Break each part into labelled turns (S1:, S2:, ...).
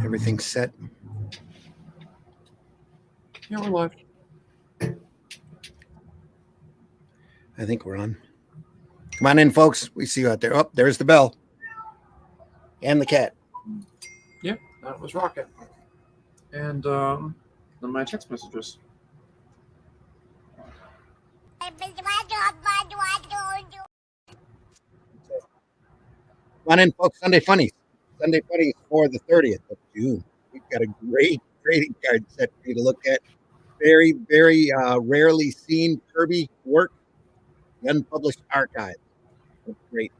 S1: Everything's set.
S2: Yeah, we're live.
S1: I think we're on. Come on in, folks. We see you out there. Oh, there's the bell. And the cat.
S2: Yep, that was Rocket. And my text messages.
S1: Come on in, folks. Sunday Funnies. Sunday Funnies for the 30th of June. We've got a great trading card set for you to look at. Very, very rarely seen Kirby work. The Unpublished Archives. That's great.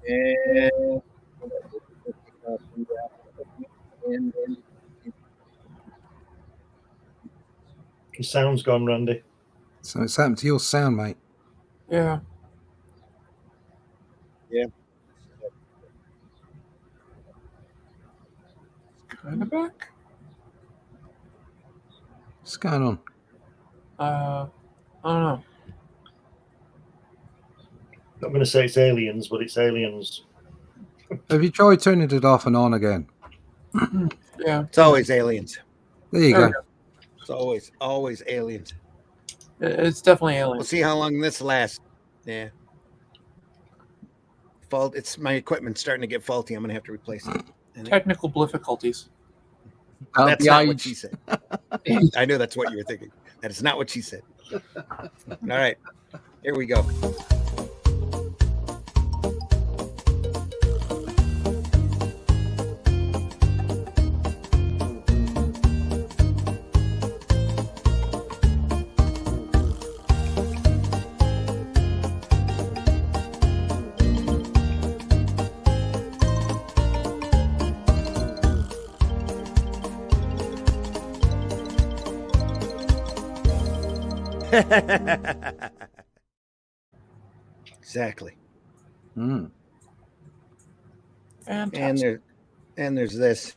S1: And
S3: your sound's gone, Randy.
S4: So it's happened to your sound, mate.
S2: Yeah.
S1: Yeah.
S2: Kind of back.
S4: What's going on?
S2: I don't know.
S3: Not going to say it's aliens, but it's aliens.
S4: Have you tried turning it off and on again?
S2: Yeah.
S1: It's always aliens.
S4: There you go.
S1: It's always aliens.
S2: It's definitely aliens.
S1: We'll see how long this lasts. Yeah. Fault. It's my equipment's starting to get faulty. I'm going to have to replace it.
S2: Technical difficulties.
S1: That's not what she said. I know that's what you were thinking. That is not what she said. All right. Here we go. Exactly.
S4: Mm.
S2: Fantastic.
S1: And there's this.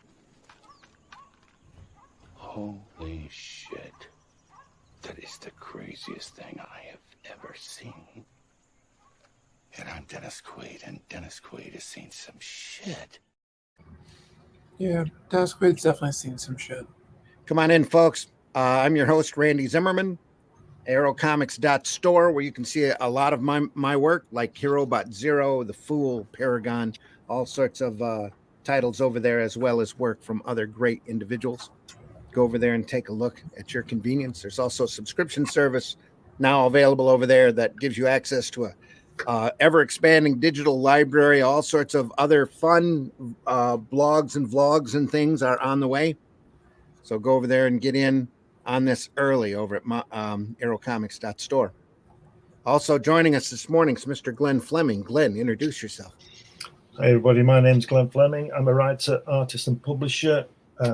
S5: Holy shit. That is the craziest thing I have ever seen. And I'm Dennis Quaid, and Dennis Quaid has seen some shit.
S2: Yeah, Dennis Quaid's definitely seen some shit.
S1: Come on in, folks. I'm your host, Randy Zimmerman. AeroComics.store, where you can see a lot of my work, like Herobot Zero, The Fool, Paragon, all sorts of titles over there, as well as work from other great individuals. Go over there and take a look at your convenience. There's also a subscription service now available over there that gives you access to a ever-expanding digital library. All sorts of other fun blogs and vlogs and things are on the way. So go over there and get in on this early over at AeroComics.store. Also joining us this morning is Mr. Glenn Fleming. Glenn, introduce yourself.
S3: Hey everybody, my name's Glenn Fleming. I'm a writer, artist and publisher.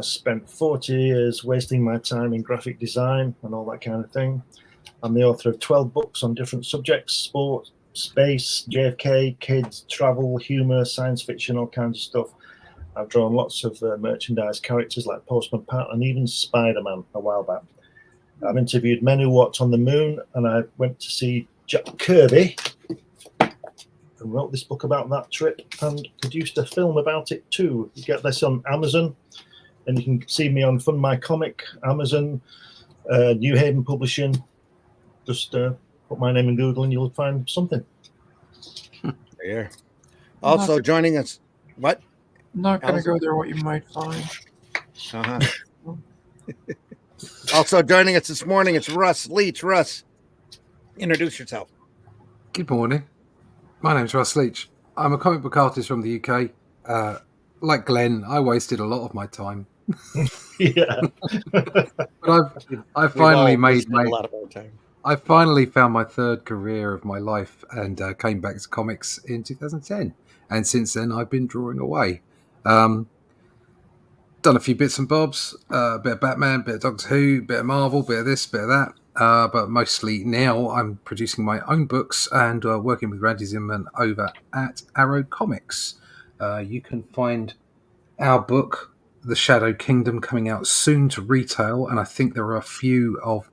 S3: Spent 40 years wasting my time in graphic design and all that kind of thing. I'm the author of 12 books on different subjects: sport, space, JFK, kids, travel, humor, science fiction, all kinds of stuff. I've drawn lots of merchandise characters like Postman Pat and even Spider-Man a while back. I've interviewed men who walked on the moon, and I went to see Jack Kirby and wrote this book about that trip and produced a film about it too. You get this on Amazon, and you can see me on Fund My Comic, Amazon, New Haven Publishing. Just put my name in Google and you'll find something.
S1: There. Also joining us, what?
S2: Not going to go there, what you might find.
S1: Uh-huh. Also joining us this morning, it's Russ Leach. Russ, introduce yourself.
S4: Good morning. My name's Russ Leach. I'm a comic book artist from the UK. Like Glenn, I wasted a lot of my time.
S3: Yeah.
S4: But I've finally made
S1: a lot of our time.
S4: I finally found my third career of my life and came back to comics in 2010. And since then, I've been drawing away. Done a few bits and bobs, a bit of Batman, bit of Doctor Who, bit of Marvel, bit of this, bit of that. But mostly now I'm producing my own books and working with Randy Zimmerman over at Arrow Comics. You can find our book, The Shadow Kingdom, coming out soon to retail. And I think there are a few of...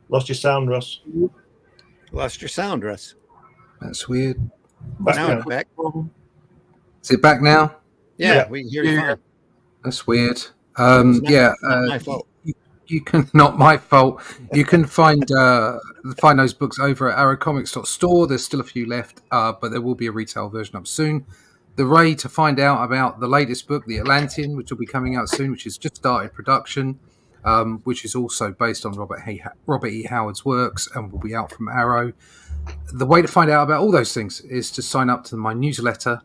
S3: Lost your sound, Russ.
S1: Lost your sound, Russ.
S4: That's weird.
S3: Back
S1: Now
S3: now.
S1: it's back.
S4: Is it back now?
S1: Yeah,
S3: Yeah.
S1: we can hear you
S2: Yeah.
S1: fine.
S4: That's weird.
S1: It's not
S4: Yeah,
S1: my fault.
S4: You can not my fault. You can find those books over at arrowcomics.store. There's still a few left, but there will be a retail version up soon. The Ray to find out about the latest book, The Atlantean, which will be coming out soon, which has just started production, which is also based on Robert E. Howard's works and will be out from Arrow. The way to find out about all those things is to sign up to my newsletter,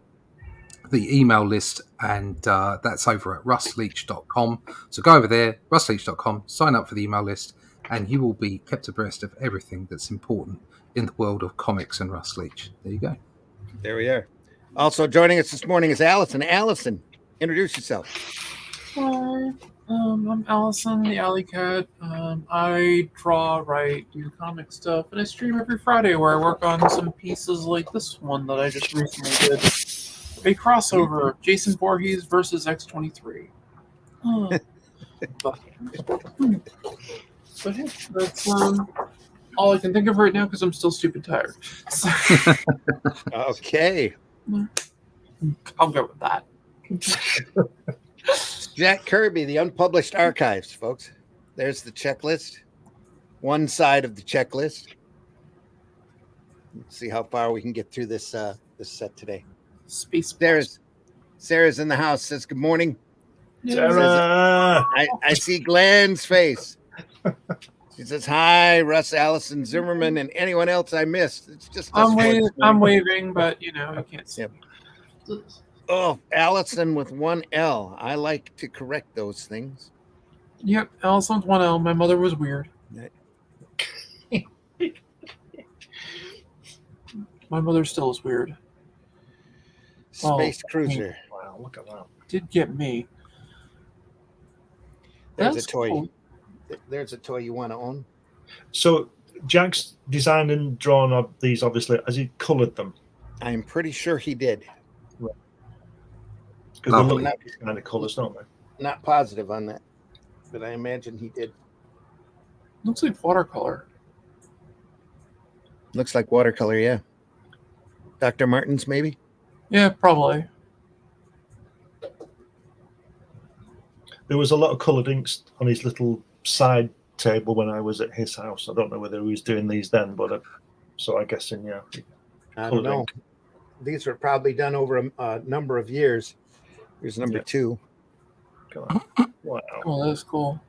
S4: the email list, and that's over at russleach.com. So go over there, russleach.com, sign up for the email list, and you will be kept abreast of everything that's important in the world of comics and Russ Leach. There you go.
S1: There we are. Also joining us this morning is Allison. Allison, introduce yourself.
S2: Hi, I'm Allison, the Alley Cat. I draw, write, do comic stuff, and I stream every Friday where I work on some pieces like this one that I just recently did. A crossover of Jason Voorhees versus X-23. But yeah, that's all I can think of right now because I'm still stupid tired. So,
S1: Okay.
S2: I'll go with that.
S1: Jack Kirby, the Unpublished Archives, folks. There's the checklist. One side of the checklist. Let's see how far we can get through this this set today.
S2: Space.
S1: Sarah's in the house. Says good morning.
S3: Sarah!
S1: I see Glenn's face. She says hi, Russ, Allison, Zimmerman, and anyone else I missed. It's just
S2: I'm waving, but you can't see.
S1: Yep. Oh, Allison with one L. I like to correct those things.
S2: Yep, Allison with one L. My mother was weird. My mother still is weird.
S1: Space Cruiser.
S3: Wow, look at that.
S2: Did get me.
S1: There's
S2: That's
S1: a toy.
S2: cool.
S1: There's a toy you want to own.
S3: So Jack's designed and drawn up these, obviously. Has he coloured them?
S1: I'm pretty sure he did.
S3: Because they
S4: Lovely.
S3: look like these kind of colours, don't they?
S1: Not positive on that, but I imagine he did.
S2: Looks like watercolor.
S1: Looks like watercolor, yeah. Dr. Martens, maybe?
S2: Yeah, probably.
S3: There was a lot of coloured inks on his little side table when I was at his house. I don't know whether he was doing these then, but so I'm guessing, yeah.
S1: I don't know. These were probably done over a number of years. Here's number 2.
S3: Wow.
S2: Oh, that's cool.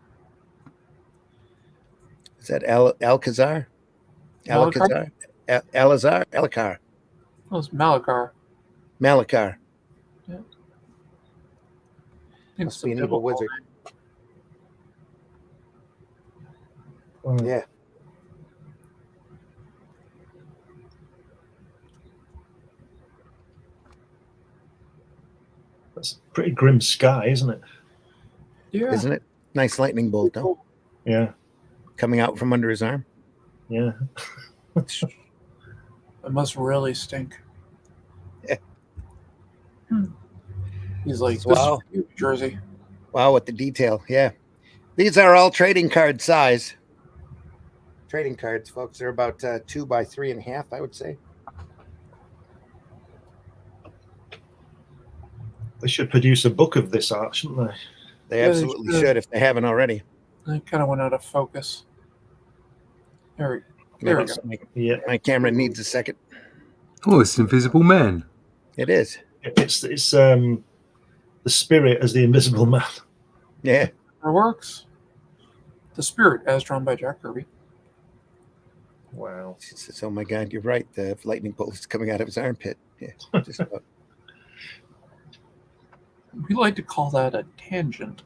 S1: Is that Alcazar?
S2: Malachar?
S1: Alazar? Alakar.
S2: That was Malachar.
S1: Malachar.
S2: Yeah.
S1: Must be an evil wizard.
S3: Wow.
S1: Yeah.
S3: That's a pretty grim sky, isn't it?
S2: Yeah.
S1: Isn't it? Nice lightning bolt, though.
S3: Yeah.
S1: Coming out from under his arm.
S3: Yeah.
S2: It must really stink.
S1: Yeah.
S2: He's like, this
S1: Wow.
S2: is New Jersey.
S1: Wow, with the detail. Yeah. These are all trading card size. Trading cards, folks. They're about 2 by 3.5, I would say.
S3: They should produce a book of this art, shouldn't they?
S1: They
S2: Yeah, they
S1: absolutely
S2: should.
S1: should if they haven't already.
S2: I kind of went out of focus. There we go.
S3: Yeah.
S1: My camera needs a second.
S4: Oh, it's Invisible Man.
S1: It is.
S3: It's the spirit as the invisible man.
S1: Yeah.
S2: It works. The Spirit, as drawn by Jack Kirby.
S3: Wow.
S1: She says, oh my God, you're right. The lightning bolt is coming out of his armpit. Yeah. Just about.
S2: We like to call that a tangent.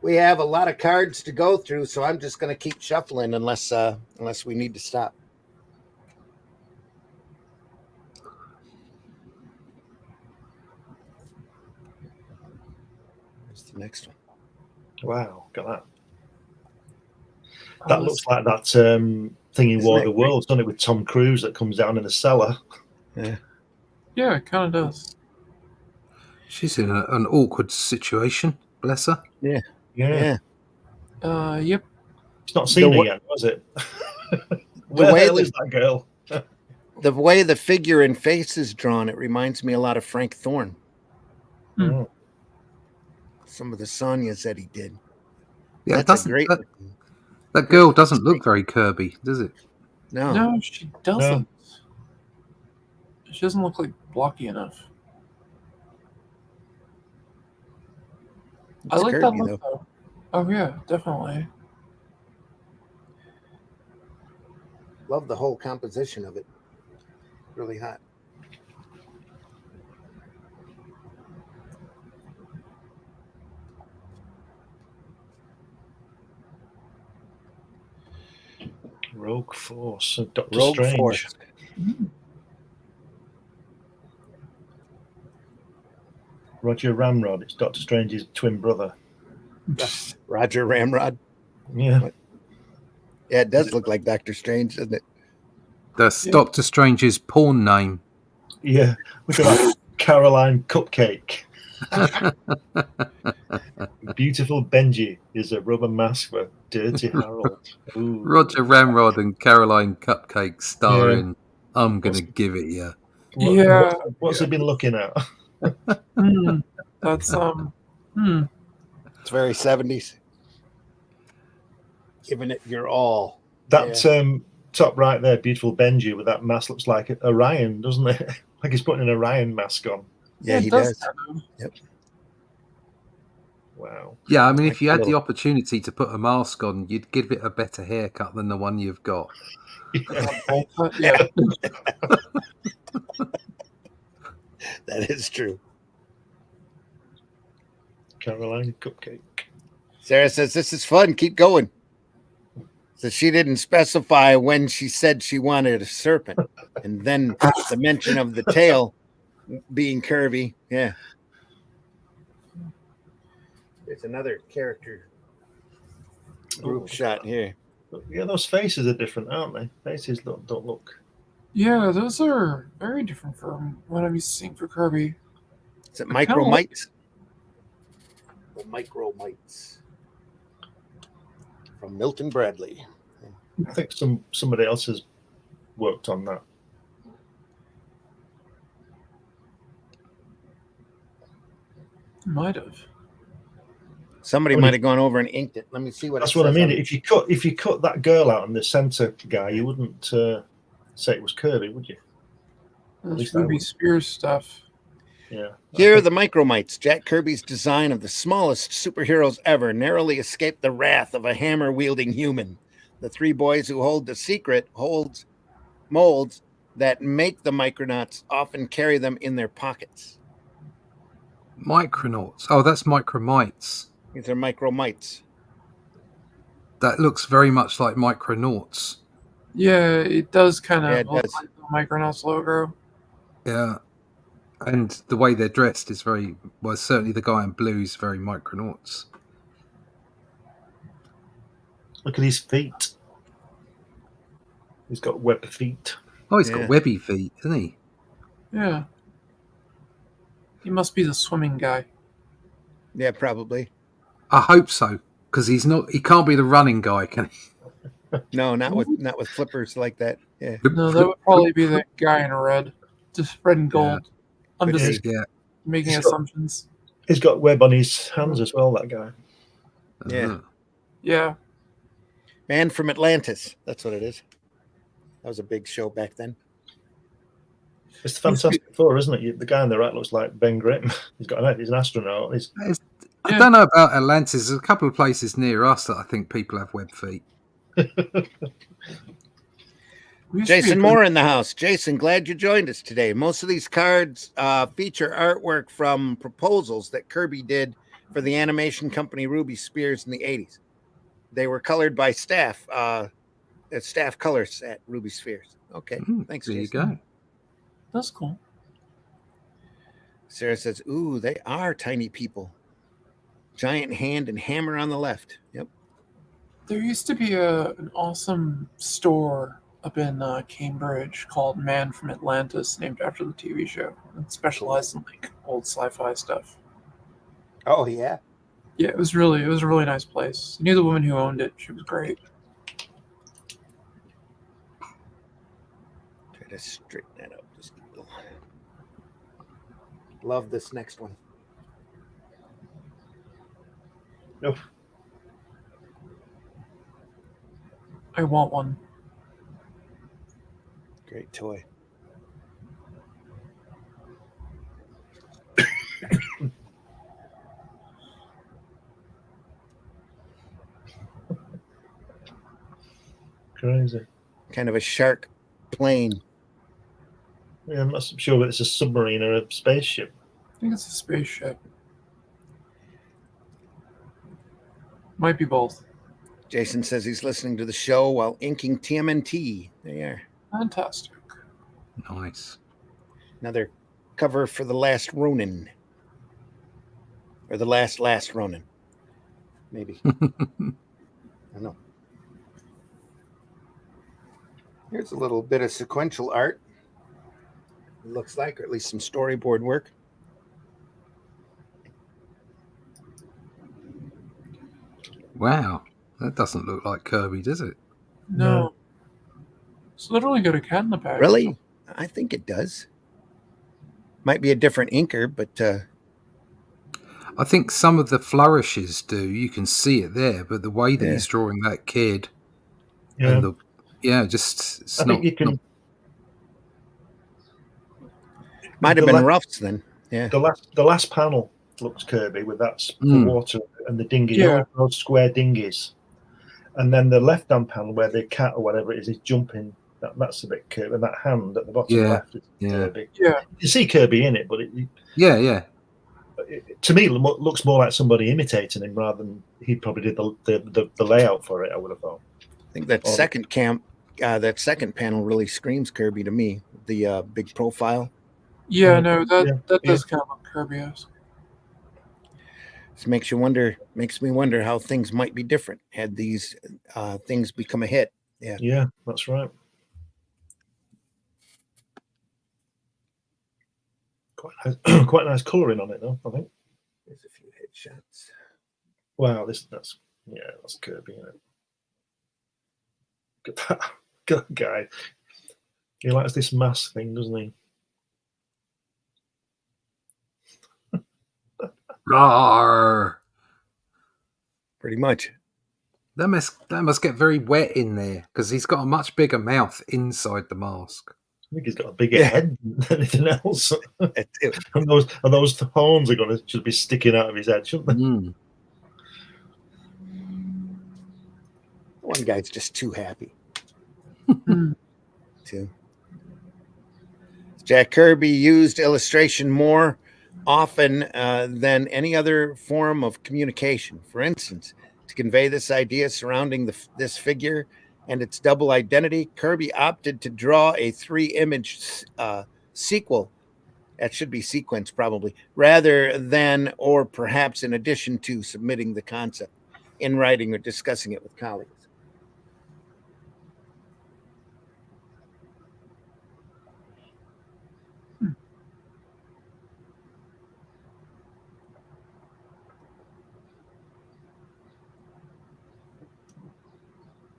S1: We have a lot of cards to go through, so I'm just going to keep shuffling unless we need to stop. Where's the next one?
S3: Wow. Look at that. That looks like that thing in War of the Worlds, doesn't it, with Tom Cruise that comes down in the cellar.
S1: Yeah.
S2: Yeah, it kind of does.
S4: She's in an awkward situation. Bless her.
S3: Yeah.
S1: Yeah.
S2: Yep.
S3: It's not seen
S1: The
S3: her
S1: wa-
S3: yet, was it?
S1: The
S3: Where
S1: way
S3: the hell
S1: the-
S3: is that girl?
S1: The way the figure and face is drawn, it reminds me a lot of Frank Thorne.
S3: Mm.
S1: Some of the Sonyas that he did.
S4: Yeah,
S1: That's a great.
S4: that girl doesn't look very Kirby, does it?
S1: No,
S2: No, she doesn't. She doesn't look like blocky enough. I
S1: it's
S2: like
S1: Kirby,
S2: that look though. Oh yeah, definitely.
S1: Love the whole composition of it. Really hot.
S3: Rogue Force of Doctor
S1: Rogue
S3: Strange.
S1: Force.
S3: Roger Ramrod. It's Doctor Strange's twin brother.
S1: Roger Ramrod.
S3: Yeah.
S1: Yeah, it does look like Doctor Strange, doesn't it?
S4: That's Doctor Strange's porn name.
S3: Yeah. Look at that Caroline cupcake. Beautiful Benji is a rubber mask for Dirty Harold. Ooh.
S4: Roger Ramrod and Caroline Cupcake starring I'm Gonna
S3: What's-
S4: Give It You.
S2: Yeah.
S3: What's he been looking at?
S2: That's
S1: It's very 70s. Giving it your all.
S3: That top right there, beautiful Benji with that mask looks like Orion, doesn't it? Like he's putting an Orion mask on.
S1: Yeah,
S2: it
S1: he does.
S2: kind of.
S1: Yep.
S3: Wow.
S4: Yeah, I mean, if you had the opportunity to put a mask on, you'd give it a better haircut than the one you've got.
S2: Yeah.
S1: That is true.
S3: Caroline cupcake.
S1: Sarah says, this is fun. Keep going. So she didn't specify when she said she wanted a serpent. And then the mention of the tail being Kirby. Yeah. There's another character group shot here.
S3: Yeah, those faces are different, aren't they? Faces don't look.
S2: Yeah, those are very different from what I'm used to seeing for Kirby.
S1: Is it
S2: I kinda
S1: Micromites? The Micromites. From Milton Bradley.
S3: I think somebody else has worked on that.
S2: Might have.
S1: Somebody might have gone over and inked it. Let me see what
S3: That's
S1: it
S3: what I
S1: says
S3: mean.
S1: on it.
S3: If you cut that girl out and the center guy, you wouldn't say it was Kirby, would you?
S2: That's
S3: least I
S2: Ruby
S3: would.
S2: Spears stuff.
S3: Yeah.
S1: Here are the Micromites. Jack Kirby's design of the smallest superheroes ever narrowly escaped the wrath of a hammer-wielding human. The three boys who hold the secret molds that make the Micronauts often carry them in their pockets.
S4: Micronauts. Oh, that's Micromites.
S1: These are Micromites.
S4: That looks very much like Micronauts.
S2: Yeah, it does kind of
S1: Yeah, it
S2: look
S1: does.
S2: like the Micronauts logo.
S4: Yeah. And the way they're dressed is very, well, certainly the guy in blue is very Micronauts.
S3: Look at his feet. He's got web feet.
S4: Oh, he's
S1: Yeah.
S4: got webby feet, isn't he?
S2: Yeah. He must be the swimming guy.
S1: Yeah, probably.
S4: I hope so, because he can't be the running guy, can he?
S1: No, not with flippers like that. Yeah.
S2: No, that would probably be the guy in red. Just red and gold. I'm
S1: Could
S2: just
S1: be.
S4: Yeah.
S2: making
S3: He's got-
S2: assumptions.
S3: He's got web on his hands as well, that guy.
S1: Yeah.
S4: Uh-huh.
S2: Yeah.
S1: Man from Atlantis. That's what it is. That was a big show back then.
S3: It's the Fantastic Four, isn't it? The guy on the right looks like Ben Grimm. He's an astronaut.
S4: I
S2: Yeah.
S4: don't know about Atlantis. There's a couple of places near us that I think people have web feet.
S2: We used to be
S1: Jason
S2: a
S1: Moore in the house. Jason, glad you joined us today. Most of these cards feature artwork from proposals that Kirby did for the animation company Ruby Spears in the 80s. They were colored by staff colors at Ruby Spears. Okay, thanks,
S4: There you
S1: Jason.
S4: go.
S2: That's cool.
S1: Sarah says, ooh, they are tiny people. Giant hand and hammer on the left. Yep.
S2: There used to be an awesome store up in Cambridge called Man from Atlantis, named after the TV show. It specialized in like old sci-fi stuff.
S1: Oh, yeah.
S2: Yeah, it was a really nice place. I knew the woman who owned it. She was great.
S1: Try Let's straighten that up just a little. Love this next one.
S3: Oh,
S2: I want one.
S1: Great toy.
S3: crazy.
S1: Kind of a shark plane.
S3: Yeah, I'm not sure whether it's a submarine or a spaceship.
S2: I think it's a spaceship. Might be both.
S1: Jason says he's listening to the show while inking TMNT. There you are.
S2: Fantastic.
S4: Nice.
S1: Another cover for The Last Ronin. Or The Last Ronin. Maybe. I don't know. Here's a little bit of sequential art. It looks like, or at least some storyboard work.
S4: Wow. That doesn't look like Kirby, does it?
S2: No. It's literally got a cat in the back.
S1: Really? I think it does. Might be a different inker, but
S4: I think some of the flourishes do. You can see it there, but the way that
S1: Yeah.
S4: he's drawing that kid
S3: Yeah,
S4: and just it's
S3: I
S4: not,
S3: think you can.
S1: might have
S3: the
S1: been
S3: la-
S1: Ruff's then. Yeah.
S3: The last panel looks Kirby with that the
S4: Mm.
S3: water and the dinghy,
S2: Yeah.
S3: those square dinghies, and then the left-hand panel where the cat or whatever it is jumping. That's a bit Kirby, and that hand at the bottom
S4: Yeah,
S3: left is
S4: yeah.
S3: Kirby.
S2: Yeah.
S3: You see Kirby in it, but
S4: yeah.
S3: to me, it looks more like somebody imitating him rather than he probably did the layout for it. I would have thought.
S1: I think that
S3: Oh.
S1: second panel really screams Kirby to me. The big profile.
S2: Yeah,
S3: Yeah.
S2: no, that
S3: Yeah.
S2: does kind of look Kirby-esque.
S1: This makes me wonder how things might be different had these things become a hit.
S3: Yeah, that's right. Quite nice colouring on it, though. I think.
S1: There's a few headshots.
S3: Wow, that's Kirby. Isn't it? Look at that good guy. He likes this mask thing, doesn't he?
S4: Rawr.
S1: Pretty much.
S4: That must get very wet in there because he's got a much bigger mouth inside the mask.
S3: I think he's got a bigger
S1: Yeah.
S3: head than anything else.
S1: It-
S3: and those horns should be sticking out of his head, shouldn't they?
S4: Mm.
S1: one guy's just too happy. Too. Jack Kirby used illustration more often than any other form of communication. For instance, to convey this idea surrounding this figure and its double identity, Kirby opted to draw a 3-image sequel. That should be sequence, probably, rather than, or perhaps in addition to, submitting the concept in writing or discussing it with colleagues.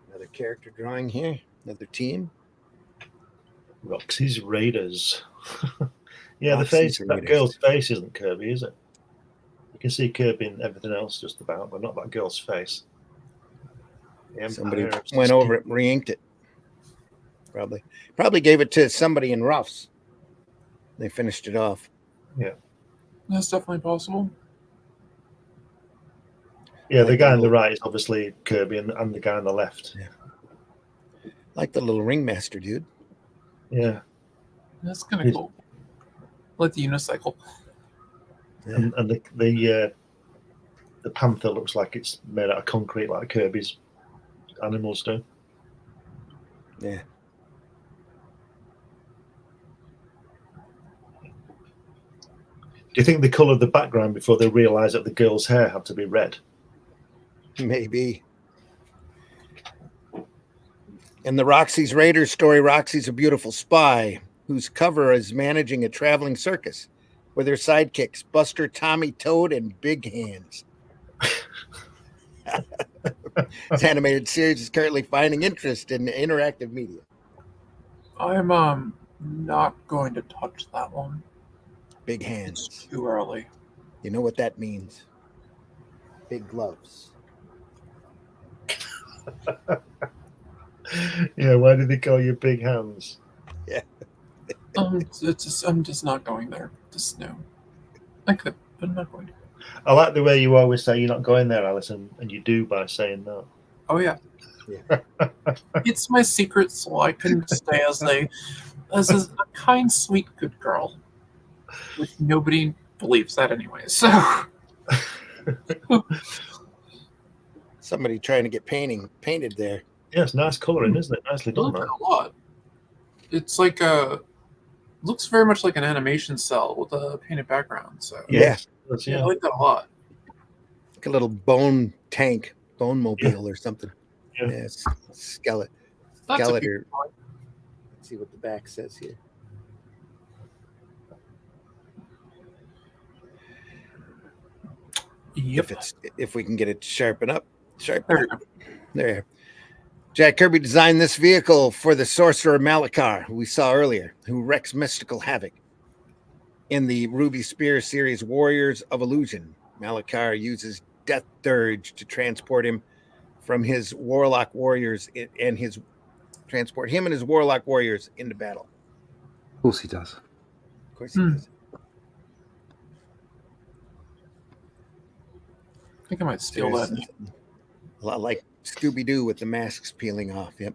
S1: Another character drawing here, another team.
S3: Roxy's Raiders. Yeah, the
S1: Roxy's
S3: face, that
S1: Raiders.
S3: girl's face isn't Kirby, is it? You can see Kirby in everything else just about, but not that girl's face. The
S1: Somebody
S3: Empire of
S1: went over it and re-inked it. Probably gave it to somebody in Ruff's. They finished it off.
S2: That's definitely possible.
S3: Yeah, the
S1: Like
S3: guy
S1: the
S3: on the
S1: little-
S3: right is obviously Kirby, and the guy on the left.
S1: Like the little ringmaster dude.
S3: Yeah,
S2: That's kind of
S3: Yes.
S2: cool. Like the unicycle.
S3: and the panther looks like it's made out of concrete, like Kirby's animals do.
S1: Yeah.
S3: Do you think they coloured the background before they realised that the girl's hair had to be red?
S1: Maybe. In the Roxy's Raiders story, Roxy's a beautiful spy whose cover is managing a traveling circus with her sidekicks, Buster, Tommy, Toad, and Big Hands. This animated series is currently finding interest in interactive media.
S2: I'm Not going to touch that one.
S1: Big
S2: It's
S1: hands.
S2: too early.
S1: You know what that means. Big gloves.
S3: Yeah, why do they call you big hands?
S2: I'm just not going there. Just no. I could, but I'm not going to.
S3: I like the way you always say you're not going there, Alison, and you do by saying that.
S2: Oh yeah.
S1: Yeah.
S2: It's my secret, so I can stay as a kind, sweet, good girl. Which nobody believes that anyway. So
S1: Somebody trying to get painted there.
S3: Yes, nice colouring, isn't it? Nicely
S2: I
S3: done,
S2: like
S3: that.
S2: it a lot. It's like looks very much like an animation cell with a painted background. So
S3: Yes,
S2: yeah, I like that a lot.
S1: Like a little bone tank, bone mobile or something.
S3: Yeah.
S1: Yes. Skeleton.
S2: That's a
S1: Skeleton.
S2: cute toy.
S1: Let's see what the back says here.
S2: Yep.
S1: If we can get it to sharpen up.
S2: There you go.
S1: There. Jack Kirby designed this vehicle for the sorcerer Malachar, who we saw earlier, who wreaks mystical havoc. In the Ruby Spear series Warriors of Illusion, Malachar uses Death Dirge to transport him from his warlock warriors and his warlock warriors into battle.
S4: Of course he does.
S1: Of course he does.
S2: I think I might steal that.
S1: A lot like Scooby-Doo with the masks peeling off. Yep.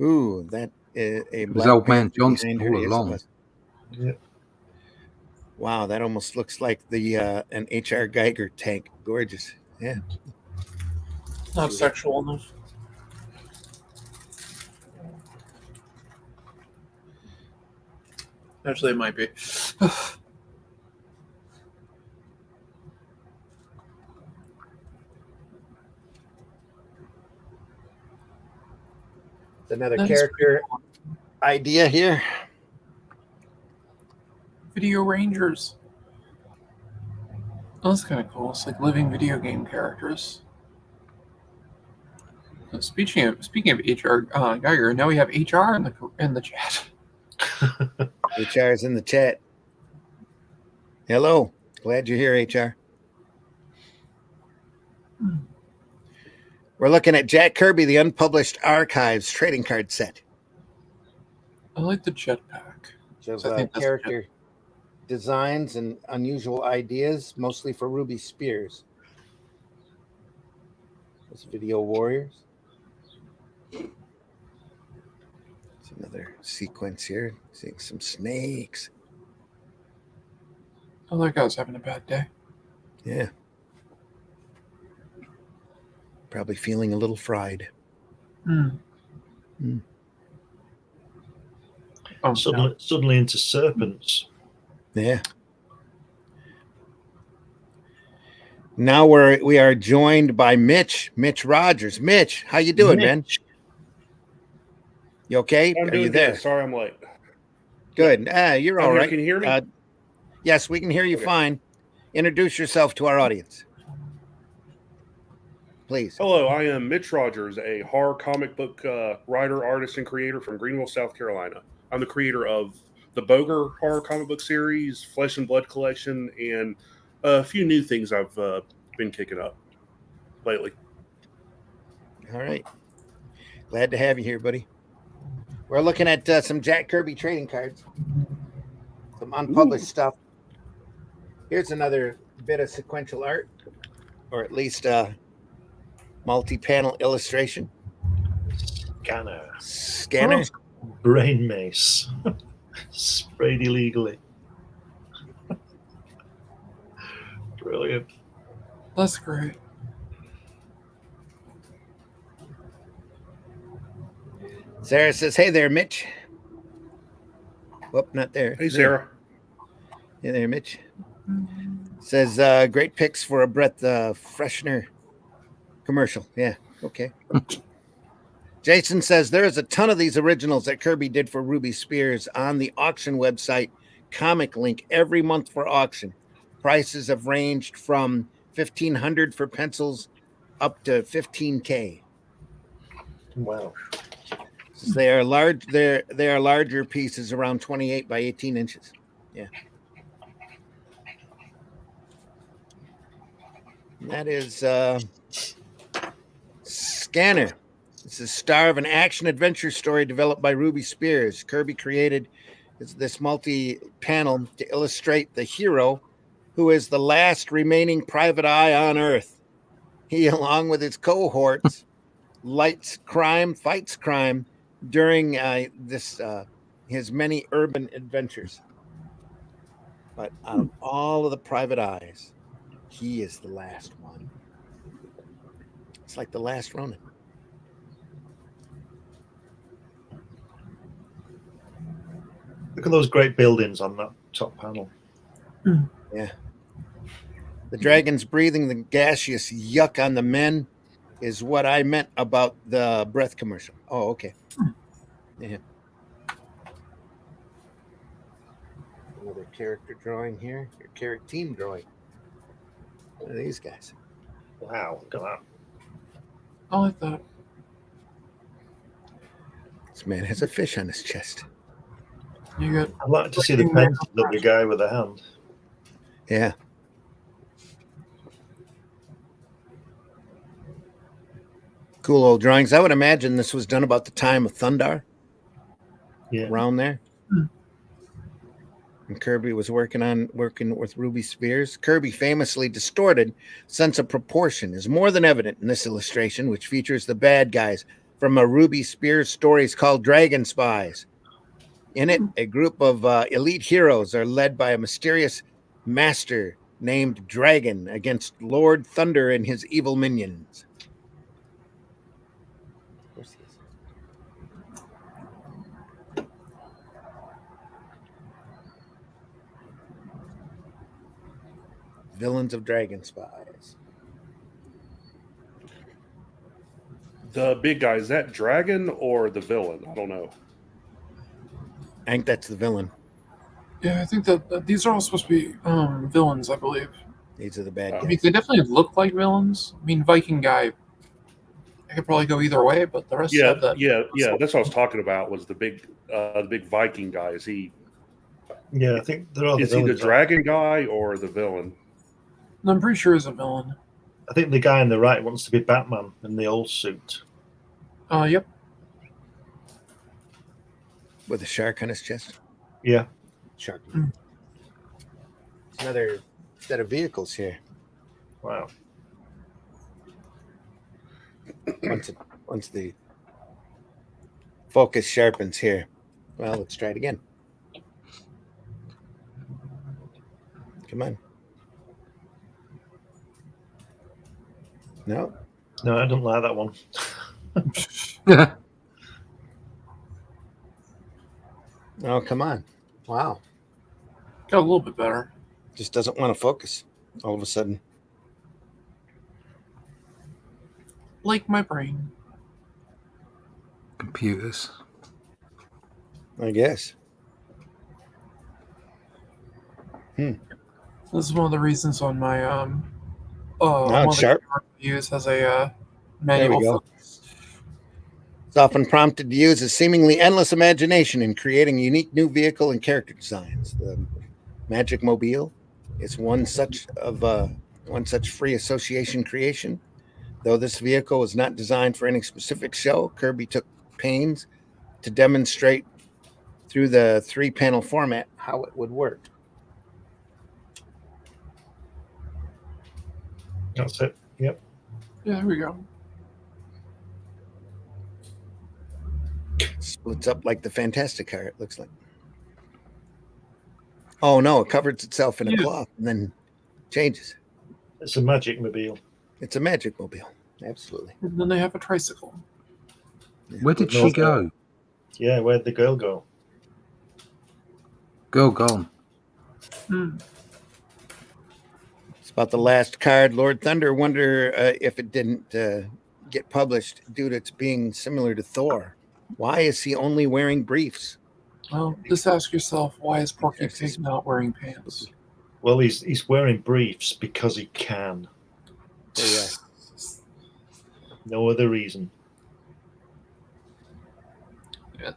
S1: Ooh, that is a
S4: It was old man Johnson
S1: behind her.
S4: all
S1: Yes, it
S4: along.
S1: was.
S3: Yeah.
S1: Wow, that almost looks like the an H.R. Geiger tank. Gorgeous. Yeah.
S2: Not sexual enough. Actually, it might be.
S1: Another
S2: That is
S1: character idea here.
S2: Video Rangers. Oh, that's kind of cool. It's like living video game characters. Speaking of HR Geiger, now we have HR in the chat.
S1: HR is in the chat. Hello. Glad you're here, HR. We're looking at Jack Kirby, the Unpublished Archives trading card set.
S2: I like the jetpack.
S1: Of
S2: So I think that's
S1: character designs and unusual ideas, mostly for Ruby Spears. This Video Warriors. It's another sequence here. Seeing some snakes.
S2: Oh, that guy's having a bad day.
S1: Yeah. Probably feeling a little fried.
S2: Oh,
S3: Suddenly into serpents.
S1: Yeah. Now we are joined by Mitch Rogers. Mitch, how you doing, man? You okay?
S6: I'm doing good. Sorry I'm late.
S1: Good. You're all right.
S6: Can you hear me?
S1: Yes, we can hear you fine. Introduce yourself to our audience, please.
S6: Hello, I am Mitch Rogers, a horror comic book writer, artist, and creator from Greenville, South Carolina. I'm the creator of the Boger horror comic book series, Flesh and Blood collection, and a few new things I've been kicking up lately.
S1: All right. Glad to have you here, buddy. We're looking at some Jack Kirby trading cards, some unpublished stuff. Here's another bit of sequential art, or at least multi-panel illustration. Scanner.
S3: Oh, brain mace. Sprayed illegally. Brilliant.
S2: that's great.
S1: Sarah says, "Hey there, Mitch." Whoop, not there.
S6: Hey, Sarah.
S1: Hey there, Mitch. Says, great picks for a breath freshener commercial. Yeah, okay. Jason says, there is a ton of these originals that Kirby did for Ruby Spears on the auction website Comic Link every month for auction. Prices have ranged from $1,500 for pencils up to $15K.
S3: Wow.
S1: They are large. They are larger pieces, around 28 by 18 inches. Yeah. And that is Scanner. It's the star of an action adventure story developed by Ruby Spears. Kirby created this multi-panel to illustrate the hero who is the last remaining private eye on Earth. He, along with his cohorts, fights crime during his many urban adventures. But out of all of the private eyes, he is the last one. It's like the last Ronin.
S3: Look at those great buildings on that top panel.
S1: Yeah. The dragons breathing the gaseous yuck on the men is what I meant about the breath commercial. Oh, okay. Yeah. Another character drawing here. Your character team drawing. What are these guys?
S3: Wow, look at that.
S2: I like that.
S1: This man has a fish on his chest.
S2: You got
S3: I'd like to see the pencil of the guy with the hand.
S1: Yeah. Cool old drawings. I would imagine this was done about the time of Thundar.
S3: Yeah.
S1: Around there. And Kirby was working with Ruby Spears. Kirby famously distorted sense of proportion is more than evident in this illustration, which features the bad guys from a Ruby Spears stories called Dragon Spies. In it, a group of elite heroes are led by a mysterious master named Dragon against Lord Thunder and his evil minions. Of course he is. Villains of Dragon Spies.
S6: The big guy, is that Dragon or the villain? I don't know.
S1: I think that's the villain.
S2: Yeah, I think that these are all supposed to be villains, I believe.
S1: These are the bad
S2: I
S1: guys.
S2: mean, they definitely look like villains. I mean, Viking guy, I could probably go either way, but the rest
S6: Yeah,
S2: have that.
S6: yeah. That's what I was talking about. Was the big Viking guy? Is he?
S3: Yeah, I think they're all
S6: Is he the
S3: villains.
S6: dragon guy or the villain?
S2: I'm pretty sure he's a villain.
S3: I think the guy on the right wants to be Batman in the old suit.
S2: Yep.
S1: With a shark on his chest.
S3: Yeah.
S1: Shark. Another set of vehicles here.
S3: Wow.
S1: Once the focus sharpens here. Well, let's try it again. Come on. No.
S3: No, I don't like that one.
S1: Oh, come on. Wow.
S2: Got a little bit better.
S1: Just doesn't want to focus all of a sudden.
S2: Like my brain.
S4: Computers.
S1: I guess.
S2: This is one of the reasons on my
S1: Now
S2: one
S1: it's
S2: of the
S1: sharp.
S2: reviews has a
S1: There we
S2: manual
S1: go.
S2: focus.
S1: It's often prompted to use a seemingly endless imagination in creating unique new vehicle and character designs. The Magic Mobile is one such free association creation. Though this vehicle was not designed for any specific show, Kirby took pains to demonstrate through the 3-panel format how it would work.
S3: That's it. Yep.
S2: Yeah, there we go.
S1: Splits up like the Fantastic car, it looks like. Oh no, it covers itself in a cloth and then changes.
S3: It's a magic mobile.
S1: It's a Magic Mobile. Absolutely.
S2: And then they have a tricycle.
S4: Where did she go?
S3: Yeah, where'd the girl go?
S4: Girl gone.
S1: It's about the last card. Lord Thunder, wonder if it didn't get published due to its being similar to Thor. Why is he only wearing briefs?
S2: Well, just ask yourself, why is Porky Pig not wearing pants?
S3: Well, he's wearing briefs because he can.
S1: Oh, yeah.
S3: No other reason.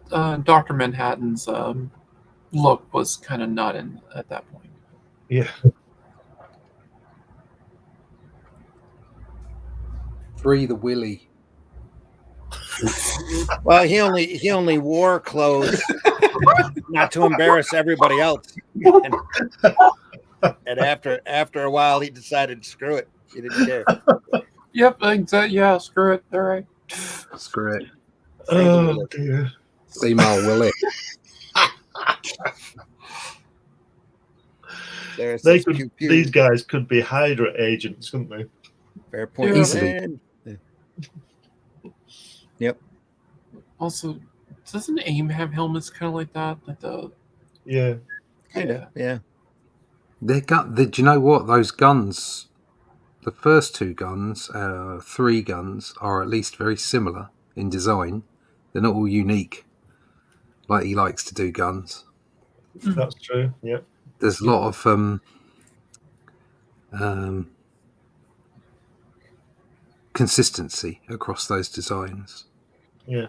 S2: Dr. Manhattan's look was kind of not in at that point.
S3: Yeah.
S4: Free the Willy.
S1: Well, he only wore clothes not to embarrass everybody else. And after a while, he decided, screw it. He didn't care.
S2: Yep, exactly. Yeah, screw it. All right.
S4: Screw it.
S3: Oh dear.
S4: Female Willy.
S1: There's
S3: They
S1: this
S3: could,
S1: pew pew.
S3: these guys could be Hydra agents, couldn't they?
S1: Fair point.
S2: Yeah.
S4: Easily.
S1: Man. Yep.
S2: Also, doesn't AIM have helmets kind of like that? Like the
S3: Yeah.
S1: Kind of. Yeah.
S4: Do you know what? Those guns, the first two guns, 3 guns, are at least very similar in design. They're not all unique, like he likes to do guns.
S3: That's true. Yeah.
S4: There's a lot of consistency across those designs.
S3: Yeah.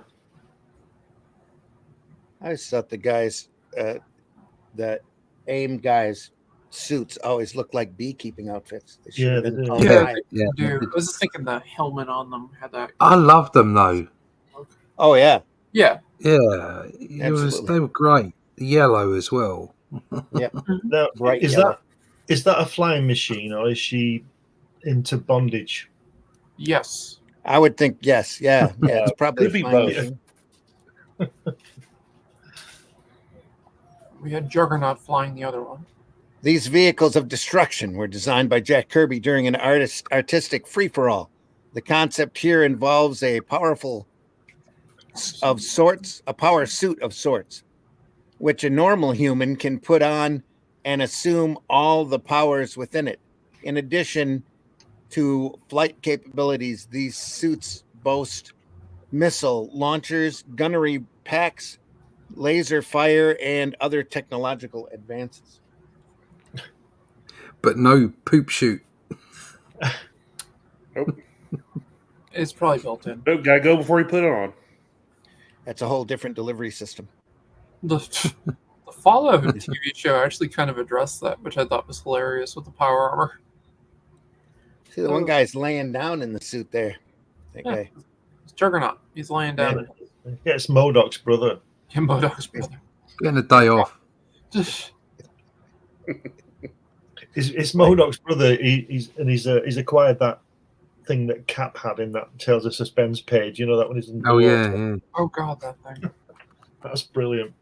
S1: I always thought the guys, that AIM guys' suits always looked like beekeeping outfits. They should
S3: Yeah,
S1: have
S3: they
S1: been
S3: do.
S1: called
S2: Yeah,
S1: hive.
S4: Yeah.
S2: dude. I was just thinking the helmet on them had that.
S4: I love them though.
S1: Oh yeah.
S2: Yeah.
S4: Yeah, they were great. The yellow as well.
S3: Now,
S1: Bright
S3: is
S1: yellow.
S3: that a flying machine, or is she into bondage?
S2: Yes.
S1: I would think yes. Yeah. Yeah. It's probably
S6: could be
S1: flying
S6: both.
S1: machine.
S2: We had Juggernaut flying the other one.
S1: These vehicles of destruction were designed by Jack Kirby during an artistic free-for-all. The concept here involves a power suit of sorts, which a normal human can put on and assume all the powers within it. In addition to flight capabilities, these suits boast missile launchers, gunnery packs, laser fire, and other technological advances.
S4: But no poop shoot.
S6: Nope.
S2: It's probably built in.
S6: Nope, gotta go before you put it on.
S1: That's a whole different delivery system.
S2: The Fallout TV show actually kind of addressed that, which I thought was hilarious with the power armor.
S1: See, the one guy's laying down in the suit there. That
S2: Yeah.
S1: guy.
S2: It's Juggernaut. He's laying down.
S3: Yeah, it's MODOK's brother.
S2: Kimbo-Dog's brother.
S4: Getting a day off.
S3: It's MODOK's brother. He's acquired that thing that Cap had in that Tales of Suspense page. You know that one is in.
S4: Oh yeah.
S2: Oh god, that thing.
S3: That's brilliant.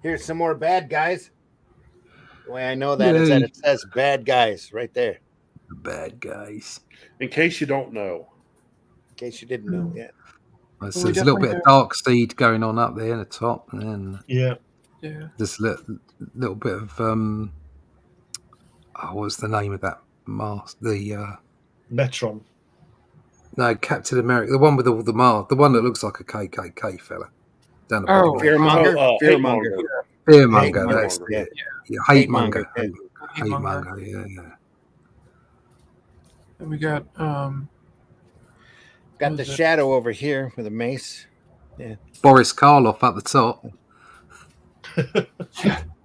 S1: Here's some more bad guys. The way I know that is that it says bad guys right there.
S4: The bad guys.
S6: In case you don't know.
S1: In case you didn't know. Yeah.
S4: So there's a little bit of dark seed going on up there in the top, and then
S3: Yeah.
S4: there's a little bit of what was the name of that mask? The
S3: Metron.
S4: no, Captain America, the one with all the mask, the one that looks like a KKK fella. Down the
S2: Oh.
S4: bottom.
S1: Fearmonger.
S6: Fearmonger.
S4: Fearmonger,
S1: Hate
S4: that's
S1: monger,
S4: it. Yeah, hate monger.
S1: Hate
S4: Hate monger, yeah.
S2: And we got
S1: Got
S2: What
S1: the
S2: is it?
S1: shadow over here with a mace.
S4: Boris Karloff at the top.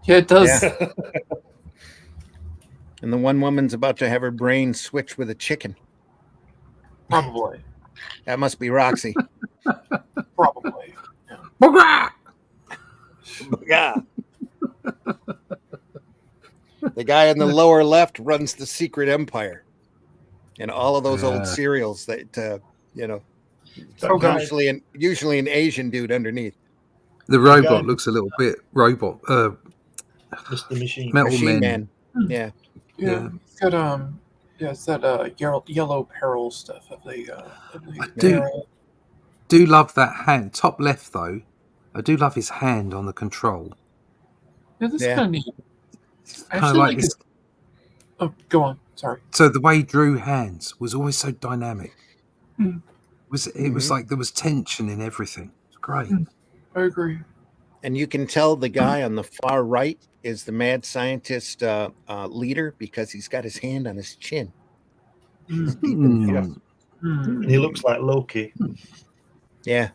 S2: yeah, it does.
S1: Yeah. And the one woman's about to have her brain switch with a chicken.
S2: Probably.
S1: That must be Roxy.
S2: Probably.
S1: Yeah. The guy in the lower left runs the Secret Empire. And all of those old serials that usually an Asian dude underneath.
S4: The robot looks a little bit robot.
S3: Mr. Machine.
S4: Metal
S1: Machine
S4: Men.
S1: Man. Yeah.
S2: Yeah. It's got it's that yellow peril stuff of the
S4: I do love that hand. Top left though. I do love his hand on the control.
S2: Yeah, this is
S1: Yeah.
S2: kind of neat. I
S4: Kind of
S2: actually
S4: like
S2: like
S4: this.
S2: it. Oh, go on. Sorry.
S4: So the way he drew hands was always so dynamic.
S2: Mm.
S4: It was like there was tension in everything. It's great.
S2: I agree.
S1: And you can tell the guy on the far right is the mad scientist leader because he's got his hand on his chin.
S2: Mm.
S1: Deep in the
S4: Mm.
S1: chest.
S2: Mm.
S3: And he looks like Loki.
S1: Yeah.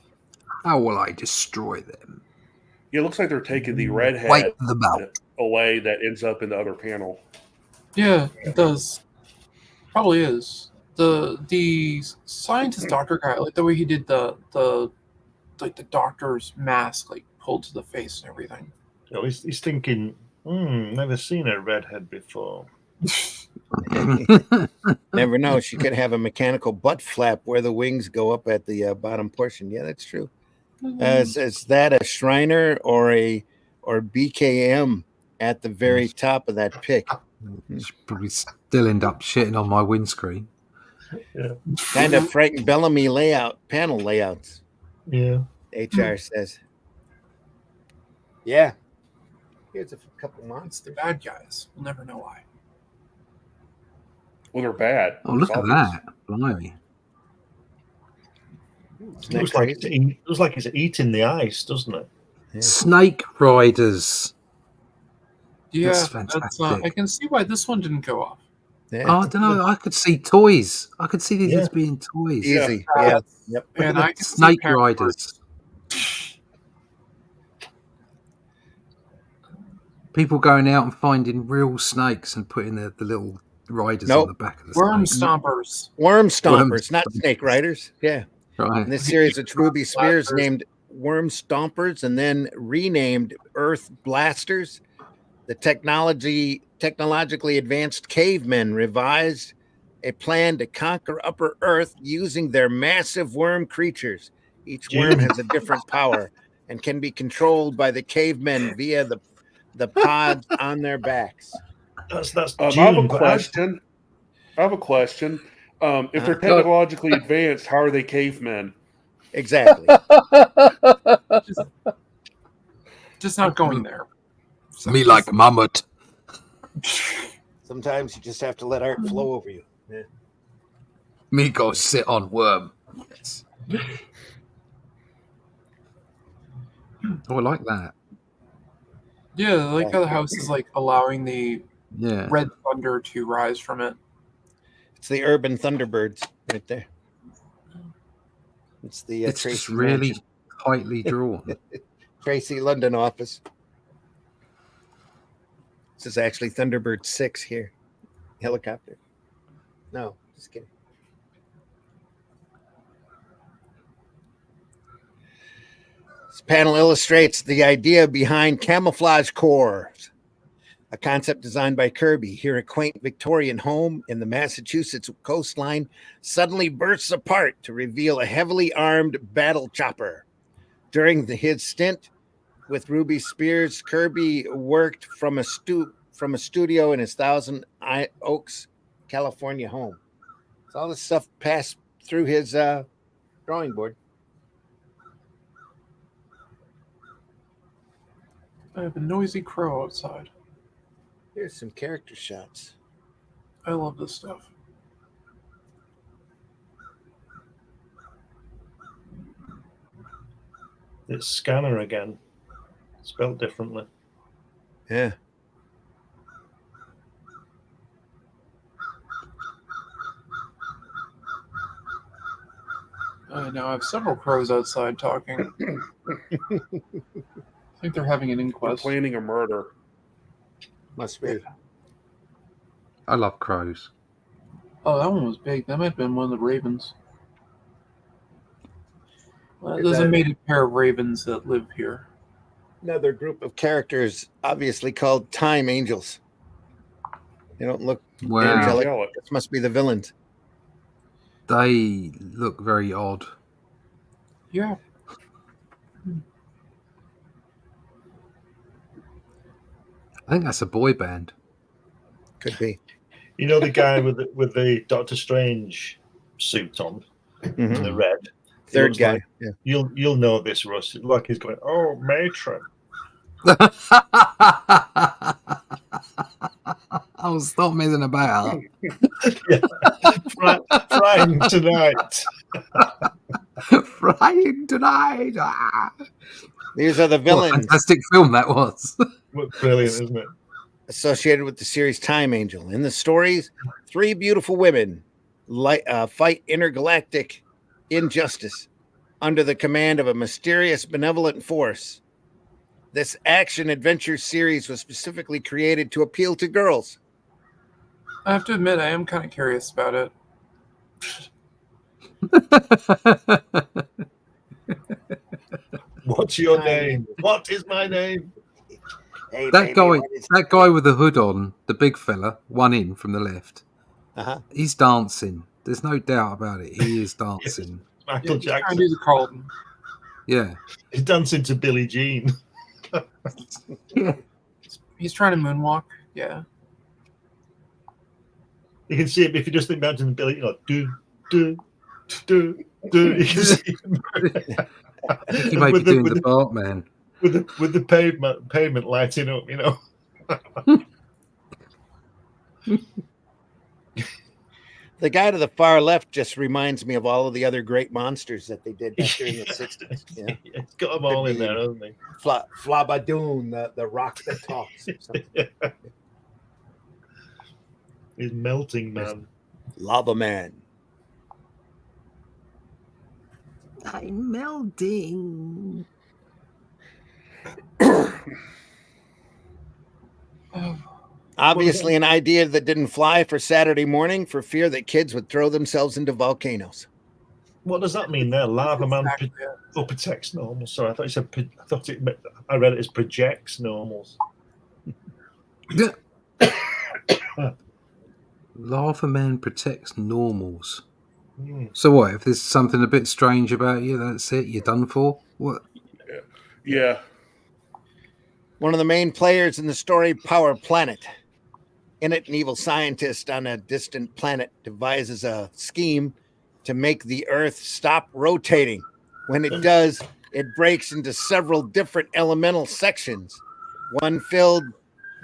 S4: How will I destroy them?
S6: Yeah, it looks like they're taking the redhead
S4: Wipe them out.
S6: away that ends up in the other panel.
S2: Yeah, it does. Probably is. The scientist doctor guy, I like the way he did the doctor's mask, like pulled to the face and everything.
S3: You know, he's thinking, never seen a redhead before.
S1: Never know. She could have a mechanical butt flap where the wings go up at the bottom portion. Yeah, that's true. Is that a Shriner or BKM at the very top of that pic?
S4: Should probably still end up shitting on my windscreen.
S3: Yeah.
S1: Kind of Frank Bellamy panel layouts.
S3: Yeah.
S1: HR says. Yeah. Here's a couple months.
S2: It's the bad guys. We'll never know why.
S6: Well, they're bad.
S4: Oh, look
S6: It's
S4: at
S6: obvious.
S4: that. Blimey.
S1: Isn't that crazy?
S3: Looks like it's eating the ice, doesn't it?
S1: Yeah.
S4: Snake Riders.
S2: Yeah,
S4: That's
S2: that's
S4: fantastic.
S2: I can see why this one didn't go off.
S1: Yeah.
S4: Oh, I don't know. I could see toys. I could see these
S3: Yeah.
S4: as being toys.
S1: Easy. Yeah. Yep.
S2: And I can see
S4: Snake
S2: Pampered.
S4: Riders. People going out and finding real snakes and putting the little riders on
S1: Nope.
S4: the back of the
S2: Worm
S4: snake.
S2: Stompers.
S1: Worm Stompers,
S4: Worm
S1: not
S4: Stompers.
S1: Snake Riders. Yeah.
S4: Right.
S1: In this series, it's Ruby Spears
S2: Blasters.
S1: named Worm Stompers and then renamed Earth Blasters. The technologically advanced cavemen revised a plan to conquer Upper Earth using their massive worm creatures. Each worm has a different power and can be controlled by the cavemen via the pods on their backs.
S3: That's
S6: I have
S3: June,
S6: a
S3: but
S6: question. If they're technologically advanced, how are they cavemen?
S1: Exactly.
S2: Just not going there.
S4: Me like mammoth.
S1: Sometimes you just have to let art flow over you. Yeah.
S4: Me go sit on worm. Yes. Oh, I like that.
S2: Yeah, I like how the house is like allowing the
S4: Yeah.
S2: red thunder to rise from it.
S1: It's the Urban Thunderbirds right there. It's the
S4: It's
S1: Tracy
S4: just really
S1: Mansion.
S4: tightly drawn.
S1: Tracy London office. This is actually Thunderbird 6 here. Helicopter. No, just kidding. This panel illustrates the idea behind camouflage cores, a concept designed by Kirby. Here, a quaint Victorian home in the Massachusetts coastline suddenly bursts apart to reveal a heavily armed battle chopper. During his stint with Ruby Spears, Kirby worked from a studio in his Thousand Oaks, California home. So all this stuff passed through his drawing board.
S2: I have a noisy crow outside.
S1: Here's some character shots.
S2: I love this stuff.
S3: it's Scanner again, spelled differently.
S1: Yeah.
S2: I now have several crows outside talking. I think they're having an
S6: They're
S2: inquest.
S6: planning a murder.
S1: Must be.
S4: I love crows.
S2: Oh, that one was big. That might have been one of the ravens.
S1: Is
S2: There's a
S1: that-
S2: mated pair of ravens that live here.
S1: Another group of characters, obviously called Time Angels. They don't look
S4: Wow.
S1: angelic.
S6: Angelic.
S1: This must be the villains.
S4: They look very odd.
S2: Yeah.
S4: I think that's a boy band.
S1: Could be.
S3: You know the guy with the Doctor Strange suit on,
S1: Mhm.
S3: the red. He
S1: Third
S3: looks
S1: guy.
S3: like-
S1: Yeah.
S3: You'll know this, Russ. It's like he's going, "Oh, matron."
S4: Oh, stop messing about.
S3: Frying tonight.
S4: Frying tonight. Ah.
S1: These are the
S4: What a
S1: villains
S4: fantastic film that was.
S3: Brilliant, isn't it?
S1: associated with the series Time Angel. In the stories, three beautiful women fight intergalactic injustice. under the command of a mysterious, benevolent force. This action-adventure series was specifically created to appeal to girls.
S2: I have to admit, I am kind of curious about it.
S3: What's your name? What is my name?
S1: Hey,
S4: that guy with the hood on, the big fella, one in from the left,
S1: Uh-huh.
S4: he's dancing. There's no doubt about it. He is dancing.
S3: Michael
S2: He's trying
S3: Jackson.
S2: to do the Carlton.
S4: Yeah.
S3: He's dancing to Billie Jean.
S2: He's trying to moonwalk. Yeah.
S3: You can see it if you just imagine Billie, do. You can see him.
S4: I think he may be doing the Bartman.
S3: With the pavement lighting up,
S1: The guy to the far left just reminds me of all of the other great monsters that they did back there in the 60s. Yeah.
S3: It's got them all in there, hasn't he?
S1: Flabadoon, the rock that talks. Or something.
S3: He's melting, man.
S1: Lava Man.
S4: I'm melting.
S1: Obviously, an idea that didn't fly for Saturday morning for fear that kids would throw themselves into volcanoes.
S3: What does that mean there? Lava Man upper text normals. Sorry, I thought you said. I read it as projects normals.
S4: Lava Man protects normals.
S3: Mm.
S4: So what? If there's something a bit strange about you, that's it. You're done for. What?
S6: Yeah.
S1: One of the main players in the story, Power Planet. In it, an evil scientist on a distant planet devises a scheme to make the Earth stop rotating. When it does, it breaks into several different elemental sections, one filled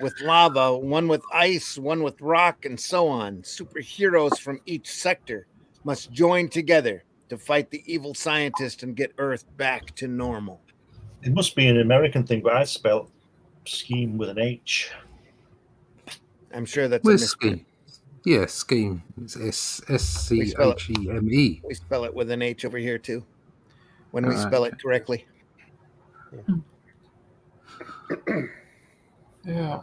S1: with lava, one with ice, one with rock, and so on. Superheroes from each sector must join together to fight the evil scientist and get Earth back to normal.
S3: It must be an American thing, but I spelled scheme with an H.
S1: I'm sure that's
S4: Where's
S1: a
S4: scheme? Yeah, scheme. It's SCHEME.
S1: We spell it with an H over here too, when we spell it correctly.
S2: Yeah.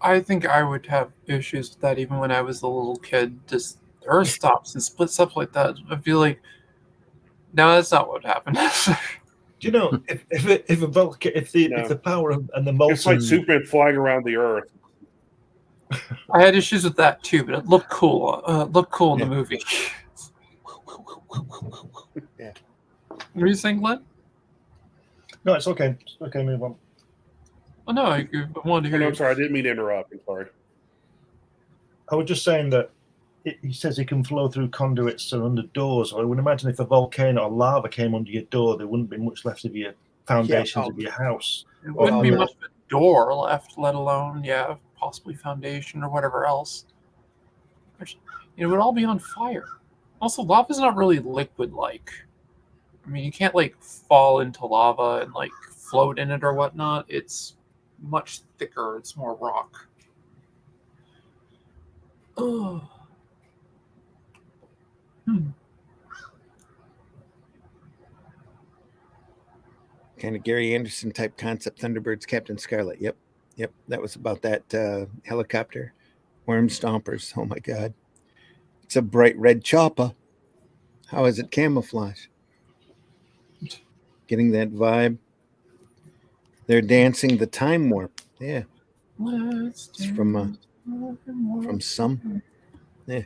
S2: I think I would have issues with that even when I was a little kid. Just Earth stops and splits up like that. I feel like no, that's not what happened.
S3: Do you know if the power and the molten,
S6: It's like Superman flying around the Earth.
S2: I had issues with that too, but it looked cool. Looked cool in the movie.
S1: Yeah.
S2: What are you saying, Glenn?
S3: No, it's okay. It's okay, move on.
S2: Oh no, I wanted to hear.
S6: No,
S2: you.
S6: I'm sorry, I didn't mean to interrupt. I'm sorry.
S3: I was just saying that he says it can flow through conduits or under doors. I would imagine if a volcano or lava came under your door, there wouldn't be much left of your foundations of your house.
S2: It wouldn't be much of a door left, let alone, possibly foundation or whatever else. It would all be on fire. Also, lava's not really liquid-like. I mean, you can't, fall into lava and, float in it or whatnot. It's much thicker. It's more rock. Oh.
S1: Kind of Gary Anderson type concept, Thunderbirds, Captain Scarlet. Yep. That was about that helicopter. Worm Stompers. Oh my God. It's a bright red chopper. How is it camouflage? Getting that vibe. They're dancing the time warp. Yeah. It's from some. Yeah.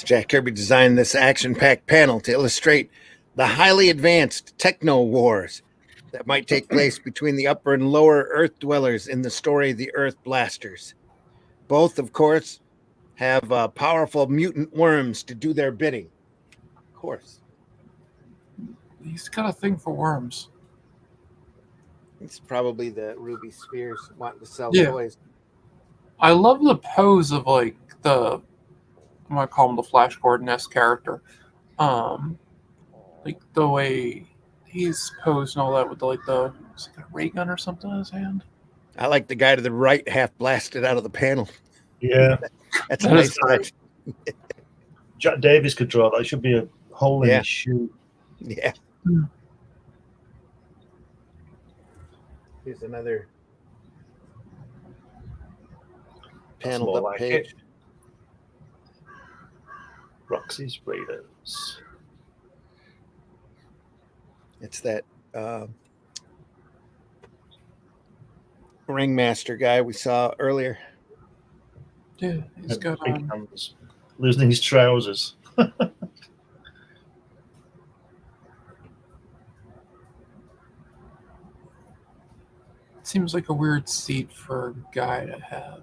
S1: Jack Kirby designed this action-packed panel to illustrate the highly advanced techno wars that might take place between the upper and lower Earth dwellers in the story The Earth Blasters. Both, of course, have powerful mutant worms to do their bidding. Of course.
S2: He's got a thing for worms.
S1: It's probably the Ruby Spheres wanting to sell
S2: Yeah.
S1: toys.
S2: I love the pose of the I'm gonna call him the Flash Gordon-esque character. The way he's posed and all that with the is it a ray gun or something in his hand.
S1: I like the guy to the right half blasted out of the panel.
S3: Yeah.
S1: That's a
S2: That
S1: nice
S2: is great.
S1: touch.
S3: Jack Davis could draw that. It should be a hole in
S1: Yeah.
S3: his shoe.
S1: Yeah. Here's another
S3: That's
S1: paneled
S3: more
S1: up
S3: like
S1: page.
S3: it. Roxy's Raiders.
S1: It's that ringmaster guy we saw earlier.
S2: Yeah, he's got
S3: Big hands. Losing his trousers.
S2: seems like a weird seat for a guy to have.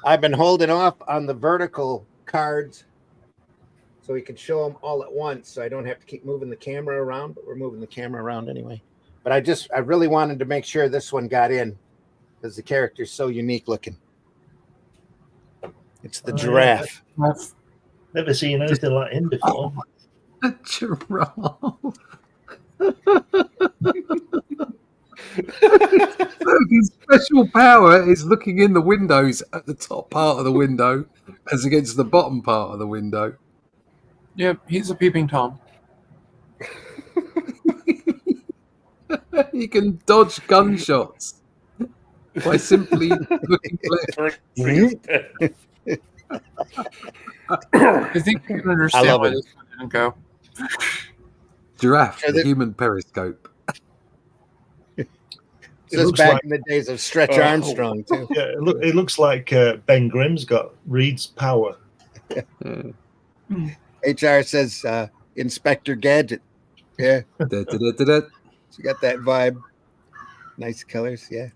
S1: I've been holding off on the vertical cards so we can show them all at once, so I don't have to keep moving the camera around, but we're moving the camera around anyway. But I really wanted to make sure this one got in because the character's so unique looking. It's the giraffe.
S3: Never seen anything like him before.
S4: A giraffe. So his special power is looking in the windows at the top part of the window as against the bottom part of the window.
S2: Yep, he's a peeping Tom.
S4: He can dodge gunshots by simply looking left.
S2: I think you can understand
S1: love
S2: why
S1: it.
S2: this one didn't go.
S4: Giraffe,
S1: So
S4: the
S1: the-
S4: human periscope.
S1: This is
S3: looks
S1: back
S3: like-
S1: in the days of Stretch Armstrong, too.
S3: Yeah, it looks like Ben Grimm's got Reed's power.
S4: Yeah.
S1: HR says Inspector Gadget. Yeah,
S4: Da-da-da-da-da.
S1: you got that vibe. Nice colors, yeah.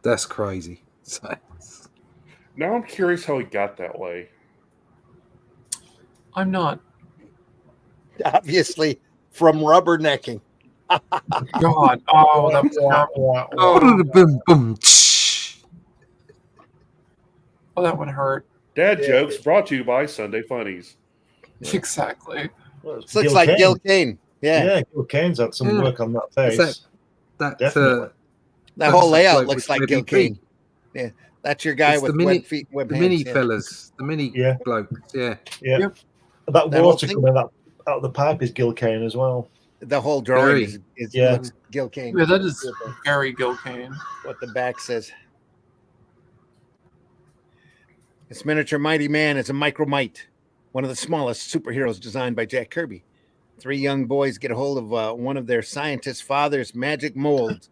S4: That's crazy.
S6: Now I'm curious how he got that way.
S2: I'm not.
S1: Obviously from rubbernecking.
S2: God. Oh, that was terrible.
S4: Oh, boom, boom, tsh.
S2: Oh, that one hurt.
S6: Dad
S1: Yeah.
S6: jokes brought to you by Sunday Funnies.
S2: Exactly.
S3: Well, it's
S1: This looks
S3: Gil
S1: like
S3: Kane.
S1: Gil Kane. Yeah.
S3: Gil Kane's had some
S4: Yeah.
S3: work on that
S4: Is
S3: face.
S4: That
S3: Definitely.
S1: That whole
S4: That's
S1: layout
S4: like
S1: looks
S4: with
S1: like Gil
S4: webbing feet.
S1: Kane. Yeah. That's your guy
S4: It's
S1: with
S4: the mini-
S1: web feet and web
S4: the
S1: hands.
S4: mini
S1: yeah.
S4: fellas, the mini
S3: Yeah.
S4: blokes. Yeah.
S3: Yeah.
S2: Yep.
S3: That
S1: That
S3: water
S1: whole thing-
S3: coming out of the pipe is Gil Kane as well.
S1: The whole drawing
S4: Very.
S1: is
S3: Yeah.
S1: looks Gil Kane.
S2: Yeah, that is very Gil Kane.
S1: What the back says. This miniature mighty man is a micromite, one of the smallest superheroes designed by Jack Kirby. 3 young boys get a hold of one of their scientist father's magic molds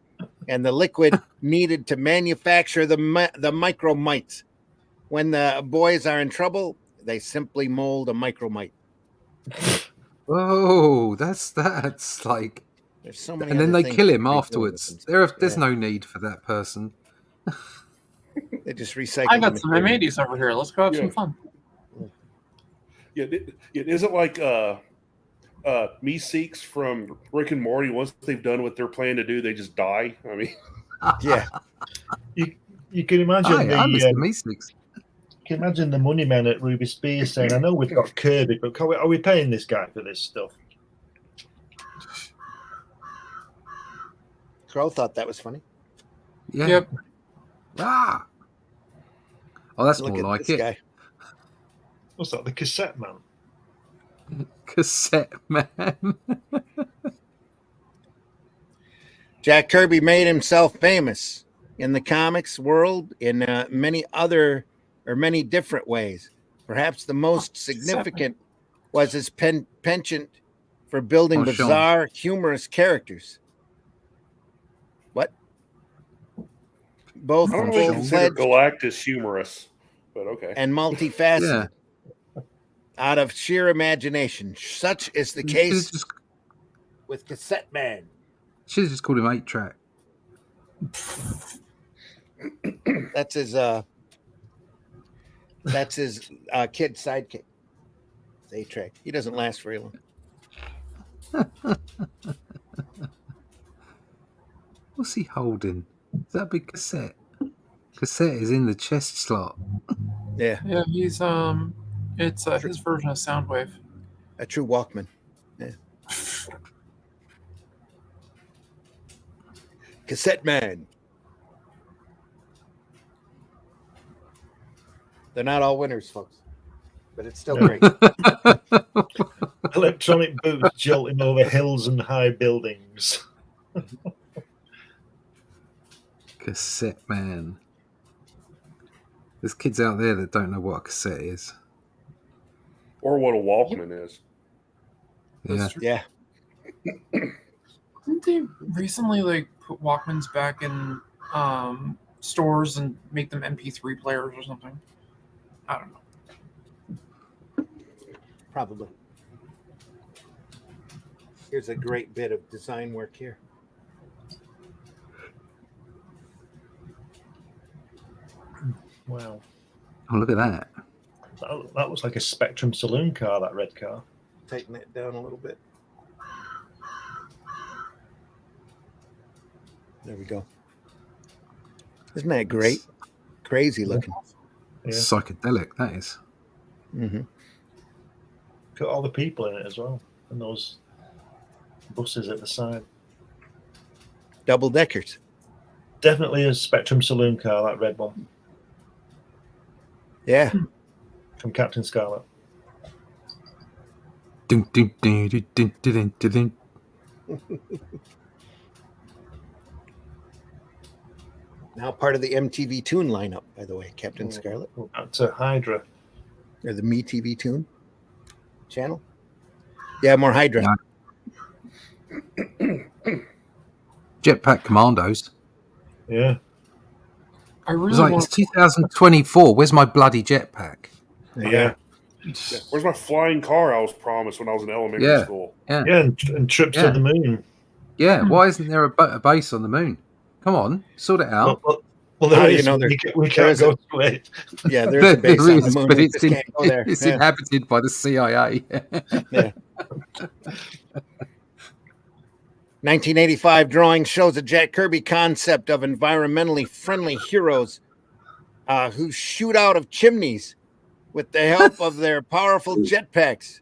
S1: and the liquid needed to manufacture the micromites. When the boys are in trouble, they simply mold a micromite.
S4: Oh, that's like,
S1: There's so many.
S4: and then
S1: other
S4: they
S1: things
S4: kill
S1: they
S4: him
S1: could be doing
S4: afterwards.
S1: with them.
S4: There's
S1: Yeah.
S4: no need for that person.
S1: They just recycle.
S2: I got
S1: the
S2: some
S1: material.
S2: M80s over here. Let's go have
S6: Yeah.
S2: some fun.
S6: Yeah, it isn't like Meeseeks from Rick and Morty. Once they've done what they're planning to do, they just die. I mean,
S1: Yeah,
S3: You can imagine
S4: Hi, I'm Mr.
S3: the
S4: Meeseeks.
S3: you can imagine the money men at Ruby Spears saying, "I know we've got Kirby, but are we paying this guy for this stuff?"
S1: Crow thought that was funny.
S4: Yeah.
S2: Yep.
S4: Ah. Oh, that's
S1: Look
S4: more
S1: at
S4: like
S1: this
S4: it.
S1: guy.
S3: What's that? The cassette man.
S4: Cassette man.
S1: Jack Kirby made himself famous in the comics world in many different ways. Perhaps the most significant was his penchant for building
S4: Oh, Sean.
S1: bizarre, humorous characters. What? Both
S6: I don't really consider
S1: full-fledged
S6: Galactus humorous, but okay.
S1: and multifaceted out of sheer imagination. Such is the case with Cassette Man.
S4: Should have just called him 8-track.
S1: That's his kid sidekick. It's A-Track. He doesn't last very long.
S4: What's he holding? Is that a big cassette? Cassette is in the chest slot.
S1: Yeah,
S2: Yeah, he's it's his version of Soundwave.
S1: a true Walkman. Yeah. Cassette man. They're not all winners, folks, but it's still
S3: No.
S1: great.
S3: Electronic boots jolting over hills and high buildings.
S4: Cassette man. There's kids out there that don't know what a cassette is.
S6: Or what a Walkman is.
S4: Yeah.
S1: Yeah.
S2: Didn't they recently like put Walkmans back in stores and make them MP3 players or something? I don't know.
S1: Probably. Here's a great bit of design work here.
S3: Wow.
S4: Oh, look at that.
S3: That was like a Spectrum saloon car, that red car.
S1: Tighten that down a little bit. There we go. Isn't that great? Crazy looking.
S3: Yeah.
S4: Psychedelic, that is.
S1: Mm-hmm.
S3: Got all the people in it as well. And those buses at the side.
S1: Double deckers.
S3: Definitely a Spectrum saloon car, that red one.
S1: Yeah.
S3: From Captain Scarlet.
S4: Dun, dun, dun, dun, dun, dun, dun, dun.
S1: Now part of the MTV Tune lineup, by the way, Captain Scarlet.
S3: That's a Hydra.
S1: Or the Me TV Tune channel. Yeah, more Hydra.
S4: Yeah. Jetpack Commandos.
S3: Yeah.
S2: I
S4: It was
S2: really
S4: like,
S2: want
S4: it's 2024. Where's my bloody jetpack?
S3: Yeah.
S6: Yeah. Where's my flying car I was promised when I was in elementary
S4: Yeah.
S6: school?
S4: Yeah.
S3: Yeah, and trips
S4: Yeah.
S3: to the moon.
S4: Yeah. Why isn't there a base on the moon? Come on, sort it out.
S3: Well there
S1: How do
S3: is.
S1: you know
S3: we
S1: there
S3: can't
S1: is
S3: go to it.
S1: Yeah, there's a base on the moon.
S4: but
S1: We
S4: it's,
S1: just can't go there.
S4: it's
S1: Yeah.
S4: inhabited by the CIA.
S1: Yeah. 1985 drawing shows a Jack Kirby concept of environmentally friendly heroes who shoot out of chimneys with the help of their powerful jetpacks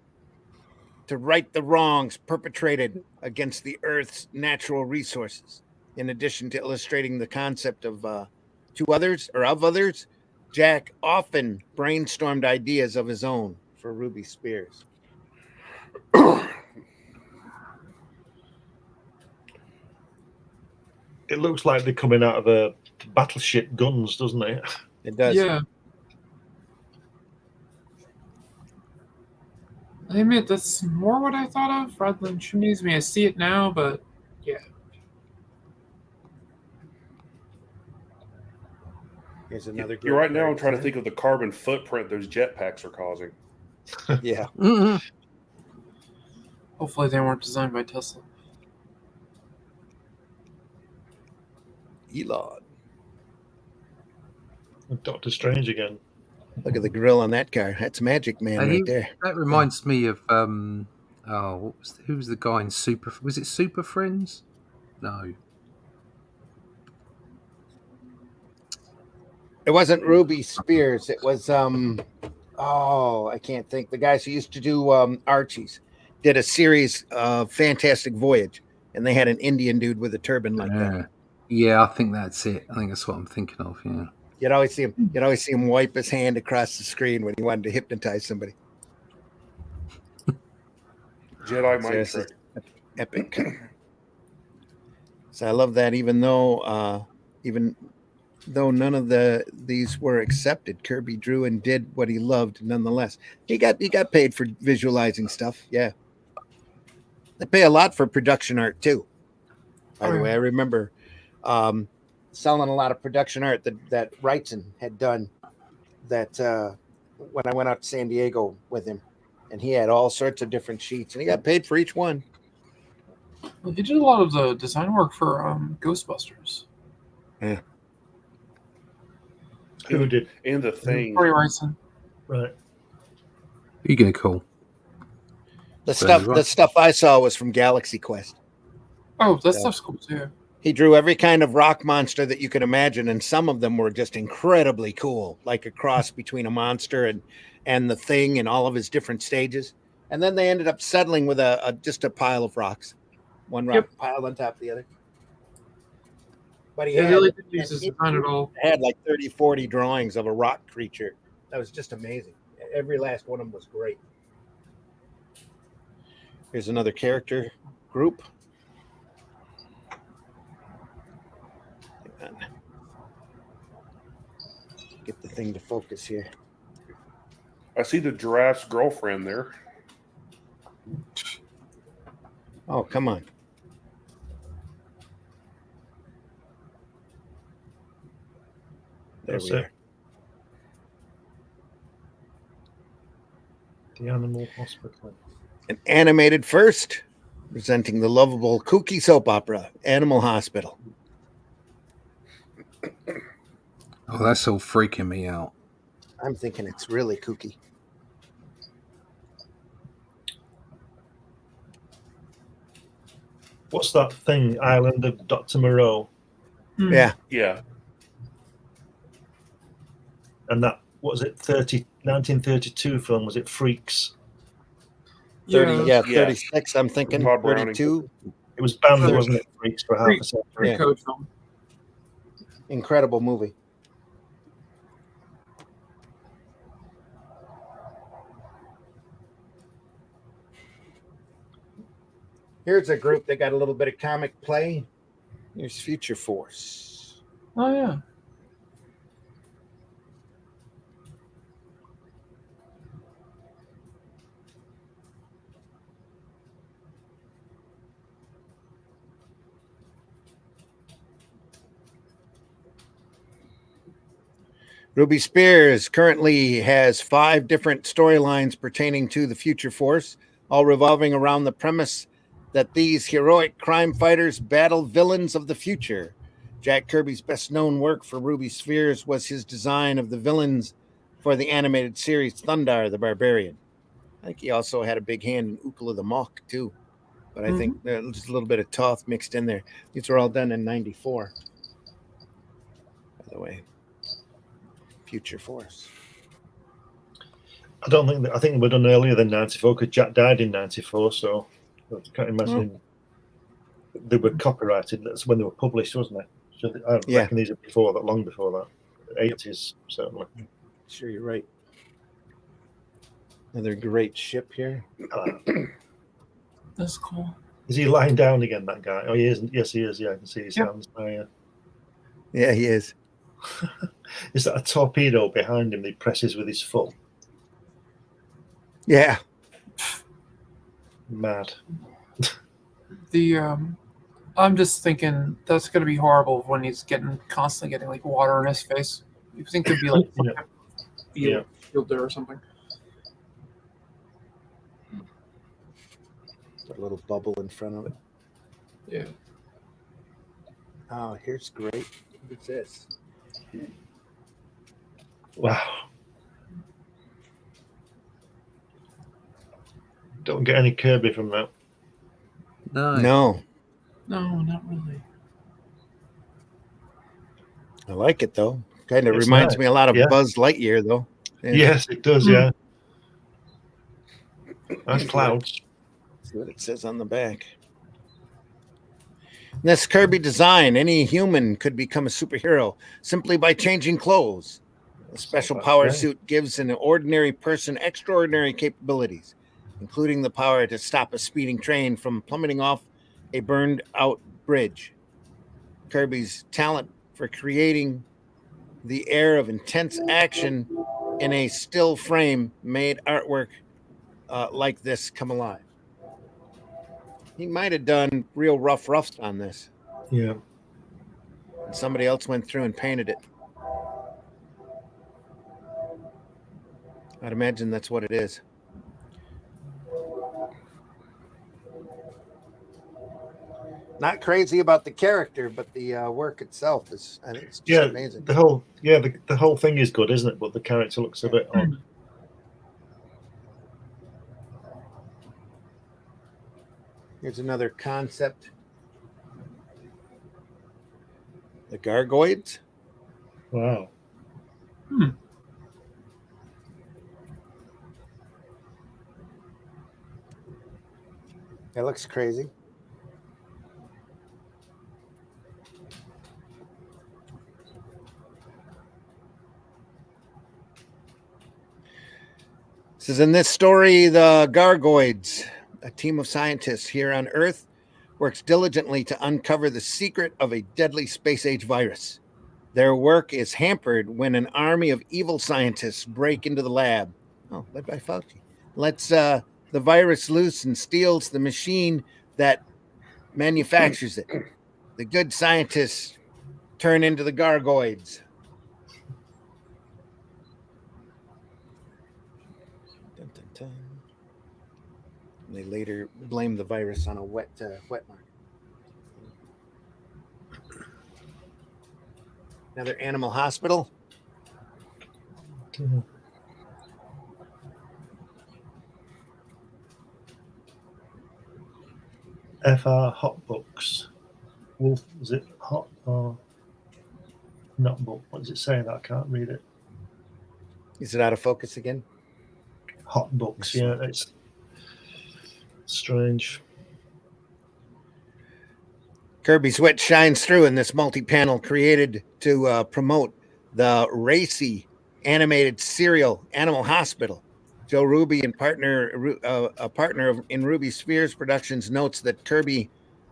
S1: to right the wrongs perpetrated against the Earth's natural resources. In addition to illustrating the concept of others, Jack often brainstormed ideas of his own for Ruby Spears.
S3: It looks like they're coming out of a battleship guns, doesn't it?
S1: It does.
S2: Yeah. I admit that's more what I thought of rather than chimneys. I mean, I see it now, but yeah.
S1: Here's another.
S6: You're right now. I'm trying to think of the carbon footprint those jetpacks are causing.
S1: Yeah.
S4: Mhm.
S2: Hopefully they weren't designed by Tesla.
S1: Elon.
S3: Doctor Strange again.
S1: Look at the grill on that car. That's Magic Man
S4: And
S1: right there.
S4: That reminds me of who was the guy in Super? Was it Super Friends? No.
S1: It wasn't Ruby Spears. It was I can't think. The guys who used to do Archie's did a series of Fantastic Voyage, and they had an Indian dude with a turban like that.
S4: Yeah, I think that's it. I think that's what I'm thinking of. Yeah.
S1: You'd always see him wipe his hand across the screen when he wanted to hypnotize somebody.
S6: Jedi mind
S1: Seriously.
S6: trick.
S1: Epic. So I love that. Even though none of these were accepted, Kirby drew and did what he loved. Nonetheless, he got paid for visualizing stuff. Yeah, they pay a lot for production art too. By the way, I remember selling a lot of production art that Wrightson had done. That when I went out to San Diego with him, and he had all sorts of different sheets, and he got paid for each one.
S2: Well, he did a lot of the design work for Ghostbusters.
S1: Yeah.
S3: Who did?
S6: And the thing.
S2: Corey Wrightson.
S3: Right.
S4: Who are you going to call?
S1: The stuff I saw was from Galaxy Quest.
S2: Oh, that
S1: Yeah.
S2: stuff's cool too.
S1: He drew every kind of rock monster that you could imagine, and some of them were just incredibly cool, like a cross between a monster and the Thing in all of his different stages. And then they ended up settling with just a pile of rocks, one rock piled on top of the other. But he
S2: really did use his design at all.
S1: had like 30, 40 drawings of a rock creature. That was just amazing. Every last one of them was great. Here's another character group. Hang on. Get the thing to focus here.
S6: I see the giraffe's girlfriend there.
S1: Oh, come on. There
S3: That's
S1: we
S3: it.
S1: are.
S3: The Animal Hospital.
S1: An animated first, presenting the lovable kooky soap opera, Animal Hospital.
S4: Oh, that's all freaking me out.
S1: I'm thinking it's really kooky.
S3: What's that thing? Island of Dr. Moreau.
S1: Yeah.
S6: Yeah.
S3: And that, what was it, 1932 film? Was it Freaks?
S1: 30,
S2: Yeah.
S1: 36, I'm thinking.
S6: Todd Browning.
S1: 32.
S3: It was banned,
S2: Thirty.
S3: wasn't it? Freaks for half a century.
S1: Yeah.
S2: Code film.
S1: Incredible movie. Here's a group that got a little bit of comic play. Here's Future Force.
S2: Oh yeah.
S1: Ruby Spears currently has 5 different storylines pertaining to the Future Force, all revolving around the premise that these heroic crime fighters battle villains of the future. Jack Kirby's best known work for Ruby Spears was his design of the villains for the animated series Thundar the Barbarian. I think he also had a big hand in Ukla the Mawk too, but I think there's just a little bit of Toth mixed in there. These were all done in '94, by the way. Future Force.
S3: I don't think I think they were done earlier than '94 because Jack died in '94, so I can't imagine they were copyrighted. That's when they were published, wasn't it? So I reckon these are before that, long before that, '80s certainly.
S1: Sure, you're right. Another great ship here.
S2: That's cool.
S3: Is he lying down again, that guy? Oh, he isn't. Yes, he is. Yeah, I can see his hands. Oh, yeah.
S1: Yeah, he is.
S3: Is that a torpedo behind him that he presses with his foot?
S1: Yeah.
S3: Mad.
S2: I'm just thinking that's gonna be horrible when he's constantly getting like water in his face. You think there'd be like field there or something?
S1: A little bubble in front of it.
S2: Yeah.
S1: Oh, here's great. What's this?
S3: Wow. Don't get any Kirby from that.
S1: No.
S2: No, not really.
S1: I like it though. Kind of
S3: It's
S1: reminds
S3: nice.
S1: me a lot of Buzz Lightyear though. Yeah.
S3: Yes, it does. Yeah. Nice clouds.
S1: See what it says on the back. This Kirby design, any human could become a superhero simply by changing clothes. A special power suit gives an ordinary person extraordinary capabilities, including the power to stop a speeding train from plummeting off a burned out bridge. Kirby's talent for creating the air of intense action in a still frame made artwork like this come alive. He might have done real roughs on this.
S3: Yeah.
S1: And somebody else went through and painted it. I'd imagine that's what it is. Not crazy about the character, but the work itself is, I think it's just amazing.
S3: The whole thing is good, isn't it? But the character looks a bit odd.
S1: Here's another concept. The Gargoyles.
S3: Wow.
S1: That looks crazy. This is in this story, the Gargoyles, a team of scientists here on Earth, works diligently to uncover the secret of a deadly space-age virus. Their work is hampered when an army of evil scientists break into the lab. Oh, led by Fauci. Lets the virus loose and steals the machine that manufactures it. The good scientists turn into the Gargoyles. Dun, dun, dun. They later blame the virus on a wet market. Another animal hospital.
S3: Mhm. FR Hot Books. Wolf, is it hot or not book? What does it say? That I can't read it.
S1: Is it out of focus again?
S3: Hot Books, yeah, it's strange.
S1: Kirby's wit shines through in this multi-panel created to promote the racy animated serial Animal Hospital. Joe Ruby and a partner in Ruby Spears Productions notes that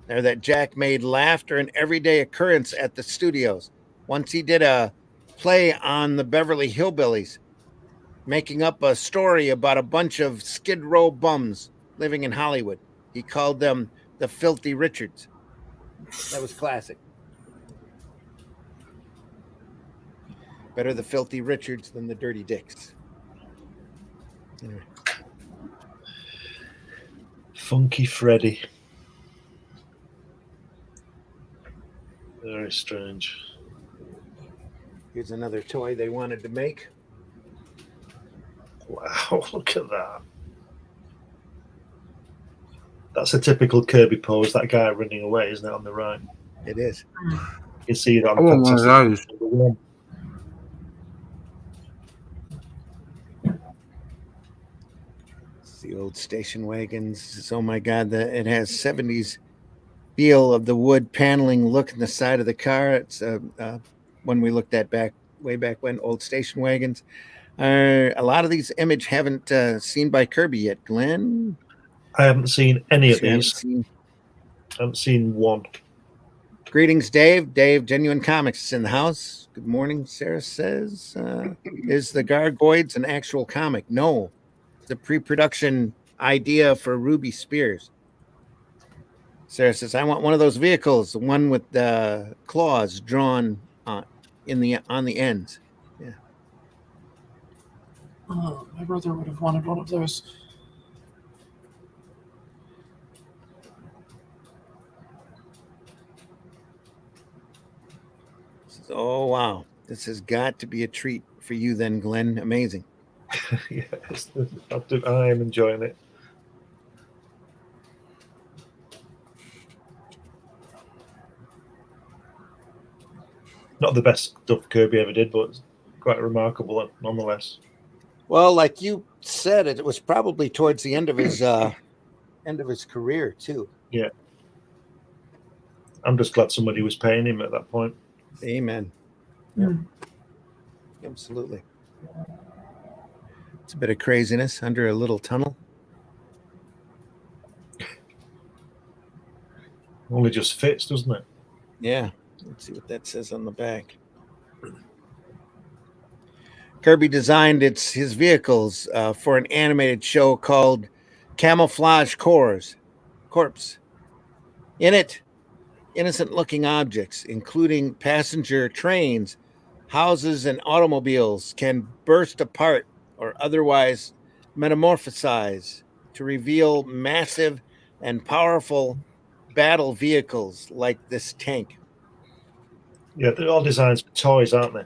S1: that Jack made laughter an everyday occurrence at the studios. Once he did a play on the Beverly Hillbillies, making up a story about a bunch of Skid Row bums living in Hollywood. He called them the Filthy Richards. That was classic. Better the Filthy Richards than the Dirty Dicks. Anyway.
S3: Funky Freddy. Very strange.
S1: Here's another toy they wanted to make.
S3: Wow, look at that. That's a typical Kirby pose, that guy running away, isn't it, on the right?
S1: It is.
S3: You can see it on
S4: I want one of
S3: Fantastic
S4: those.
S3: Number One.
S1: It's the old station wagons. Oh my God, it has 70s feel of the wood paneling look in the side of the car. It's when we looked at way back when, old station wagons. A lot of these image haven't seen by Kirby yet. Glenn?
S3: I haven't seen any of
S1: You haven't
S3: these.
S1: seen-
S3: I haven't seen one.
S1: Greetings, Dave. Dave, Genuine Comics is in the house. Good morning, Sarah says. Is the Gargoyles an actual comic? No. It's a pre-production idea for Ruby Spears. Sarah says, I want one of those vehicles, the one with the claws drawn on the ends. Yeah.
S2: Oh, my brother would have wanted one of those.
S1: Oh, wow. This has got to be a treat for you then, Glenn. Amazing.
S3: Yes, I am enjoying it. Not the best stuff Kirby ever did, but it's quite remarkable nonetheless.
S1: Well, like you said, it was probably towards the end of his career too.
S3: Yeah. I'm just glad somebody was paying him at that point.
S1: Amen.
S2: Mm.
S1: Absolutely. It's a bit of craziness under a little tunnel.
S3: Only just fits, doesn't it?
S1: Yeah. Let's see what that says on the back. Kirby designed his vehicles for an animated show called Camouflage Corps. In it, innocent-looking objects, including passenger trains, houses, and automobiles, can burst apart or otherwise metamorphosize to reveal massive and powerful battle vehicles like this tank.
S3: Yeah, they're all designs for toys, aren't they?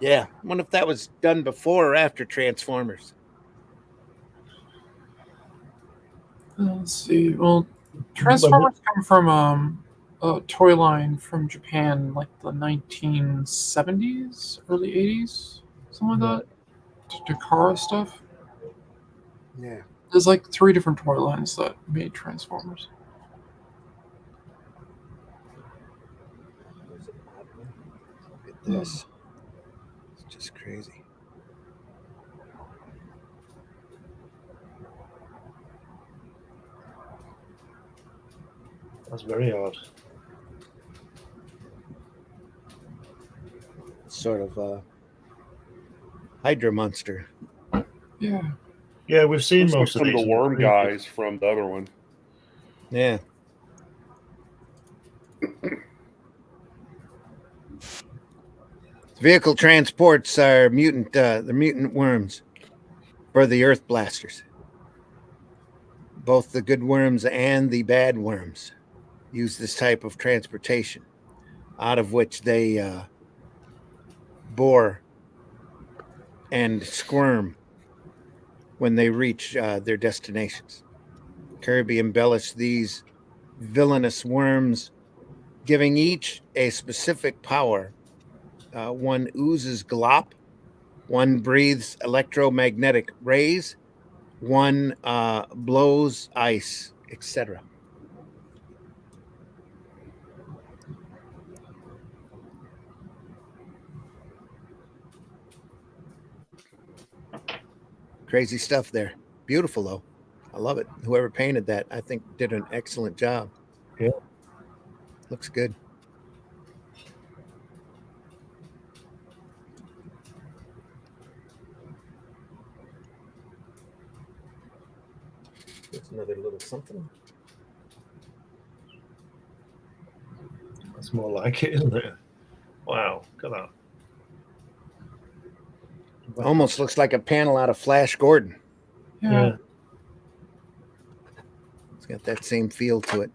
S1: Yeah, I wonder if that was done before or after Transformers.
S2: Let's see. Well, Transformers come from toy line from Japan, like the 1970s, early 80s, something like that. Takara stuff.
S1: Yeah.
S2: There's like 3 different toy lines that made Transformers.
S1: There's an odd one. Look at this. It's just crazy.
S3: That's very odd.
S1: Sort of a Hydra monster.
S2: Yeah.
S3: Yeah, we've seen
S6: Looks like
S3: most of
S6: some of
S3: these
S6: the
S3: in the
S6: worm
S3: previous-
S6: guys from the other one.
S1: Yeah. Vehicle transports are the mutant worms for the Earth Blasters. Both the good worms and the bad worms use this type of transportation, out of which they bore and squirm when they reach their destinations. Kirby embellished these villainous worms, giving each a specific power. One oozes glop, one breathes electromagnetic rays, one blows ice, etc. Crazy stuff there. Beautiful though. I love it. Whoever painted that, I think, did an excellent job.
S3: Yeah.
S1: Looks good. There's another little something.
S3: That's more like it, isn't it? Wow, look at that.
S1: Almost looks like a panel out of Flash Gordon.
S2: Yeah.
S1: It's got that same feel to it.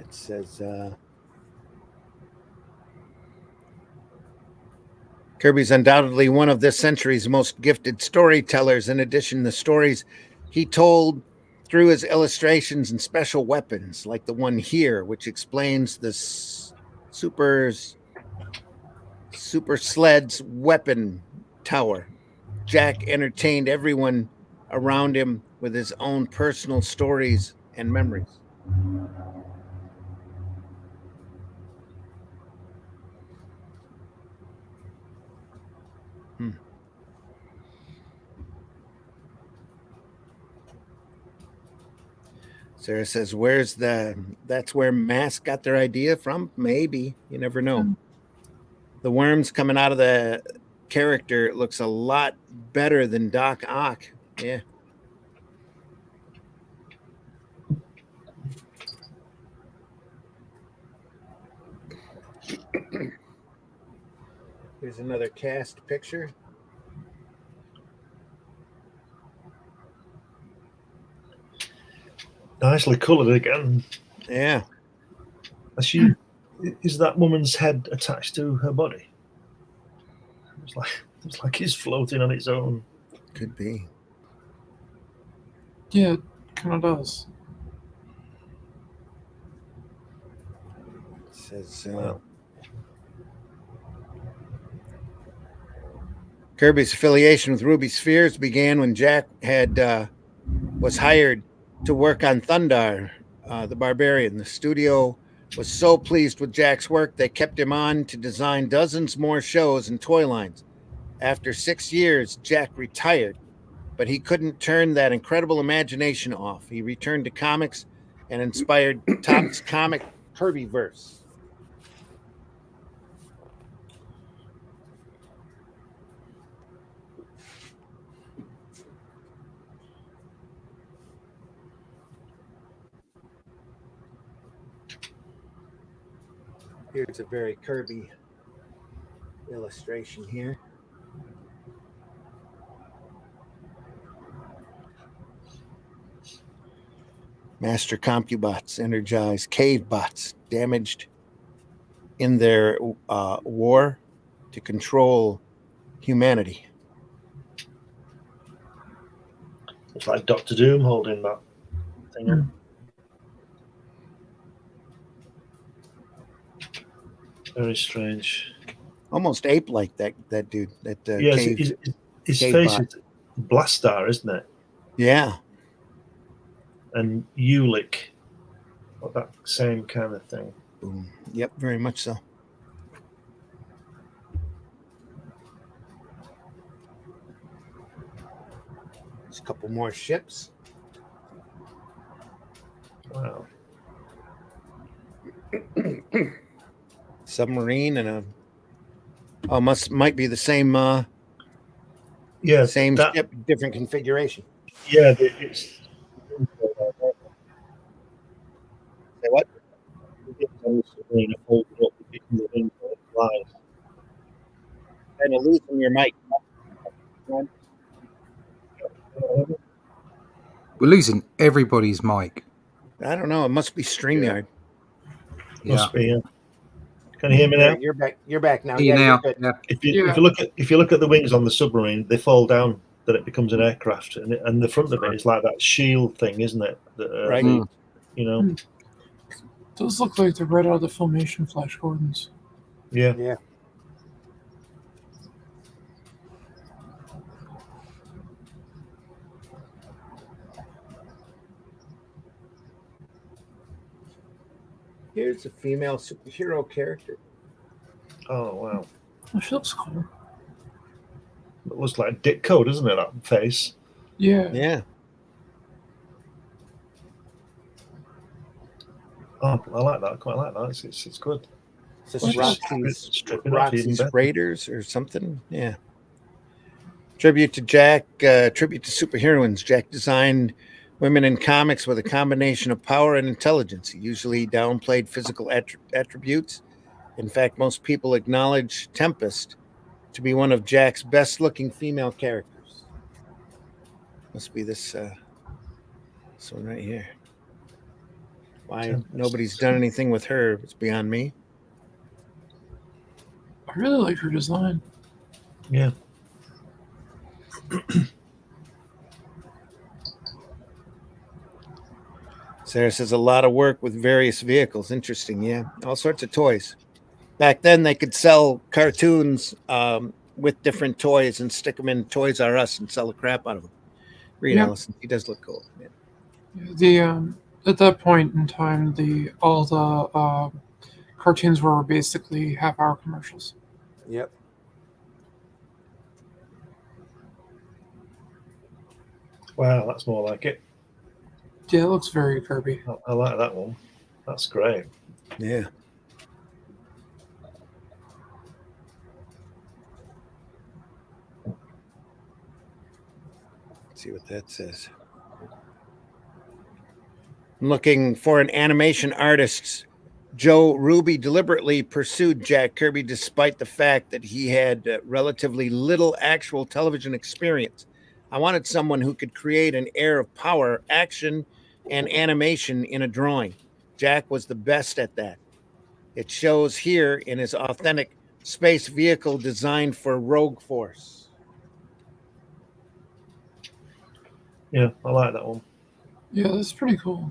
S1: It says Kirby's undoubtedly one of this century's most gifted storytellers. In addition, the stories he told through his illustrations and special weapons, like the one here, which explains the super sled's weapon tower. Jack entertained everyone around him with his own personal stories and memories. Sarah says, that's where Mask got their idea from? Maybe. You never know. The worms coming out of the character looks a lot better than Doc Ock. Yeah. Here's another cast picture.
S3: Nicely coloured again.
S1: Yeah.
S3: Is that woman's head attached to her body? It's like he's floating on its own.
S1: Could be.
S2: Yeah, it kind of does.
S1: It says Kirby's affiliation with Ruby Spheres began when Jack was hired to work on Thundar, the Barbarian. The studio was so pleased with Jack's work, they kept him on to design dozens more shows and toy lines. After 6 years, Jack retired, but he couldn't turn that incredible imagination off. He returned to comics and inspired Top's comic Kirbyverse. Here's a very Kirby illustration here. Master Compubots energized, cave bots damaged in their war to control humanity.
S3: It's like Doctor Doom holding that thing up. Very strange.
S1: Almost ape-like that dude. That
S3: Yes,
S1: cave.
S3: his
S1: cave
S3: face
S1: bot.
S3: is Blastar, isn't it?
S1: Yeah.
S3: And Ulick, or that same kind of thing.
S1: Boom. Yep, very much so. There's a couple more ships.
S3: Wow.
S1: Submarine and a might be the same
S3: Yeah,
S1: same
S3: that,
S1: ship, different configuration.
S3: yeah, it's.
S1: Say what? Kind of losing your mic.
S4: We're losing everybody's mic.
S1: I don't know. It must be StreamYard.
S4: Yeah.
S3: Must be. Yeah. Can you hear me now?
S1: You're back. You're back now.
S4: Hear you
S1: Yeah,
S4: now.
S1: you're good.
S4: Yeah.
S3: If you look at the wings on the submarine, they fall down. That it becomes an aircraft, and the front of it is like that shield thing, isn't it? That,
S1: Right.
S3: You know.
S2: Those look like they're right out of the Filmation Flash Gordons.
S3: Yeah.
S1: Yeah. Here's a female superhero character.
S3: Oh wow.
S2: Oh, she looks cool.
S3: It looks like a dick code, doesn't it? That face.
S2: Yeah.
S1: Yeah.
S3: Oh, I like that. I quite like that. It's good.
S1: Is this
S2: What's
S3: stripping off
S1: Roxy's
S3: even better.
S1: Raiders or something? Yeah. Tribute to Jack, tribute to superheroines. Jack designed women in comics with a combination of power and intelligence. He usually downplayed physical attributes. In fact, most people acknowledge Tempest to be one of Jack's best-looking female characters. Must be this one right here. Why
S3: Tempest.
S1: nobody's done anything with her, it's beyond me.
S2: I really like her design.
S3: Yeah.
S1: Sarah says a lot of work with various vehicles. Interesting, yeah. All sorts of toys. Back then, they could sell cartoons with different toys and stick them in Toys R Us and sell the crap out of them. Reed
S2: Yeah.
S1: Ellison, he does look cool. Yeah.
S2: The at that point in time, all the cartoons were basically half-hour commercials.
S1: Yep.
S3: Wow, that's more like it.
S2: Yeah, it looks very Kirby.
S3: I like that one. That's great.
S1: Yeah. Let's see what that says. I'm looking for an animation artist. Joe Ruby deliberately pursued Jack Kirby despite the fact that he had relatively little actual television experience. I wanted someone who could create an air of power, action, and animation in a drawing. Jack was the best at that. It shows here in his authentic space vehicle designed for Rogue Force.
S3: Yeah, I like that one.
S2: Yeah, that's pretty cool.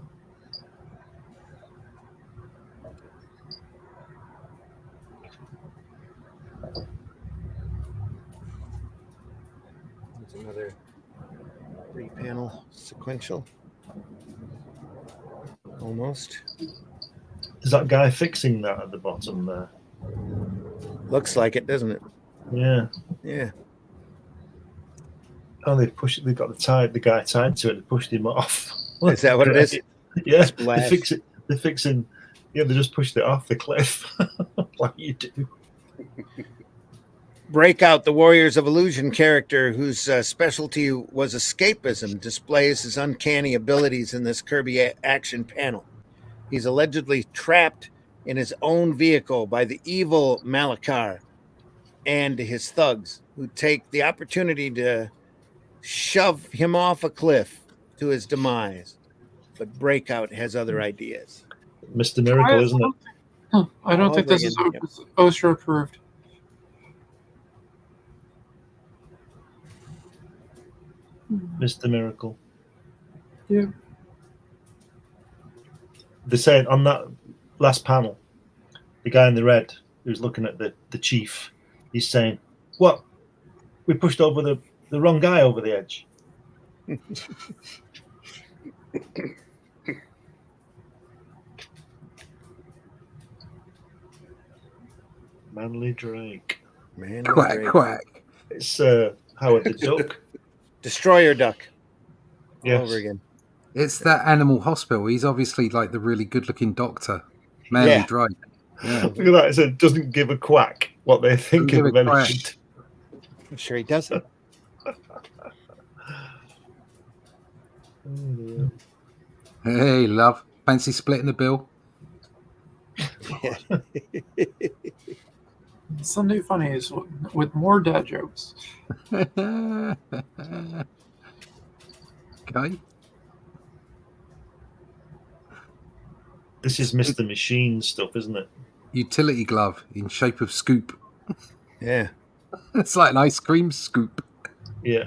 S1: There's another 3-panel sequential. Almost.
S3: Is that guy fixing that at the bottom there?
S1: Looks like it, doesn't it?
S3: Yeah.
S1: Yeah.
S3: Oh, they got the guy tied to it. They pushed him off.
S1: Is that what it is?
S3: Yeah,
S1: Splash.
S3: they fix it. They're fixing. Yeah, they just pushed it off the cliff, like you do.
S1: Breakout, the Warriors of Illusion character, whose specialty was escapism, displays his uncanny abilities in this Kirby action panel. He's allegedly trapped in his own vehicle by the evil Malakar and his thugs, who take the opportunity to shove him off a cliff to his demise. But Breakout has other ideas.
S3: Mr. Miracle, isn't it?
S2: I don't think this is OSHA approved.
S3: Mr. Miracle.
S2: Yeah.
S3: They're saying on that last panel, the guy in the red who's looking at the chief, he's saying, "What? We pushed over the wrong guy over the edge." Manly Drake.
S1: Man,
S4: Quack,
S1: Drake.
S4: quack.
S3: It's Howard the Duck.
S1: Destroyer Duck. All
S3: Yes.
S1: over again.
S4: It's that Animal Hospital. He's obviously like the really good-looking doctor, Manly
S1: Yeah.
S4: Drake. Yeah,
S3: Look at that. It said, doesn't give a quack what they're thinking
S4: give a
S3: of any
S4: quack.
S3: shit.
S1: I'm sure he doesn't.
S4: Hey, love. Fancy splitting the bill?
S2: Sunday Funnies with more dad jokes.
S4: Okay.
S3: This is Mr. Machine stuff, isn't it?
S4: Utility glove in shape of scoop.
S1: Yeah.
S4: It's like an ice cream scoop.
S3: Yeah.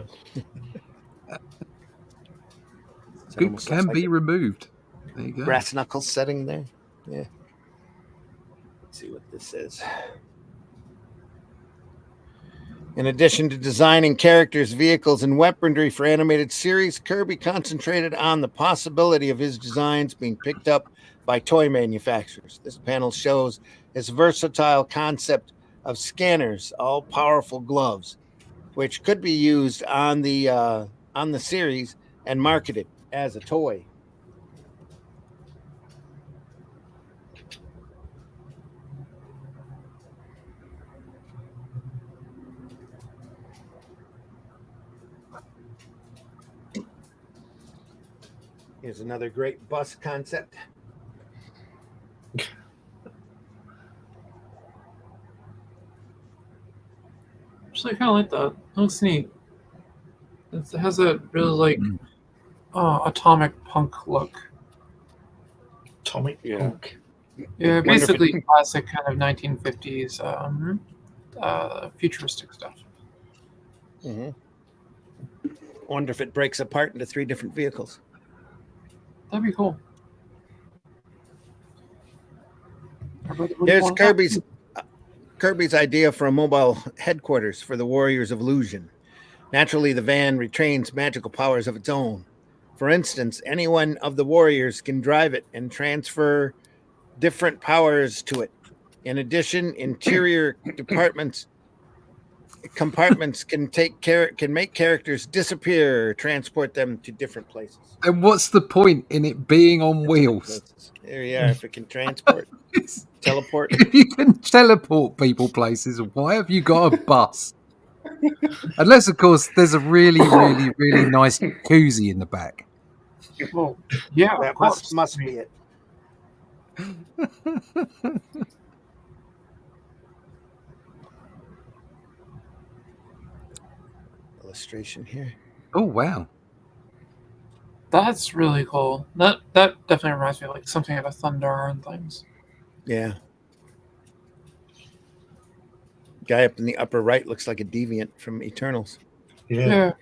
S4: Scoop
S1: almost
S4: can
S1: looks like
S4: be
S1: a
S4: removed. There you go.
S1: brass knuckle setting there. Yeah. Let's see what this is. In addition to designing characters, vehicles, and weaponry for animated series, Kirby concentrated on the possibility of his designs being picked up by toy manufacturers. This panel shows his versatile concept of scanners, all-powerful gloves, which could be used on the series and marketed as a toy. Here's another great bus concept.
S2: Actually, I kind of like that. It looks neat. It has a really atomic punk look.
S3: Atomic
S6: Yeah.
S3: Punk.
S2: Yeah,
S1: Wonder if
S2: basically classic kind of 1950s futuristic stuff.
S1: Mm-hmm. Wonder if it breaks apart into 3 different vehicles.
S2: That'd be cool.
S1: There's Kirby's idea for a mobile headquarters for the Warriors of Illusion. Naturally, the van retains magical powers of its own. For instance, any one of the warriors can drive it and transfer different powers to it. In addition, interior compartments can make characters disappear or transport them to different places.
S4: And what's the point in it being on wheels?
S1: There you are. If it can transport, teleport.
S4: If you can teleport people places, why have you got a bus? Unless, of course, there's a really, really, really nice jacuzzi in the back.
S2: Well, yeah,
S1: That
S2: of course.
S1: must be it. Illustration here.
S4: Oh, wow.
S2: That's really cool. That definitely reminds me of like something out of Thunder and things.
S1: Yeah. Guy up in the upper right looks like a deviant from Eternals.
S3: Yeah.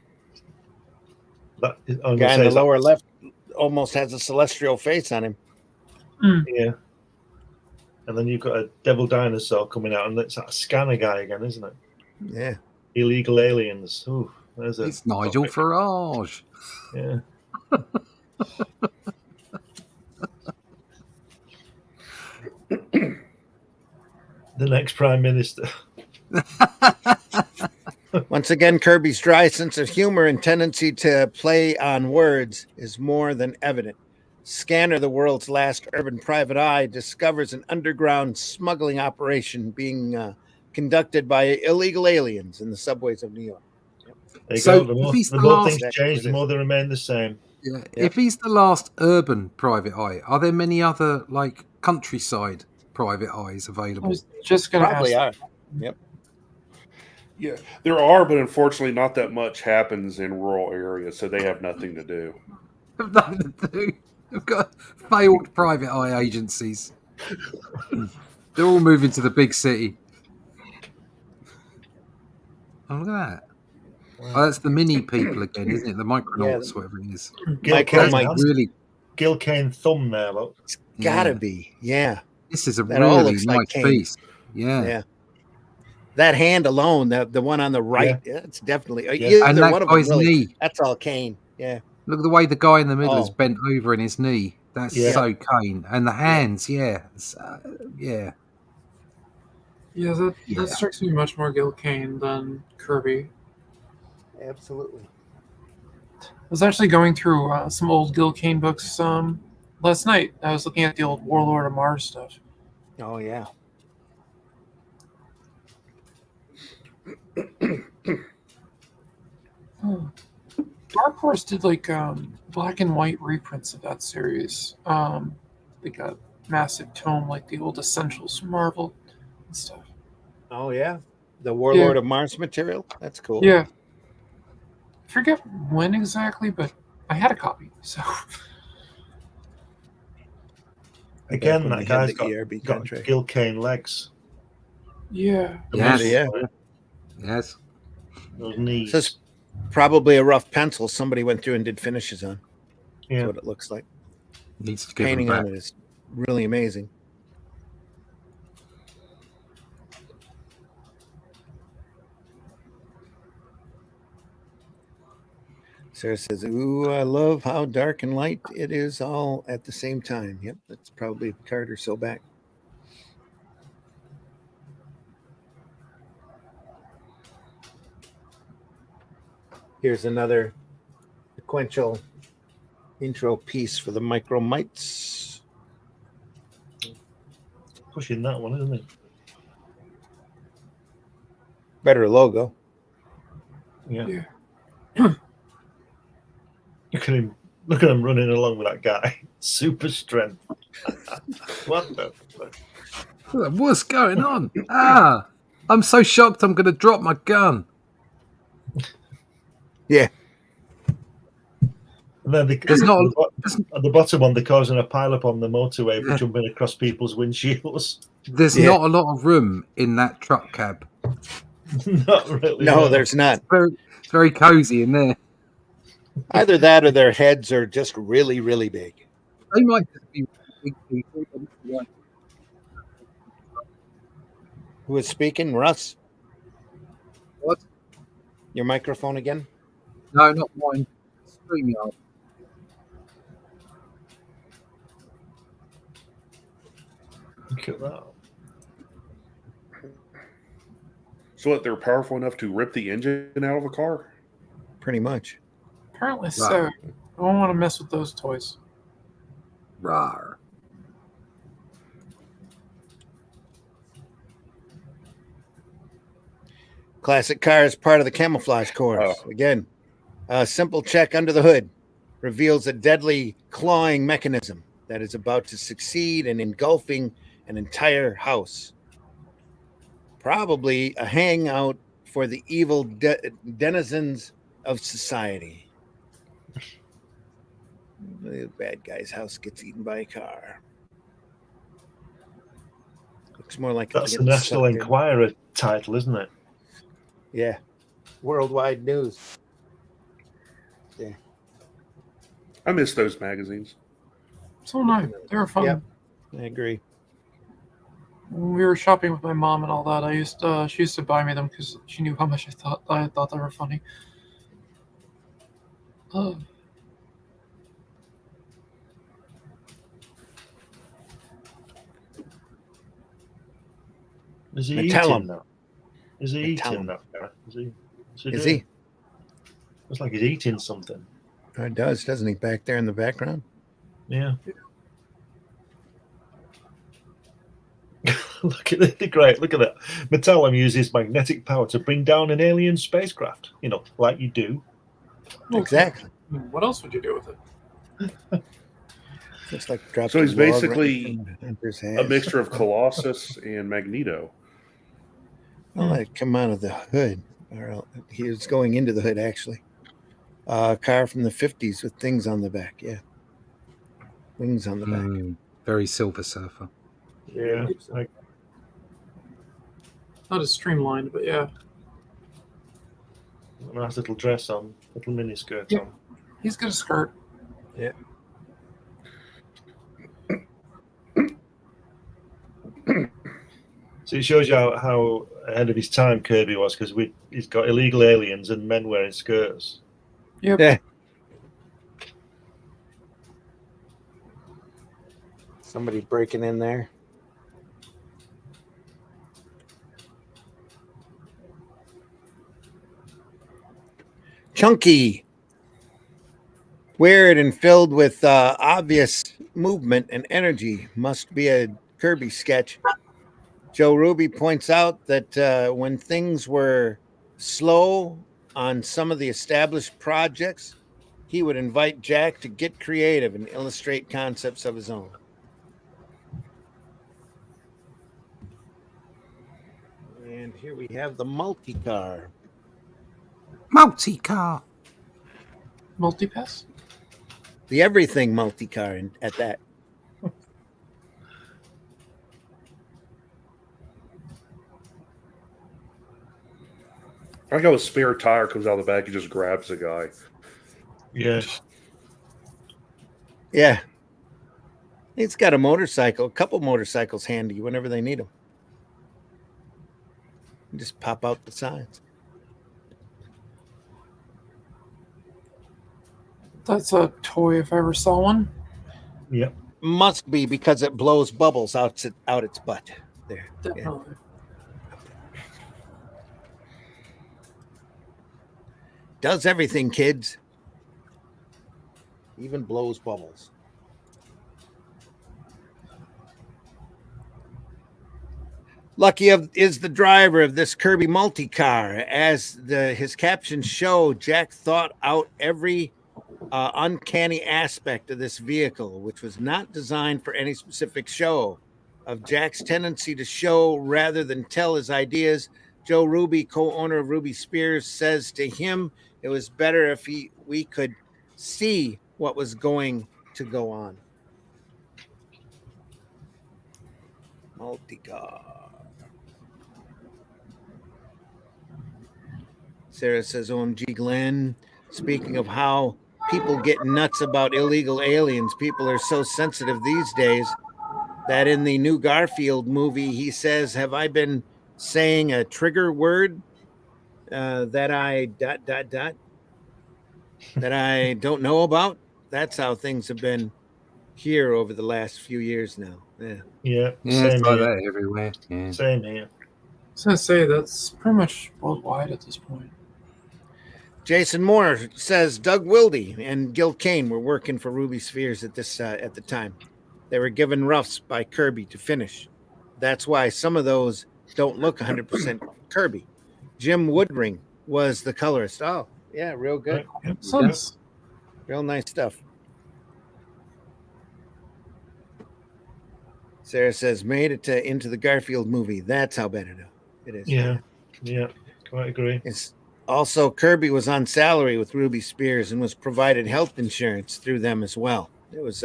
S1: Guy in the lower left almost has a celestial face on him.
S3: Yeah. And then you've got a devil dinosaur coming out, and it's that scanner guy again, isn't it?
S1: Yeah.
S3: Illegal aliens. Ooh, there's a
S4: It's Nigel
S3: topic.
S4: Farage.
S3: Yeah. The next prime minister.
S1: Once again, Kirby's dry sense of humor and tendency to play on words is more than evident. Scanner, the world's last urban private eye, discovers an underground smuggling operation being conducted by illegal aliens in the subways of New York.
S3: There you
S4: So,
S3: go.
S4: if he's
S3: The
S4: the
S3: more
S4: last-
S3: things change, the more they remain the same.
S4: Yeah.
S1: Yep.
S4: If he's the last urban private eye, are there many other like countryside private eyes
S2: I
S4: available?
S2: was just going to
S1: Probably
S2: ask.
S1: are. Yep.
S6: Yeah, there are, but unfortunately, not that much happens in rural areas, so they have nothing to do.
S4: Have nothing to do. We've got failed private eye agencies. They're all moving to the big city. Oh, look at that. Oh, that's the mini people again, isn't it? The Micronauts, whatever it is.
S3: Gil
S1: Micro
S3: Kane,
S1: Mike.
S3: hands.
S4: Really,
S3: Gil Kane thumb there, look.
S1: It's gotta
S4: Yeah.
S1: be. Yeah.
S4: this is a
S1: That all
S4: really
S1: looks like
S4: nice
S1: Kane.
S4: piece. Yeah.
S1: Yeah. That hand alone, the one on the right, it's definitely
S3: Yeah.
S4: And
S1: either
S4: that
S1: one of them
S4: guy's
S1: really.
S4: knee.
S1: That's all Kane. Yeah.
S4: Look at the way the guy in the middle is
S1: Oh.
S4: bent over in his knee. That's
S3: Yeah.
S4: so Kane. And the hands, yeah. Yeah.
S2: Yeah, that
S4: Yeah.
S2: strikes me much more Gil Kane than Kirby.
S1: Absolutely.
S2: I was actually going through some old Gil Kane books last night. I was looking at the old Warlord of Mars stuff.
S1: Oh yeah.
S2: Dark Horse did like black and white reprints of that series. They got massive tome like the old Essentials from Marvel and stuff.
S1: Oh yeah. The Warlord of Mars material. That's cool.
S2: Yeah. I forget when exactly, but I had a copy. So
S3: Again,
S1: when
S3: that
S1: we had
S3: guy's
S1: the
S3: got,
S1: ERB
S3: got
S1: contract.
S3: Gil Kane legs.
S2: yeah.
S4: Yes.
S1: Yeah.
S4: Yes.
S3: Those knees.
S1: So it's probably a rough pencil somebody went through and did finishes on. That's
S3: Yeah.
S1: what it looks like.
S4: Needs to give him
S1: Painting
S4: back.
S1: on it is really amazing. Sarah says, "Ooh, I love how dark and light it is all at the same time." Yep, that's probably the card or so back. Here's another sequential intro piece for the Micro Mites.
S3: Pushing that one, isn't it?
S1: Better logo.
S3: Yeah.
S2: Yeah.
S3: Look at him. Look at him running along with that guy. Super strength. What the fuck?
S4: What's going on? I'm so shocked I'm going to drop my gun.
S1: Yeah.
S3: And then
S4: There's not
S3: at the bottom one, they're causing a pileup on the motorway for jumping across people's windshields.
S4: There's
S1: Yeah.
S4: not a lot of room in that truck cab.
S3: Not really.
S1: No, there's not.
S4: It's very cozy in there.
S1: Either that or their heads are just really, really big.
S4: They might just be big people.
S1: Who is speaking? Russ?
S4: What?
S1: Your microphone again?
S4: No, not mine. StreamYard.
S3: Look at that.
S6: So what, they're powerful enough to rip the engine out of a car?
S1: Pretty much.
S2: Apparently so. I don't want to mess with those toys.
S4: Rawr.
S1: Classic car is part of the camouflage course. Again, a simple check under the hood reveals a deadly clawing mechanism that is about to succeed in engulfing an entire house. Probably a hangout for the evil denizens of society. The bad guy's house gets eaten by a car. Looks more like
S3: That's
S1: it's
S3: the
S1: getting
S3: National
S1: sucked in.
S3: Enquirer title, isn't it?
S1: Yeah. Worldwide news. Yeah.
S6: I miss those magazines.
S2: So no, they were fun.
S1: Yep. I agree.
S2: When we were shopping with my mom and all that, she used to buy me them because she knew how much I thought they were funny.
S3: Is he
S1: Metallum.
S3: eating that? Is he
S1: Metallum.
S3: eating that? Gareth?
S1: Is he?
S3: Looks like he's eating something.
S1: Oh, it does, doesn't he? Back there in the background.
S3: Yeah. Look at the great. Look at that. Metallum uses magnetic power to bring down an alien spacecraft. You know, like you do.
S1: Exactly.
S2: What else would you do with it?
S1: Just like dropped
S6: So he's
S1: a log
S6: basically
S1: right in the Emperor's
S6: A
S1: head.
S6: mixture of Colossus and Magneto.
S1: I'll let it come out of the hood. Or he was going into the hood, actually. A car from the 50s with things on the back. Yeah. Wings on the back.
S4: Very Silver Surfer.
S3: Yeah. Like,
S2: Not as streamlined, but yeah.
S3: A nice little dress on, little mini skirt
S2: Yep.
S3: on.
S2: He's got a skirt.
S3: So it shows you how ahead of his time Kirby was, because he's got illegal aliens and men wearing skirts.
S2: Yep.
S1: Yeah. Somebody breaking in there. Chunky. Weird and filled with obvious movement and energy. Must be a Kirby sketch. Joe Ruby points out that when things were slow on some of the established projects, he would invite Jack to get creative and illustrate concepts of his own. And here we have the multi-car.
S4: Multi-car.
S2: Multipass.
S1: The everything multi-car at that.
S6: I like how a spare tire comes out of the back and just grabs the guy.
S3: Yeah.
S1: Yeah. He's got a motorcycle, a couple motorcycles handy whenever they need them. Just pop out the signs.
S2: That's a toy if I ever saw one.
S3: Yep.
S1: Must be because it blows bubbles out its butt. There. Yeah.
S2: Definitely.
S1: Does everything, kids. Even blows bubbles. Lucky is the driver of this Kirby multi-car. As his captions show, Jack thought out every uncanny aspect of this vehicle, which was not designed for any specific show. Of Jack's tendency to show rather than tell his ideas, Joe Ruby, co-owner of Ruby Spears, says to him it was better if we could see what was going to go on. Multi-car. Sarah says, OMG Glenn, speaking of how people get nuts about illegal aliens, people are so sensitive these days that in the new Garfield movie, he says, have I been saying a trigger word that I ... that I don't know about? That's how things have been here over the last few years now. Yeah.
S3: Yeah.
S4: Yeah, it's
S3: Same
S4: like
S3: here.
S4: that everywhere. Yeah.
S3: Same here.
S2: I was gonna say that's pretty much worldwide at this point.
S1: Jason Moore says Doug Wilde and Gil Kane were working for Ruby Spheres at the time. They were given roughs by Kirby to finish. That's why some of those don't look 100% Kirby. Jim Woodring was the colorist. Oh, yeah, real good.
S3: Right.
S2: Sense.
S1: Real nice stuff. Sarah says, made it into the Garfield movie. That's how bad it is.
S3: Yeah. Yeah. Quite agree.
S1: It's also, Kirby was on salary with Ruby Spears and was provided health insurance through them as well. It was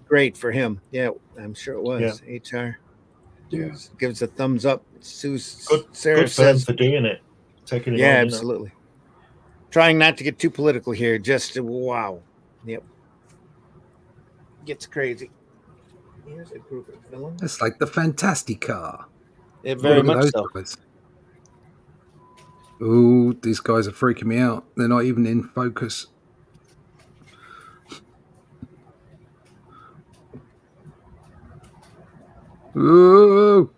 S1: great for him. Yeah, I'm sure it was. HR gives a thumbs up. Sarah
S3: good for him
S1: says
S3: for doing it. Taking it
S1: yeah,
S3: on,
S1: absolutely. Trying not to get too political here. Just wow. Yep. Gets crazy. Here's a group of villains.
S4: It's like the Fantastica.
S1: It very
S4: Look at
S1: much
S4: those
S1: so.
S4: guys. Ooh, these guys are freaking me out. They're not even in focus. Ooh.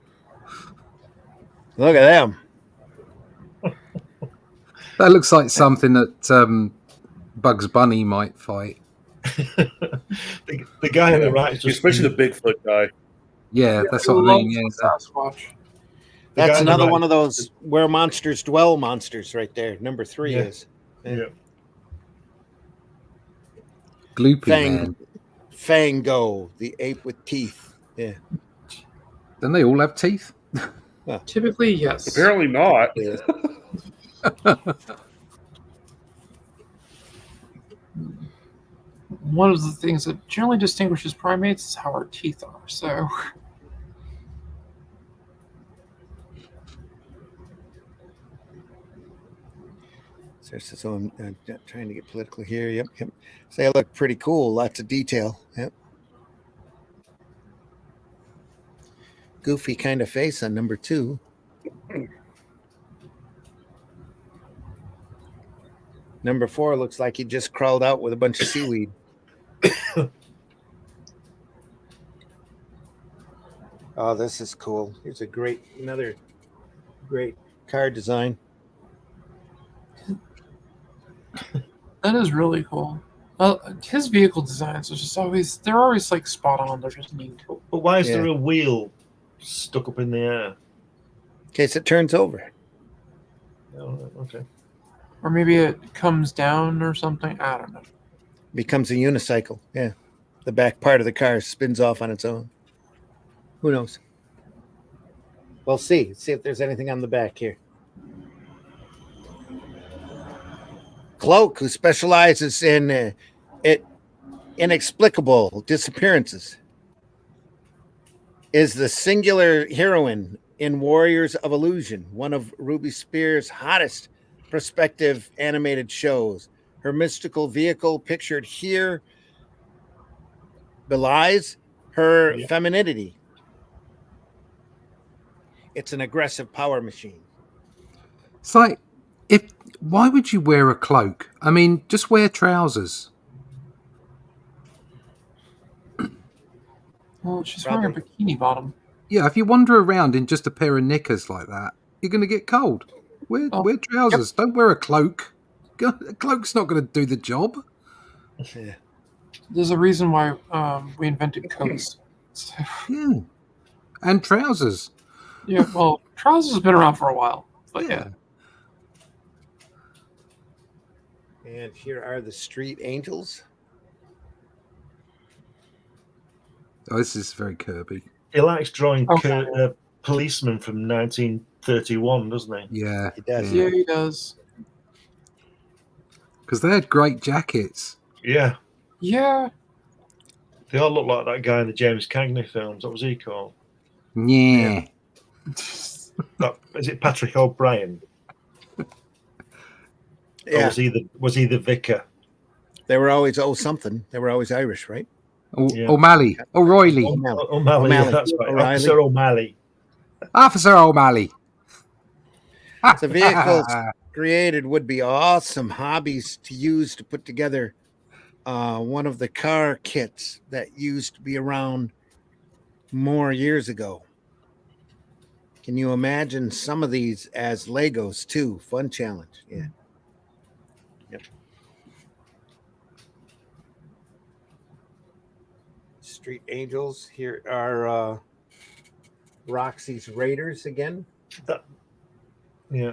S1: Look at them.
S4: That looks like something that Bugs Bunny might fight.
S3: the guy on the right is just
S6: Especially the Bigfoot guy.
S4: Yeah, that's what I mean. Yeah,
S2: Sasquatch.
S1: That's
S3: guy on the
S1: another
S3: right
S1: one of those where monsters dwell monsters right there. Number 3
S3: Yeah.
S1: is.
S3: Yeah.
S4: Gloopy Man.
S1: Fango, the ape with teeth. Yeah.
S4: Don't they all have teeth?
S2: Typically, yes.
S6: Apparently not.
S2: One of the things that generally distinguishes primates is how our teeth are. So,
S1: So I'm trying to get political here. Yep. So they look pretty cool. Lots of detail. Yep. Goofy kind of face on number 2. Number 4 looks like he just crawled out with a bunch of seaweed. Oh, this is cool. Here's another great card design.
S2: That is really cool. His vehicle designs are just they're always like spot on. They're just neat.
S3: But why is
S1: Yeah.
S3: there a wheel stuck up in the air?
S1: In case it turns over.
S3: Oh, okay.
S2: Or maybe it comes down or something. I don't know.
S1: Becomes a unicycle. Yeah. The back part of the car spins off on its own. Who knows? We'll see. See if there's anything on the back here. Cloak, who specializes in inexplicable disappearances, is the singular heroine in Warriors of Illusion, one of Ruby Spears' hottest prospective animated shows. Her mystical vehicle, pictured here, belies her femininity. It's an aggressive power machine.
S4: It's like, why would you wear a cloak? I mean, just wear trousers.
S2: Well, she's wearing a bikini bottom.
S4: Yeah, if you wander around in just a pair of knickers like that, you're going to get cold. Wear trousers. Don't wear a cloak. A cloak's not going to do the job.
S1: Yeah.
S2: There's a reason why we invented coats.
S4: Yeah. And trousers.
S2: Yeah, well, trousers have been around for a while. But yeah.
S1: And here are the Street Angels.
S4: Oh, this is very Kirby.
S3: He likes drawing policemen from 1931, doesn't he?
S4: Yeah.
S1: He does.
S2: Yeah, he does.
S4: Because they had great jackets.
S3: Yeah.
S2: Yeah.
S3: They all look like that guy in the James Cagney films. What was he called?
S4: Yeah.
S3: Is it Patrick O'Brien?
S1: Yeah.
S3: Or was he the vicar?
S1: They were always something. They were always Irish, right?
S4: O'Malley. O'Reilly.
S3: O'Malley. Yeah, that's right.
S1: O'Reilly.
S3: Officer O'Malley.
S4: Officer O'Malley.
S1: The vehicles created would be awesome hobbies to use to put together one of the car kits that used to be around more years ago. Can you imagine some of these as Legos too? Fun challenge. Yeah. Yep. Street Angels. Here are Roxy's Raiders again.
S3: Yeah.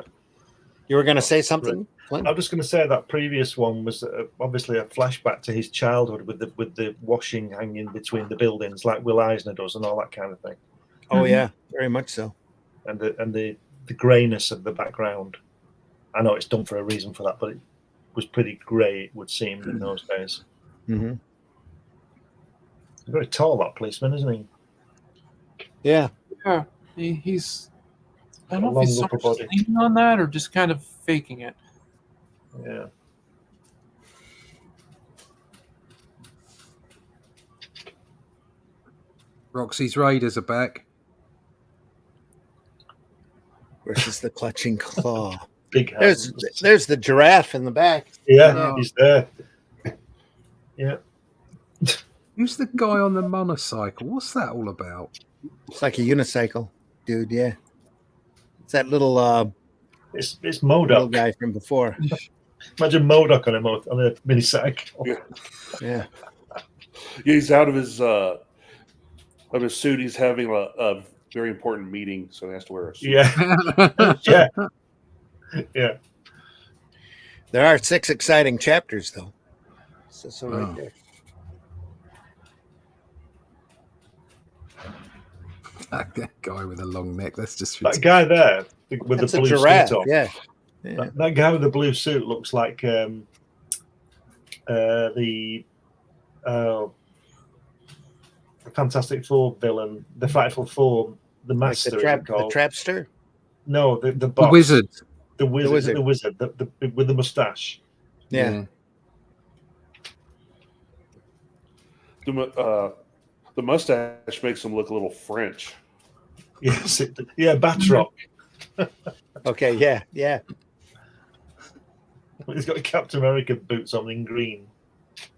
S1: You were going to say something, Clint?
S3: I'm just going to say that previous one was obviously a flashback to his childhood with the washing hanging between the buildings, like Will Eisner does, and all that kind of thing.
S1: Oh yeah, very much so.
S3: And the greyness of the background. I know it's done for a reason for that, but it was pretty grey, it would seem, in those days.
S1: Mm-hmm.
S3: He's very tall, that policeman, isn't he?
S1: Yeah.
S2: Yeah. He's. I don't know
S3: Long
S2: if he's so
S3: upper
S2: much
S3: body.
S2: leaning on that or just kind of faking it.
S3: Yeah.
S4: Roxy's Raiders are back.
S1: Versus the Clutching Claw.
S3: Big hands.
S1: There's the giraffe in the back.
S3: Yeah,
S4: Oh.
S3: he's there. Yeah.
S4: Who's the guy on the motorcycle? What's that all about?
S1: It's like a unicycle, dude. Yeah. It's that little
S3: It's
S1: little
S3: Modoc.
S1: guy from before.
S3: Imagine Modoc on a minicycle.
S6: Yeah. He's out of his suit. He's having a very important meeting, so he has to wear a suit.
S3: Yeah. Yeah. Yeah.
S1: There are 6 exciting chapters, though. So right
S4: Oh.
S1: there.
S4: That guy with a long neck. That's just
S3: That guy there with
S1: That's
S3: the
S1: a
S3: blue
S1: giraffe.
S3: suit on.
S1: Yeah.
S3: That guy with the blue suit looks like the Fantastic Four villain, the Frightful Four, the
S1: Like
S3: Master.
S1: the
S3: is it called?
S1: trapster.
S3: No, the
S4: the
S3: boss.
S4: wizard.
S3: The wizard,
S1: wizard.
S3: the wizard, with the mustache.
S1: Yeah.
S6: The mustache makes him look a little French.
S3: Yes, Batroc.
S1: Okay. Yeah. Yeah.
S3: He's got Captain America boots on in green.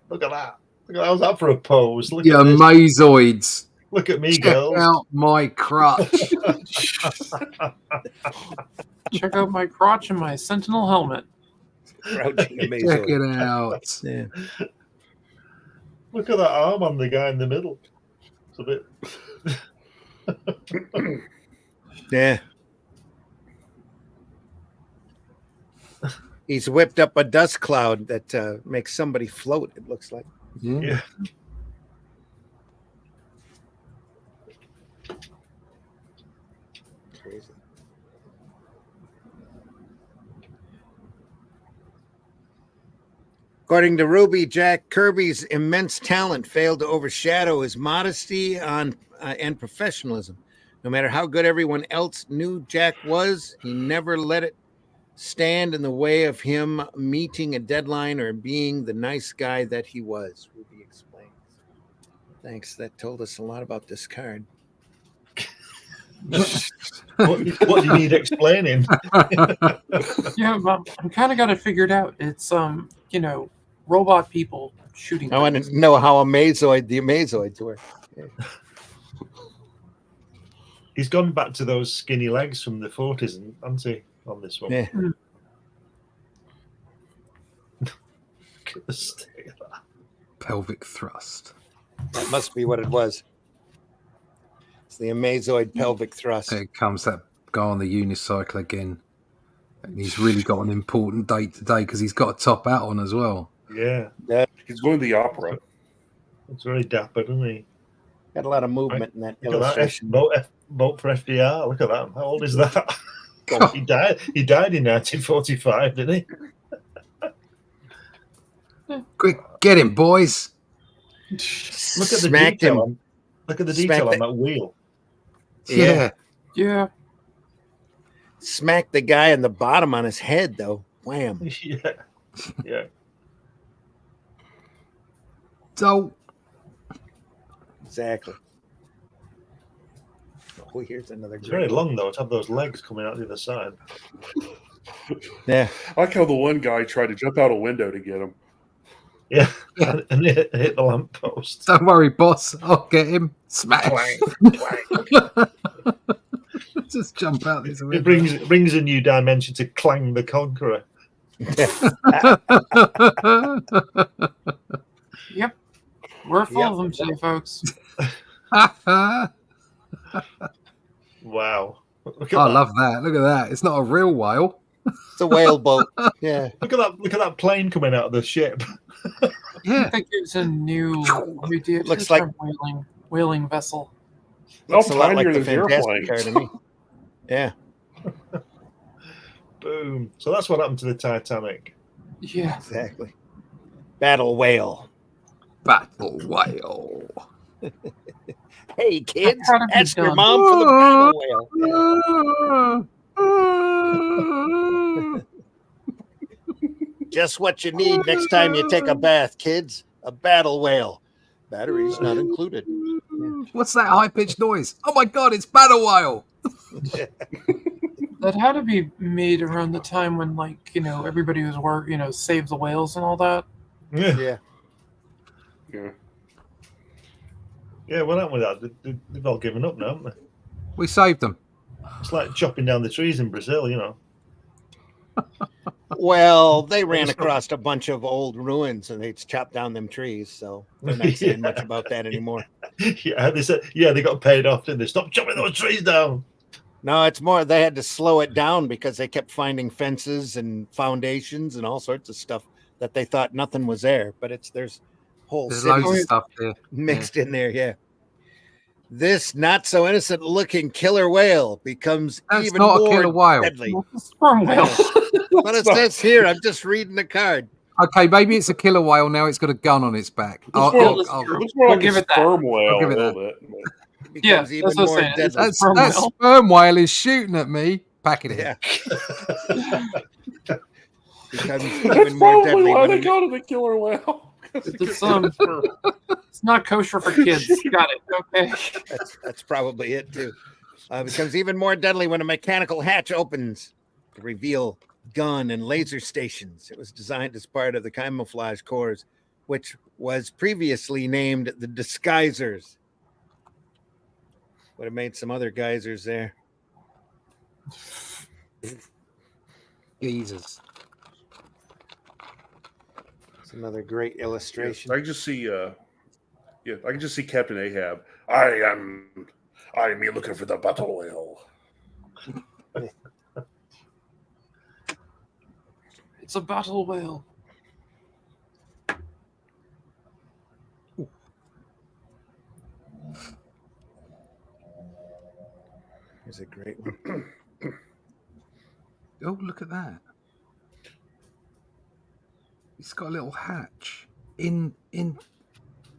S3: Look at that. How's that for a pose? Look
S4: Yeah,
S3: at this.
S4: Mazoids.
S3: Look at me,
S4: Check
S3: girls.
S4: out my crotch.
S2: Check out my crotch and my Sentinel helmet.
S1: Crouching
S4: Check
S1: Amazoid.
S4: it out.
S1: Yeah.
S3: Look at that arm on the guy in the middle. It's a bit.
S1: Yeah. He's whipped up a dust cloud that makes somebody float, it looks like.
S4: Yeah.
S3: Yeah.
S1: Crazy. According to Ruby, Jack Kirby's immense talent failed to overshadow his modesty and professionalism. No matter how good everyone else knew Jack was, he never let it stand in the way of him meeting a deadline or being the nice guy that he was, Ruby explains. Thanks. That told us a lot about this card.
S3: What do you need explaining?
S2: Yeah, I'm kind of got it figured out. It's robot people shooting.
S1: I want
S2: things.
S1: to know how the Amazoids work.
S3: He's gone back to those skinny legs from the 40s, hasn't he, on this one?
S1: Yeah.
S3: Look at the state of that.
S4: Pelvic thrust.
S1: That must be what it was. It's the Amazoid pelvic thrust.
S4: There comes that guy on the unicycle again. And he's really got an important date today because he's got a top hat on as well.
S3: Yeah,
S6: He's going to the opera.
S3: it's very dapper, doesn't he?
S1: Got a lot of movement in that
S3: Look at that.
S1: illustration.
S3: Vote for FDR. Look at that. How old is that? He died. He died in 1945, didn't he?
S4: Quick, get him, boys.
S3: Look at the
S1: Smacked
S3: detail.
S1: him.
S3: Look at the
S1: Smacked
S3: detail on
S1: it.
S3: that wheel.
S4: Yeah.
S2: Yeah.
S1: Smacked the guy in the bottom on his head, though. Wham.
S3: Yeah, yeah.
S4: So,
S1: Exactly. Oh, here's another.
S3: It's very long though to have those legs coming out the other side.
S1: Yeah.
S6: I like how the one guy tried to jump out a window to get him.
S3: Yeah, and hit the lamppost.
S4: don't worry, boss. I'll get him. Smash. Just jump out this
S3: It
S4: window.
S3: brings a new dimension to Clang the Conqueror.
S2: Yep. We're full
S1: Yep.
S2: of them today, folks.
S3: Wow. Look at
S4: I
S3: that.
S4: love that. Look at that. It's not a real whale.
S1: It's a whale boat. Yeah.
S3: Look at that plane coming out of the ship.
S2: I
S4: Yeah.
S2: think it's a new idea.
S1: Looks like-
S2: whaling vessel.
S1: Looks a lot like
S6: tinier
S1: the
S6: than
S1: Fantastic
S6: airplanes.
S1: card to me. Yeah.
S3: Boom. So that's what happened to the Titanic.
S2: Yeah.
S1: Exactly. Battle whale.
S4: Battle whale.
S1: Hey, kids.
S2: How to be
S1: Ask your
S2: done.
S1: mom for the battle whale. Just what you need next time you take a bath, kids. A battle whale. Batteries not included.
S4: What's that high pitched noise? Oh my god, it's battle whale.
S2: That had to be made around the time when, everybody was save the whales and all that.
S3: Yeah.
S1: Yeah.
S6: Yeah.
S3: Yeah, what happened with that? They've all given up now, haven't they?
S4: We saved them.
S3: It's like chopping down the trees in Brazil,
S1: Well, they ran across a bunch of old ruins and they chopped down them trees, so they're not saying much about that anymore.
S3: Yeah, they said, they got paid off, didn't they? Stop chopping those trees down.
S1: No, it's more they had to slow it down because they kept finding fences and foundations and all sorts of stuff that they thought nothing was there, but there's whole
S4: There's
S1: cities
S4: loads of stuff there.
S1: mixed in there. Yeah. This not so innocent looking killer whale becomes
S4: That's
S1: even
S4: not a
S1: more
S4: killer whale.
S1: deadly.
S2: What's a sperm whale?
S1: But it says here, I'm just reading the card.
S4: Okay, maybe it's a killer whale now. It's got a gun on its back.
S6: Looks more
S2: I'll-
S6: like-
S2: I'll-
S6: looks more
S2: we'll
S6: like
S2: give
S6: a
S2: it that.
S6: sperm whale
S4: I'll give it
S6: a
S4: that.
S6: little bit.
S1: It
S2: Yeah,
S1: becomes even
S2: that's what I'm
S1: more
S2: saying.
S1: deadly.
S2: Sperm
S4: that
S2: whale.
S4: sperm whale is shooting at me. Pack it in.
S1: Yeah. Becomes
S6: That's
S1: even more
S6: probably
S1: deadly
S6: why
S1: when
S6: they
S1: a,
S6: called it the killer whale.
S2: It's not kosher for kids. Got it. Okay.
S1: that's probably it too. Becomes even more deadly when a mechanical hatch opens to reveal gun and laser stations. It was designed as part of the camouflage corps, which was previously named the Disguisers. Would have made some other geysers there.
S4: Jesus.
S1: It's another great illustration.
S6: I can just see I can just see Captain Ahab. I'm looking for the battle whale.
S2: It's a battle whale.
S1: Here's a great one.
S4: Oh, look at that. He's got a little hatch in the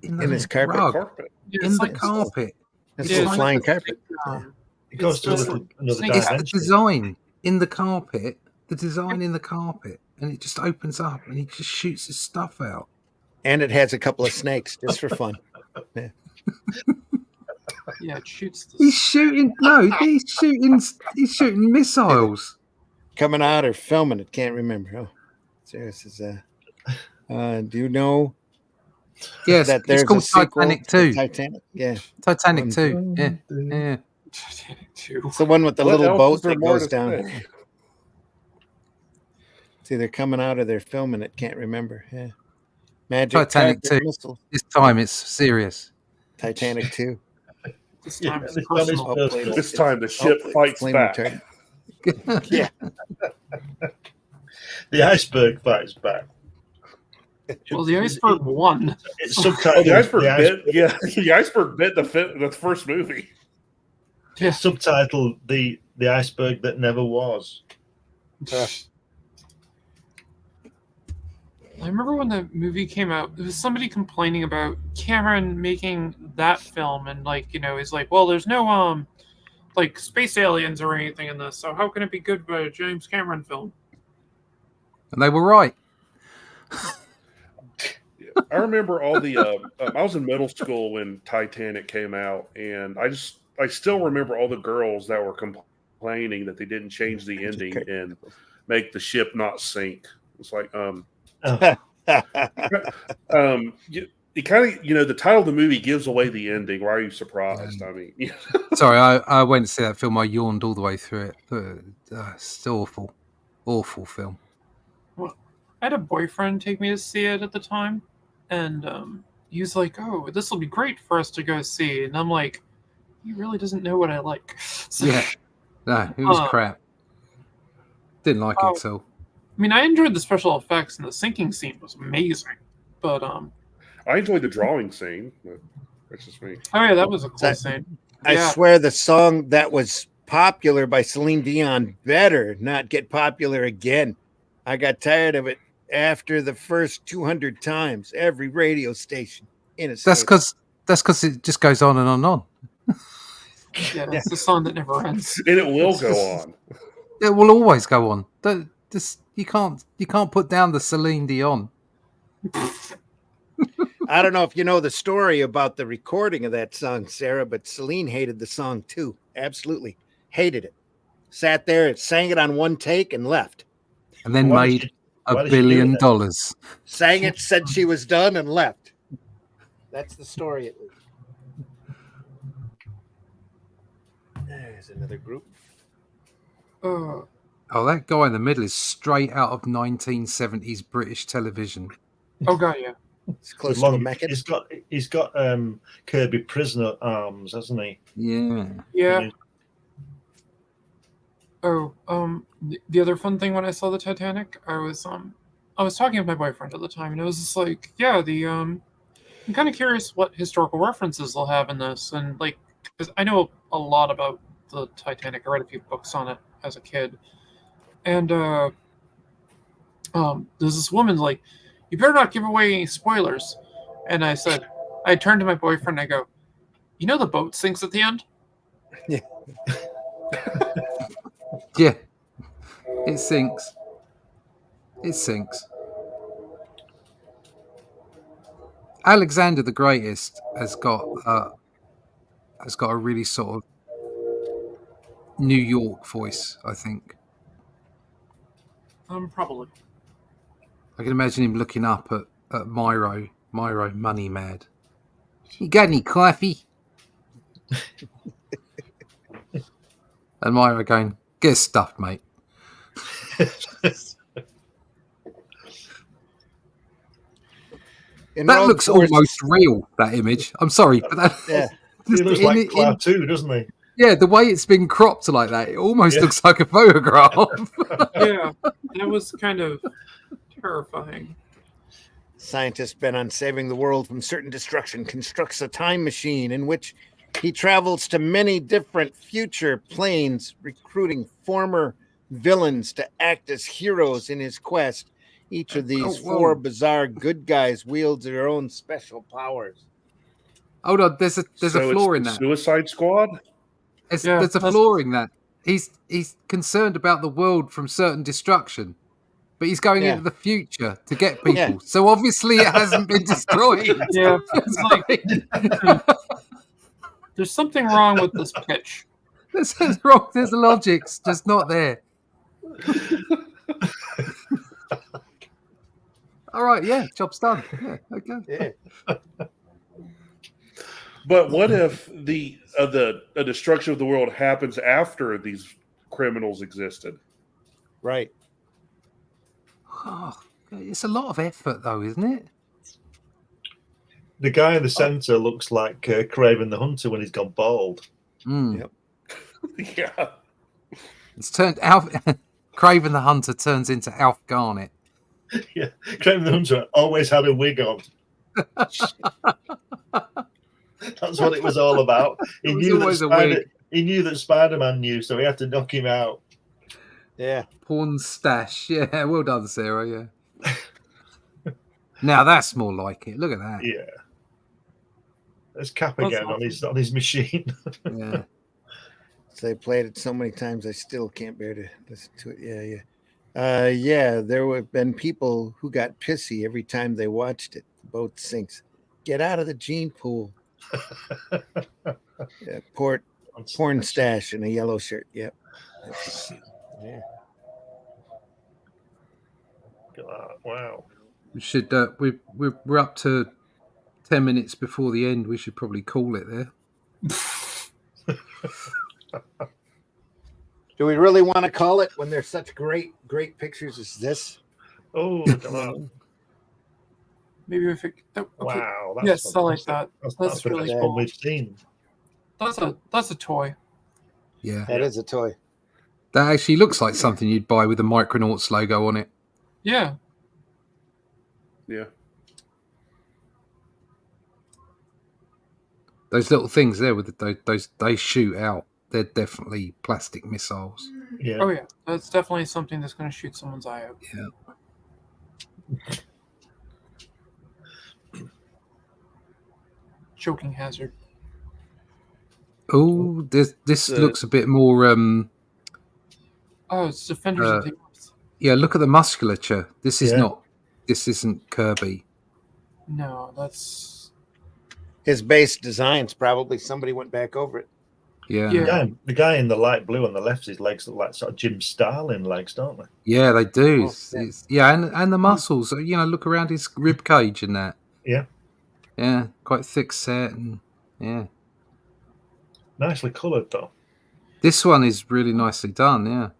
S1: his carpet.
S4: rug,
S6: Carpet.
S2: Yeah,
S4: in
S2: it's
S4: the
S2: like-
S4: carpet.
S1: It's
S2: Yeah,
S1: a
S2: it's like
S1: flying
S2: a
S1: carpet.
S2: snake,
S3: It goes to
S2: just
S3: another
S2: snake
S4: It's the
S3: dimension.
S4: design in the carpet. The design in the carpet, and it just opens up, and he just shoots his stuff out.
S1: And it has a couple of snakes just for fun.
S2: Yeah, it shoots the
S4: He's shooting. No, he's shooting missiles.
S1: Coming out or filming it, can't remember. Oh, serious is do you know
S4: Yes,
S1: that
S4: it's
S1: there's a
S4: called
S1: sequel
S4: Titanic
S1: to
S4: 2.
S1: Titanic? Yeah,
S4: Titanic 2. Yeah, yeah.
S2: Titanic 2.
S1: it's the one with the
S6: What
S1: little
S6: else
S1: boat
S6: is there
S1: that
S6: more
S1: goes
S6: to
S1: down.
S6: say?
S1: See, they're coming out or they're filming it. Can't remember. Yeah, Magic
S4: Titanic
S1: carpet
S4: 2.
S1: missile.
S4: This time it's serious.
S1: Titanic 2.
S2: This
S3: Yeah,
S2: time it's
S3: this time it's
S2: personal.
S3: personal.
S6: This time the ship fights
S1: flame
S6: back.
S1: retardant. Yeah,
S3: The iceberg fights back.
S2: Well, the iceberg won.
S3: It's
S6: Oh,
S3: subtitled.
S6: the iceberg
S3: the
S6: bit. Yeah, the iceberg bit the first movie.
S2: Yeah.
S3: subtitled the iceberg that never was.
S2: I remember when the movie came out, there was somebody complaining about Cameron making that film, and he's like, well, there's no like space aliens or anything in this, so how can it be good by a James Cameron film?
S4: And they were right.
S6: I remember all the. I was in middle school when Titanic came out, and I still remember all the girls that were complaining that they didn't change the ending and make the ship not sink. It's like, you kind of, the title of the movie gives away the ending. Why are you surprised? I mean,
S4: Sorry, I went to see that film. I yawned all the way through it. It's awful. Awful film.
S2: I had a boyfriend take me to see it at the time, and he was like, oh, this will be great for us to go see. And I'm like, he really doesn't know what I like. So,
S4: Yeah. No, it was crap. Didn't like it at all.
S2: I mean, I enjoyed the special effects, and the sinking scene was amazing. But
S6: I enjoyed the drawing scene. But that's just me.
S2: oh yeah, that was a cool
S1: That-
S2: scene.
S1: I
S2: Yeah.
S1: swear the song that was popular by Celine Dion better not get popular again. I got tired of it after the first 200 times. Every radio station in a
S4: That's
S1: state.
S4: because it just goes on and on and on.
S2: Yeah, it's the song that never ends.
S6: And it will go on.
S4: It will always go on. You can't put down the Celine Dion.
S1: I don't know if you know the story about the recording of that song, Sarah, but Celine hated the song too. Absolutely hated it. Sat there and sang it on one take and left.
S4: And then
S3: Why
S4: made
S3: did
S4: $1
S3: why did she do
S4: billion.
S3: that?
S1: Sang it, said she was done, and left. That's the story, at least. There's another group.
S2: Uh,
S4: Oh, that guy in the middle is straight out of 1970s British television.
S2: oh god, yeah.
S1: It's close to a Meccan.
S3: He's got Kirby prisoner arms, hasn't he?
S4: Yeah.
S2: Yeah. Oh, the other fun thing when I saw the Titanic, I was talking with my boyfriend at the time, and it was just like, yeah, I'm kind of curious what historical references they'll have in this, and because I know a lot about the Titanic. I read a few books on it as a kid, and there's this woman like, you better not give away any spoilers, and I turned to my boyfriend and I go, you know the boat sinks at the end?
S4: Yeah. It sinks. It sinks. Alexander the Greatest has got a really sort of New York voice, I think.
S2: Probably.
S4: I can imagine him looking up at Myro money mad. You got any coffee? And Myro going, get stuffed, mate.
S1: In
S4: That
S1: Rogue
S4: looks
S1: Force-
S4: almost real, that image. I'm sorry, but that,
S1: Yeah.
S3: He looks like Cloud too, doesn't he?
S4: yeah, the way it's been cropped like that, it almost
S3: Yeah.
S4: looks like a photograph.
S2: Yeah, that was kind of terrifying.
S1: Scientist bent on saving the world from certain destruction constructs a time machine in which he travels to many different future planes, recruiting former villains to act as heroes in his quest. Each of these
S4: whoa.
S1: four bizarre good guys wields their own special powers.
S4: Hold on, there's a
S6: So
S4: flaw
S6: it's
S4: in
S6: the
S4: that.
S6: Suicide Squad?
S4: There's a
S2: that's-
S4: flaw in that. He's concerned about the world from certain destruction, but he's going
S1: Yeah.
S4: into the future to get people.
S1: Yeah.
S4: So obviously it hasn't been destroyed.
S2: Yeah, it's like there's something wrong with this pitch.
S4: There's wrong. There's logic's just not there. All right, yeah, job's done. Yeah, okay.
S1: Yeah.
S6: But what if the destruction of the world happens after these criminals existed?
S1: Right.
S4: Oh, it's a lot of effort, though, isn't it?
S3: The guy in the centre looks like Craven the Hunter when he's gone bald.
S4: Mm.
S1: Yep.
S6: Yeah.
S4: It's turned Alf. Craven the Hunter turns into Alf Garnett.
S3: Yeah, Craven the Hunter always had a wig on. That's what it was all about. He
S4: It was
S3: knew
S4: always a
S3: that
S4: wig.
S3: he knew that Spider-Man knew, so he had to knock him out.
S1: Yeah.
S4: Porn stash. Yeah, well done, Sarah. Yeah. Now that's more like it. Look at that.
S3: Yeah. There's Cap
S2: That's
S3: again
S2: awesome.
S3: on his machine.
S4: Yeah.
S1: So I played it so many times I still can't bear to listen to it. Yeah. Yeah, there have been people who got pissy every time they watched it. The boat sinks. Get out of the gene pool. Yeah, porn stash in a yellow shirt. Yep. Yeah.
S3: Wow.
S4: We should. We're up to 10 minutes before the end. We should probably call it there.
S1: Do we really want to call it when there's such great pictures as this?
S3: Oh, come on.
S2: Maybe if it. Okay.
S3: Wow.
S2: Yes, I like that.
S3: That's
S2: That's
S3: the
S2: really
S3: best
S2: cool.
S3: one we've seen.
S2: That's a toy.
S4: Yeah.
S1: That is a toy.
S4: That actually looks like something you'd buy with the Micronauts logo on it.
S2: Yeah.
S6: Yeah.
S4: Those little things there with those they shoot out. They're definitely plastic missiles.
S3: Yeah.
S2: Oh yeah, that's definitely something that's going to shoot someone's eye out.
S4: Yeah.
S2: Choking hazard.
S4: Oh, this looks a bit more.
S2: Oh, it's Defenders of the Earth.
S4: Yeah, look at the musculature. This is
S3: Yeah.
S4: not. This isn't Kirby.
S2: No, that's
S1: His base designs probably somebody went back over it.
S4: Yeah.
S2: Yeah.
S3: The guy in the light blue on the left, his legs look like sort of Jim Starlin legs, don't they?
S4: Yeah, they do.
S1: Oh,
S4: It's-
S1: yeah.
S4: and the muscles. You know, look around his rib cage and that.
S3: Yeah.
S4: Yeah, quite thick set and yeah.
S3: Nicely coloured, though.
S4: This one is really nicely done. Yeah.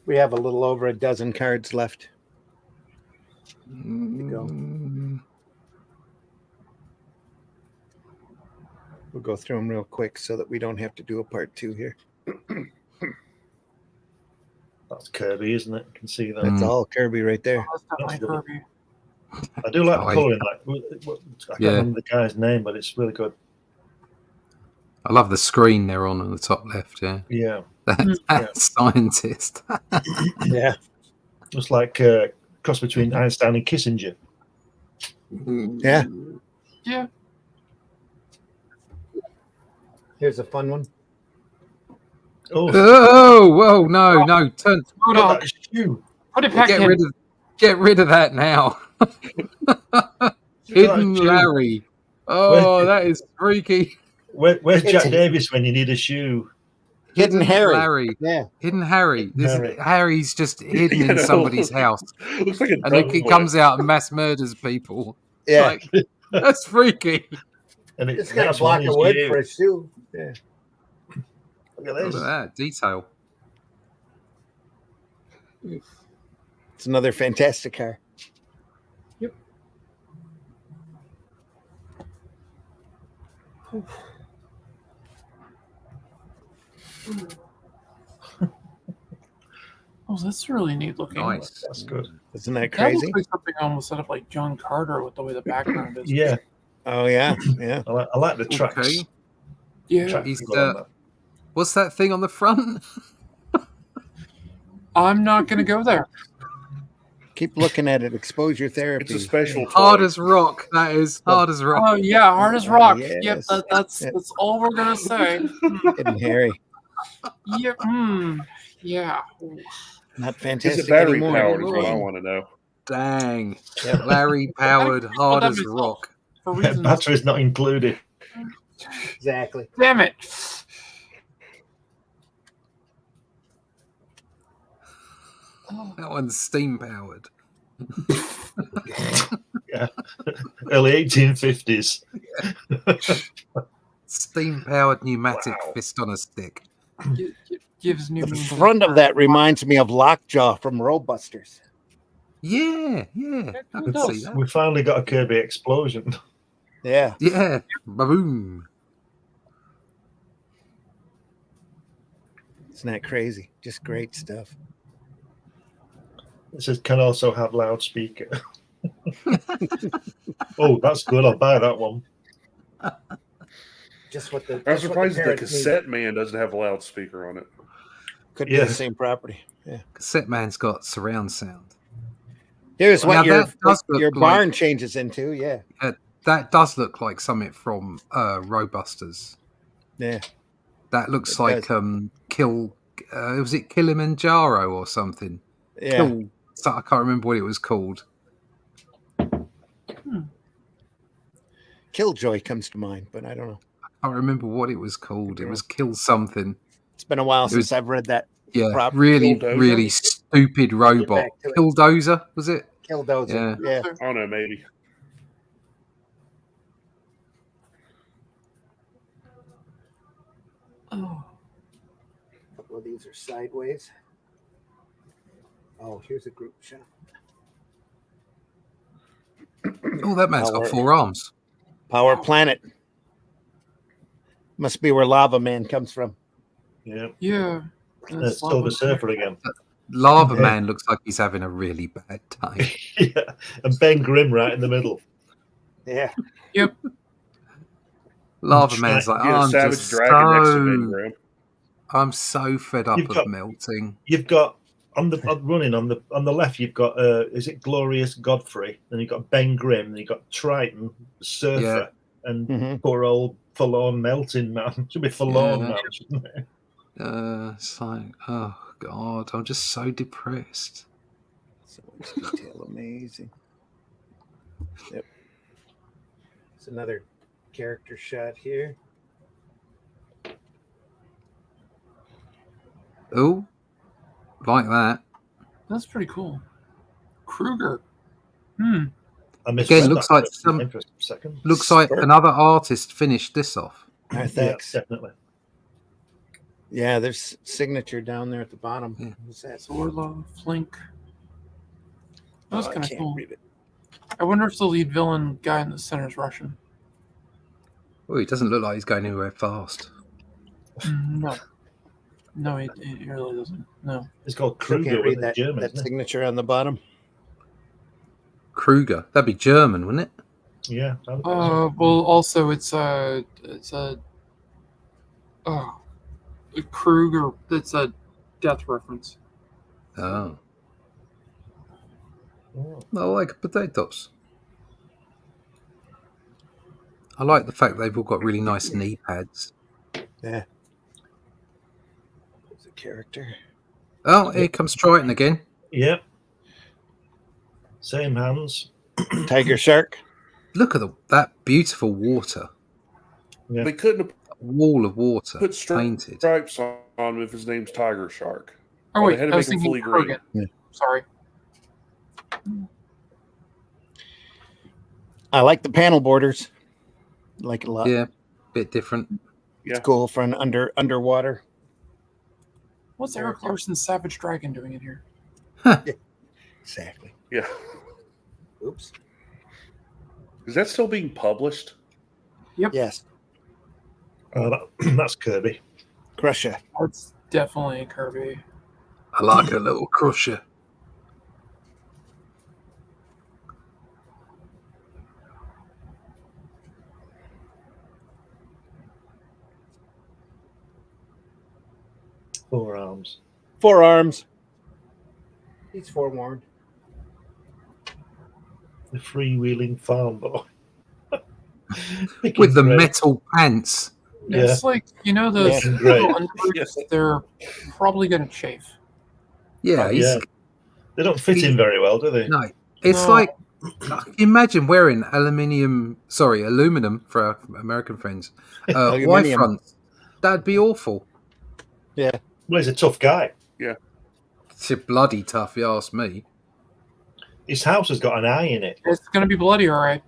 S1: We have a little over a dozen cards left. go. We'll go through them real quick so that we don't have to do a part 2 here.
S3: That's Kirby, isn't it? You can see that.
S1: That's all Kirby right there.
S2: that's definitely
S3: That's
S2: Kirby.
S3: I do like
S4: Oh,
S3: the colour in that. I can't
S4: Yeah.
S3: remember the guy's name, but it's really good.
S4: I love the screen they're on the top left. Yeah.
S3: Yeah.
S4: That scientist.
S1: Yeah.
S3: It's like cross between Einstein and Kissinger.
S1: Yeah.
S2: Yeah.
S1: Here's a fun one.
S3: Oh,
S4: Oh, whoa, no, turn,
S3: look at that shoe.
S2: Put it back
S4: get
S2: in.
S4: rid of that now. Hidden
S3: shoe.
S4: Larry. Oh, that is freaky.
S3: Where's
S1: It's
S3: Jack
S1: a-
S3: Davis when you need a shoe?
S1: Hidden Harry.
S4: Larry.
S1: Yeah.
S4: Hidden Harry.
S3: Harry.
S4: Harry's just hidden
S6: You
S4: in
S6: know,
S4: somebody's house,
S6: Looks like a
S4: and
S6: duck
S4: he
S6: foot.
S4: comes out and mass murders people.
S1: Yeah.
S4: Like, that's freaky.
S3: And
S1: It's got a
S3: next
S1: block
S3: one
S1: of
S3: is
S1: wood
S3: you.
S1: for a shoe. Yeah.
S3: Look at
S4: Look
S3: this.
S4: at that detail.
S1: It's another fantastic car.
S2: Oh, that's really neat looking.
S4: Nice.
S3: That's good.
S1: Isn't that
S2: That
S1: crazy?
S2: looks like something almost set up like John Carter with the way the background is.
S3: Yeah,
S1: Oh yeah, yeah.
S3: I like the tracks.
S4: Okay.
S2: Yeah.
S3: Track
S4: He's,
S3: people on that.
S4: What's that thing on the front?
S2: I'm not going to go there.
S1: Keep looking at it. Exposure therapy.
S6: It's a special
S4: Hard
S6: toy.
S4: as rock. That is hard as rock.
S2: Oh, yeah. Hard as rock.
S1: Yes.
S2: Yep. That's all we're going to say.
S1: Hidden Harry.
S2: Yep. Yeah.
S1: Not
S6: Is
S1: fantastic
S6: it battery
S1: anymore.
S6: powered? Is what I want to know.
S4: Dang.
S1: Yep.
S4: Larry powered, hard
S2: that
S4: as
S2: myself.
S4: rock.
S2: For reasons.
S3: Battery's not included.
S1: Exactly.
S2: Damn it.
S4: That one's steam powered.
S3: Early 1850s.
S4: Steam powered pneumatic
S6: Wow.
S4: fist on a stick.
S2: Gives new
S1: The
S2: meaning to
S1: front
S2: the
S1: of that reminds me of Lockjaw from Roadbusters.
S4: Yeah. I can see that.
S3: We finally got a Kirby explosion.
S1: Yeah.
S4: Yeah. Boom.
S1: Isn't that crazy? Just great stuff.
S3: It says can also have loudspeaker. Oh, that's good. I'll buy that one.
S1: Just what the.
S6: I'm
S1: just what
S6: surprised the
S1: parents need.
S6: cassette man doesn't have a loudspeaker on it.
S1: Could be
S3: Yeah.
S1: the same property. Yeah.
S4: Cassette man's got surround sound.
S1: Here's
S4: Now
S1: what
S4: that does look
S1: your
S4: like-
S1: barn changes into. Yeah.
S4: That does look like something from Roadbusters.
S1: Yeah.
S4: That looks
S1: It
S4: like was it Kilimanjaro or something?
S1: Yeah.
S4: I can't remember what it was called.
S1: Killjoy comes to mind, but I don't know.
S4: I can't remember what it was called. It was Kill something.
S1: It's been a while
S4: It
S1: since
S4: was-
S1: I've read that.
S4: Yeah,
S1: Proper
S4: really,
S6: Killdozer?
S4: really stupid robot.
S1: back to it.
S4: Killdozer, was it?
S1: Killdozer. Yeah.
S6: I don't know, maybe.
S2: Oh.
S1: A couple of these are sideways. Oh, here's a group shot.
S4: Oh, that man's got
S1: Power.
S4: 4 arms.
S1: Power Planet. Must be where Lava Man comes from.
S3: Yeah.
S2: Yeah.
S3: It's Silver Surfer again.
S4: Lava
S3: Yeah.
S4: Man looks like he's having a really bad time.
S3: Yeah. And Ben Grimm right in the middle.
S1: Yeah.
S4: Lava Man's like,
S6: Get a
S4: I'm
S6: savage
S4: just
S6: dragon next to Ben
S4: so,
S6: Grimm.
S4: I'm so fed up
S3: You've
S4: of
S3: got-
S4: melting.
S3: You've got on the left. You've got is it Glorious Godfrey? Then you've got Ben Grimm. Then you've got Triton, Surfer, and
S1: Mhm.
S3: poor old forlorn melting man. Should be forlorn
S4: Yeah.
S3: man, shouldn't it?
S4: It's like, oh God, I'm just so depressed.
S1: So much detail. Amazing. Yep. It's another character shot here.
S4: Oh, like that.
S2: That's pretty cool. Kruger.
S3: I
S4: Again,
S3: misread
S4: looks
S3: that
S4: like
S3: for
S4: some-
S3: a second.
S4: Looks like another artist finished this off.
S1: Narthex.
S3: Yeah, definitely.
S1: Yeah, there's signature down there at the bottom.
S4: Yeah.
S1: What's that?
S2: Zorla, Flink. That was
S1: Oh, I
S2: kind of
S1: can't
S2: cool.
S1: read it.
S2: I wonder if the lead villain guy in the center is Russian.
S4: Oh, he doesn't look like he's going anywhere fast.
S2: No. No, it really doesn't. No.
S3: It's called
S1: Still
S3: Kruger.
S1: can't read
S3: With
S1: that,
S3: German,
S1: that
S3: isn't it?
S1: signature on the bottom.
S4: Kruger. That'd be German, wouldn't it?
S3: Yeah.
S2: Well, also it's a Kruger. It's a death reference.
S4: Oh.
S3: Oh.
S4: I like potatoes. I like the fact they've all got really nice knee pads.
S1: Yeah. character.
S4: Oh, here comes Triton again.
S3: Yep. Same hands.
S1: Tiger shark.
S4: Look at that beautiful water.
S3: Yeah.
S6: They couldn't have
S4: Wall of water
S6: put
S4: painted.
S6: stripes on him if his name's Tiger Shark.
S2: Oh
S6: Or
S2: wait,
S6: they had to
S2: I was
S6: make him
S2: thinking
S6: fully green.
S2: Kurgan.
S1: Yeah.
S2: Sorry.
S1: I like the panel borders. Like it a lot.
S4: Yeah, bit different.
S6: Yeah.
S1: It's cool for an underwater.
S2: What's Eric Larson's Savage Dragon doing in here?
S1: Exactly.
S6: Yeah.
S1: Oops.
S6: Is that still being published?
S1: Yes.
S3: That's Kirby.
S1: Crusher.
S2: That's definitely Kirby.
S4: I like a little crusher.
S3: Forearms.
S1: Forearms. He's forewarned.
S3: The freewheeling farm boy.
S4: With the
S3: Great.
S4: metal pants.
S3: Yeah.
S2: It's like, you know, those
S3: Yeah, great.
S2: little underboots, they're probably going to chafe.
S4: Yeah,
S3: Oh,
S4: he's,
S3: yeah. They don't fit in very well, do they?
S4: no. It's
S2: No.
S4: like, imagine wearing aluminum for our American friends. Y
S1: Aluminium.
S4: fronts. That'd be awful.
S1: Yeah.
S3: Well, he's a tough guy.
S4: It's bloody tough, you ask me.
S3: His house has got an eye in it.
S2: It's going to be bloody, all right.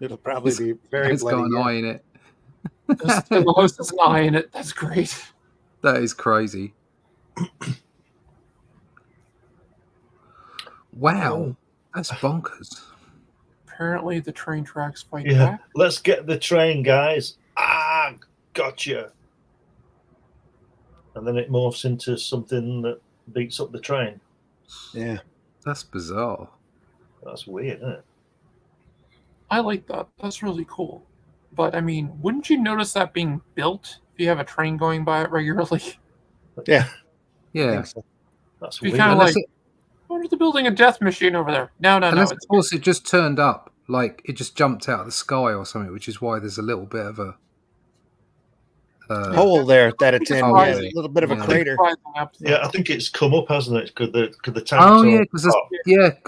S1: It'll probably be very
S4: It's
S1: bloody.
S4: got an
S1: yeah.
S4: eye in it.
S2: The host has an eye in it. That's great.
S4: That is crazy. Wow, that's bonkers.
S2: Apparently, the train tracks fight
S3: Yeah.
S2: back.
S3: Let's get the train, guys. Ah, gotcha. And then it morphs into something that beats up the train.
S1: Yeah.
S4: That's bizarre.
S3: That's weird, isn't it?
S2: I like that. That's really cool. But, I mean, wouldn't you notice that being built if you have a train going by it regularly?
S1: Yeah. I
S4: Yeah.
S1: think so.
S3: That's
S2: Be
S3: weird.
S2: kind of
S4: Unless
S2: like, what are they building a death machine over there? No.
S4: Unless,
S2: It's
S4: of course, it just turned up, like it just jumped out of the sky or something, which is why there's a little bit of a
S1: Hole there that it's in. Yeah, a
S2: Surprising.
S1: little bit of a
S4: Yeah.
S1: crater.
S3: Yeah, I think it's come up, hasn't it? Could the tanks
S4: Oh
S3: all
S4: yeah, because
S3: top?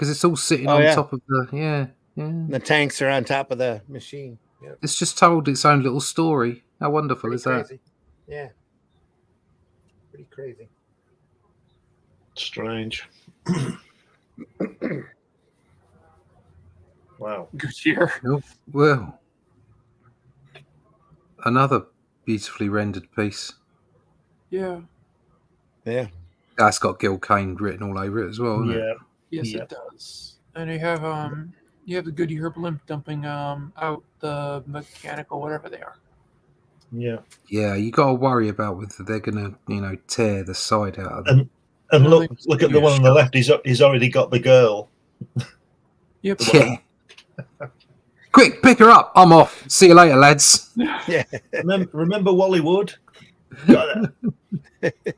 S4: it's all sitting
S1: Oh,
S4: on
S1: yeah.
S4: top of the yeah.
S1: The tanks are on top of the machine. Yep.
S4: It's just told its own little story. How wonderful
S1: Pretty
S4: is that?
S1: crazy. Yeah. Pretty crazy.
S3: Strange. Wow.
S2: Goodyear.
S4: Oh, well, another beautifully rendered piece.
S2: Yeah.
S1: Yeah.
S4: That's got Gil Kane written all over it as well, isn't it?
S3: Yeah.
S2: Yes,
S3: Yeah.
S2: it does. And you have the Goodyear blimp dumping out the mechanical whatever they are.
S3: Yeah.
S4: Yeah, you got to worry about whether they're gonna, tear the side out of them.
S3: And
S2: Well,
S3: look at the one on the left. He's already got the girl.
S2: Yep.
S4: Yeah. Quick, pick her up. I'm off. See you later, lads.
S1: Yeah.
S3: Remember Wally Wood? Got it.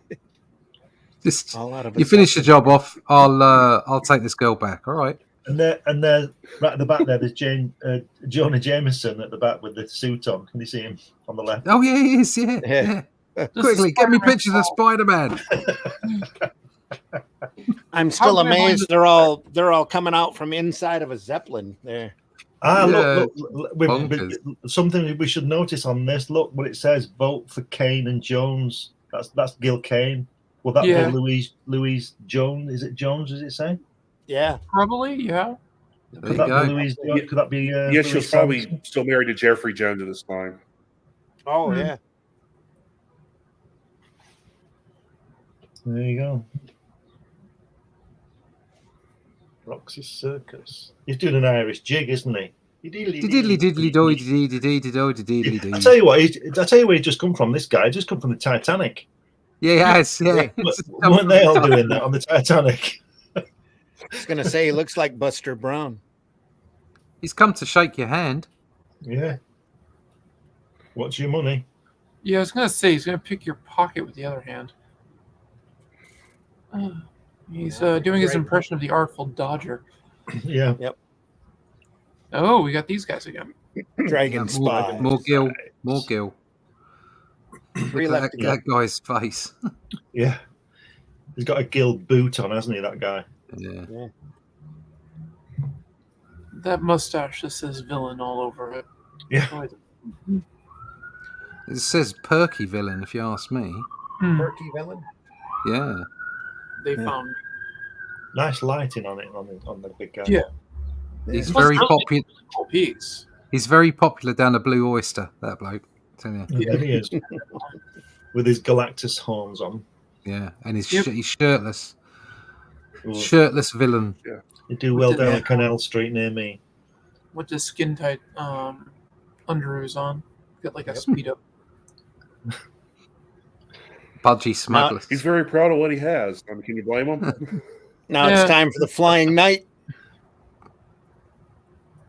S4: Just
S1: All out of
S4: you finish the job off. I'll take this girl back. All right.
S3: And there, right at the back there, there's Jonah Jameson at the back with the suit on. Can you see him on the left?
S4: Oh yeah, he is. Yeah.
S1: Yeah.
S4: Yeah.
S2: This
S4: Quickly,
S2: is
S4: get me
S2: Spider-Man
S4: pictures of Spider-Man.
S1: I'm still
S2: How can I find
S1: amazed they're all coming out from inside of a Zeppelin there.
S3: Ah,
S4: Yeah,
S3: look, something we should notice on this. Look what it says: vote for Kane and Jones. That's Gil Kane. Will that
S2: Yeah.
S3: be Louise Jones? Is it Jones? Does it say?
S1: Yeah.
S2: Probably, yeah.
S4: There
S3: Could
S4: you
S3: that
S4: go.
S3: be Louise Jones? Could that be?
S6: Yeah, she was
S3: Louise
S6: probably
S3: Samson?
S6: still married to Jeffrey Jones at this time.
S1: Oh
S2: Hmm.
S1: yeah.
S3: There you go. Roxy Circus. He's doing an Irish jig, isn't he?
S4: Diddly diddly doy diddly diddly
S3: I
S4: doy.
S3: tell you what. I tell you where he just come from. This guy just come from the Titanic.
S4: Yeah, yes, yeah.
S3: Weren't they all doing that on the Titanic?
S1: I was gonna say he looks like Buster Brown.
S4: He's come to shake your hand.
S3: Yeah. What's your money?
S2: Yeah, I was gonna say he's gonna pick your pocket with the other hand. He's doing his impression of the Artful Dodger.
S3: Yeah.
S2: Oh, we got these guys again.
S1: Dragon
S4: More
S1: Spy.
S4: Gil.
S1: Three
S4: Look
S1: left
S4: at
S1: to go.
S4: that guy's face.
S3: Yeah. He's got a gilt boot on, hasn't he? That guy.
S4: Yeah.
S2: That mustache that says villain all over it.
S3: Yeah.
S4: It says perky villain, if you ask me.
S1: Perky villain.
S4: Yeah.
S2: They
S1: Yeah.
S2: found.
S3: Nice lighting on it on the big guy.
S2: Yeah.
S4: He's
S2: It
S4: very
S2: was really
S4: popular.
S2: a cool piece.
S4: He's very popular down the Blue Oyster. That bloke. Tell you.
S3: And there he is, with his Galactus horns on.
S4: Yeah, and he's
S2: Yep.
S4: he's shirtless.
S3: Ooh.
S4: Shirtless villain.
S3: You do well
S2: With
S3: down
S2: the-
S3: on Canal Street near me.
S2: With the skin tight underoos on. Got like a speed up.
S4: Budgie smugglers.
S6: He's very proud of what he has. I mean, can you blame him?
S1: Now
S2: Yeah.
S1: it's time for the Flying Knight.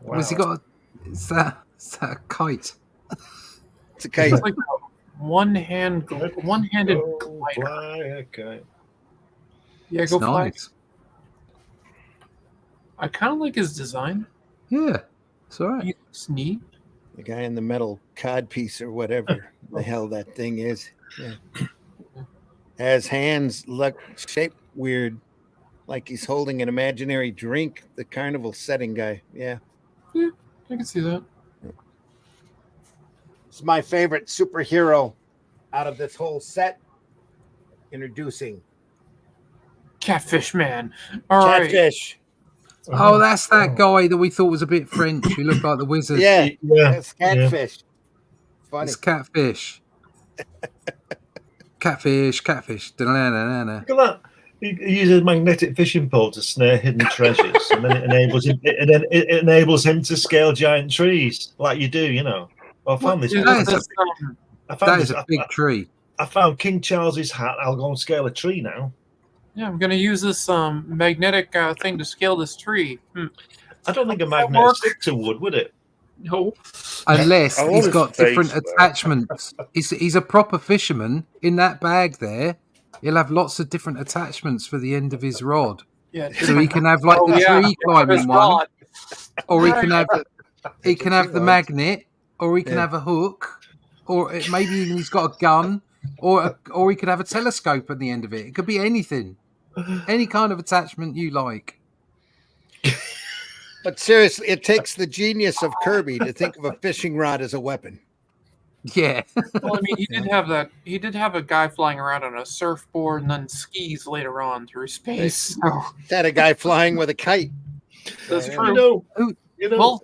S3: Wow.
S4: Has he got? Is that a kite?
S1: It's a kite.
S2: It's like a one-handed
S3: Go
S2: glider.
S3: fly, okay.
S2: Yeah,
S4: It's
S2: go fly.
S4: nice.
S2: I kind of like his design.
S4: Yeah, it's all right.
S2: He looks neat.
S1: The guy in the metal cod piece or whatever the hell that thing is. Yeah. Has hands look shaped weird, like he's holding an imaginary drink. The carnival setting guy. Yeah.
S2: I can see that.
S1: It's my favorite superhero out of this whole set. Introducing
S2: Catfish Man. All right.
S1: Catfish.
S4: Oh, that's that guy that we thought was a bit French. Who looked like the wizard.
S1: Yeah,
S3: Yeah.
S1: that's Catfish. Funny.
S4: It's catfish. Catfish. Da-na-na-na-na.
S3: Look at that. He uses a magnetic fishing pole to snare hidden treasures, and then it enables him to scale giant trees, like you do, you know. Well, I found this.
S2: Yeah,
S4: That is
S2: that's,
S3: I found
S4: That
S3: this.
S4: is a big tree.
S3: I found King Charles's hat. I'll go and scale a tree now.
S2: yeah, I'm gonna use this magnetic thing to scale this tree.
S3: I don't think a magnet would stick to wood, would it?
S2: No.
S4: Unless
S6: I love
S4: he's
S6: his
S4: got
S6: face,
S4: different
S6: though.
S4: attachments. He's a proper fisherman. In that bag there, he'll have lots of different attachments for the end of his rod.
S2: Yeah.
S4: So he can have like the tree climbing one, or he can have the magnet, or he can have a hook, or maybe even he's got a gun, or he could have a telescope at the end of it. It could be anything, any kind of attachment you like.
S1: But seriously, it takes the genius of Kirby to think of a fishing rod as a weapon.
S4: Yeah,
S2: Well, I mean, he did have that. He did have a guy flying around on a surfboard and then skis later on through space. So
S1: Had a guy flying with a kite.
S2: that's
S1: Yeah.
S2: true.
S3: You know.
S2: Well,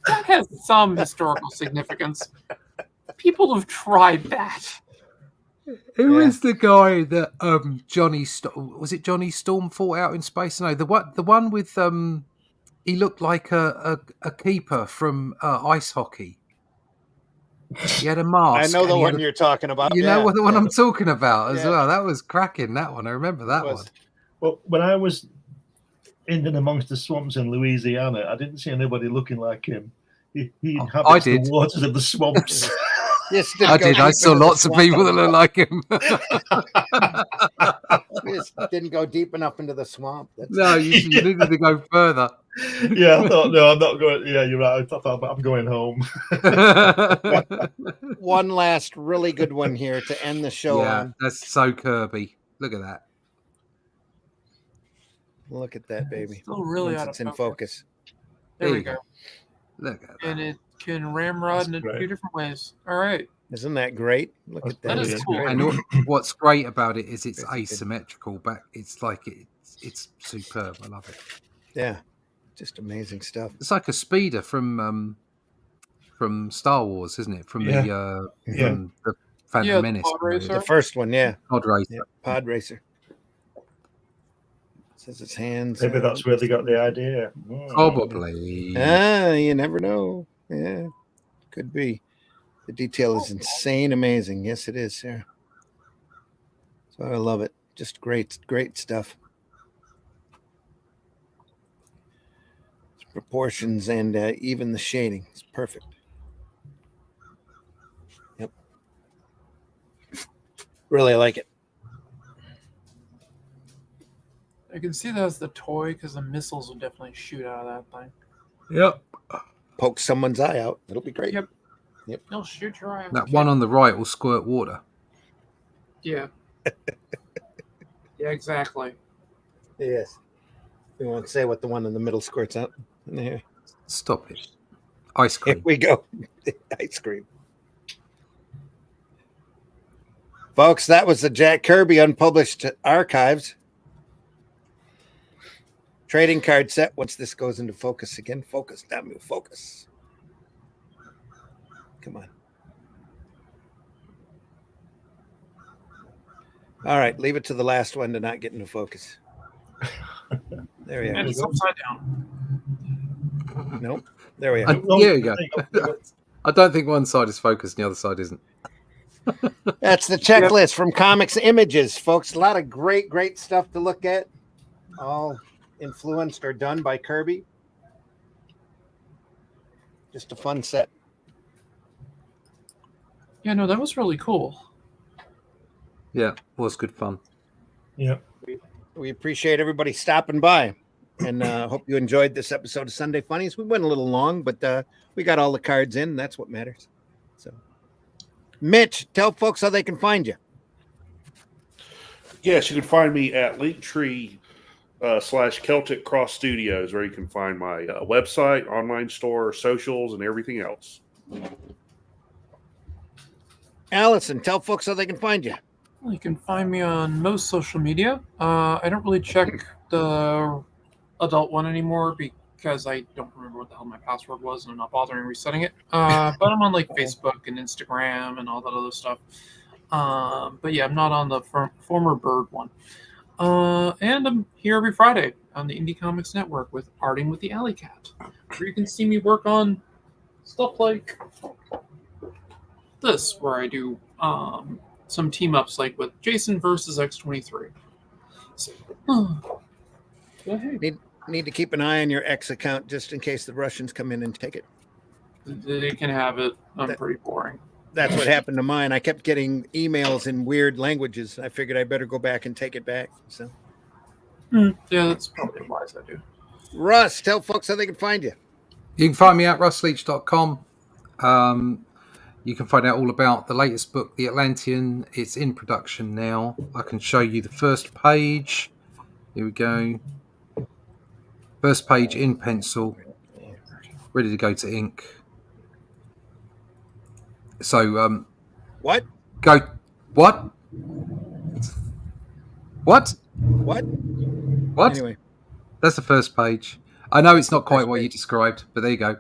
S2: that has some historical significance. People have tried that.
S4: who
S1: Yeah.
S4: is the guy that was it Johnny Storm fought out in space? No, the one with he looked like a keeper from ice hockey. He had a mask.
S1: I know the
S4: and he
S1: one
S4: had a-
S1: you're talking about.
S4: You
S1: yeah.
S4: know what the one I'm talking about as
S1: Yeah.
S4: well. That was cracking. That one, I remember that
S1: Was.
S4: one.
S3: Well, when I was in and amongst the swamps in Louisiana, I didn't see anybody looking like him. He
S4: I
S3: inhabits
S4: did.
S3: the waters of the swamps.
S1: Yes,
S4: I
S1: go
S4: did. I
S1: deep
S4: saw
S1: into the
S4: lots of
S1: swamp.
S4: people that look like him.
S1: Just didn't go deep enough into the swamp. That's
S4: No, you needed to go further.
S3: Yeah, I thought, no, I'm not going. Yeah, you're right. I thought I'm going home.
S1: one last really good one here to end the show
S4: Yeah,
S1: on.
S4: that's so Kirby. Look at that.
S1: Look at that, baby.
S2: Still really
S1: Once
S2: out
S1: it's
S2: of
S1: in
S2: focus.
S1: focus.
S2: There
S4: There
S2: we
S4: you
S2: go.
S4: Look at
S2: And
S4: that.
S2: it can ramrod in a
S3: That's
S2: few different ways. All right.
S1: Isn't that great? Look
S3: That's
S1: at that.
S2: That is
S1: It's
S2: cool.
S1: great.
S4: And what's great about it is it's
S1: That's good.
S4: asymmetrical, but it's like it's superb. I love it.
S1: Yeah, just amazing stuff.
S4: It's like a speeder from Star Wars, isn't it? From the Phantom
S2: Yeah, the
S4: Menace.
S2: pod racer.
S1: The first one, yeah.
S4: Pod racer.
S1: Yeah, Pod Racer. Says its hands.
S3: Maybe that's where they got the idea.
S4: Probably.
S1: You never know. Yeah, could be. The detail is insane, amazing. Yes, it is, Sarah. So I love it. Just great stuff. Proportions and even the shading is perfect. Yep. Really like it.
S2: I can see that as the toy because the missiles will definitely shoot out of that thing.
S4: Yep.
S1: Poke someone's eye out. It'll be great.
S2: Yep. They'll shoot your eye out.
S4: That one on the right will squirt water.
S2: Yeah. Yeah, exactly.
S1: Yes. We won't say what the one in the middle squirts out. There.
S4: Stop it. Ice
S1: Here
S4: cream.
S1: we go. Ice cream. Folks, that was the Jack Kirby Unpublished Archives trading card set. Once this goes into focus again, focus, damn you, focus. Come on. All right, leave it to the last one to not get into focus. There we
S2: And
S1: are.
S2: it's upside down.
S1: Nope. There we are.
S4: There you go. I don't think one side is focused and the other side isn't.
S1: That's the checklist from Comics Images, folks. A lot of great stuff to look at. All influenced or done by Kirby. Just a fun set.
S2: Yeah, no, that was really cool.
S4: Yeah, was good fun.
S3: Yeah.
S1: We appreciate everybody stopping by, and hope you enjoyed this episode of Sunday Funnies. We went a little long, but we got all the cards in. That's what matters. So, Mitch, tell folks how they can find you.
S6: Yes, you can find me at Linktree /Celtic Cross Studios, where you can find my website, online store, socials, and everything else.
S1: Allison, tell folks how they can find you.
S2: You can find me on most social media. I don't really check the adult one anymore because I don't remember what the hell my password was, and I'm not bothering resetting it. But I'm on like Facebook and Instagram and all that other stuff. But yeah, I'm not on the former Bird one. And I'm here every Friday on the Indie Comics Network with Arting with the Alley Cat, where you can see me work on stuff like this, where I do some team ups like with Jason versus X-23. So, go ahead.
S1: Need to keep an eye on your X account just in case the Russians come in and take it.
S2: They can have it. I'm pretty boring.
S1: That's what happened to mine. I kept getting emails in weird languages. I figured I better go back and take it back. So,
S2: Yeah, that's probably wise I do.
S1: Russ, tell folks how they can find you.
S4: You can find me at russleach.com. You can find out all about the latest book, The Atlantean. It's in production now. I can show you the first page. Here we go. First page in pencil. Ready to go to ink. So,
S1: What?
S4: go. What? What?
S1: What?
S4: What?
S1: Anyway,
S4: That's the first page. I know it's not quite what you described, but there you go.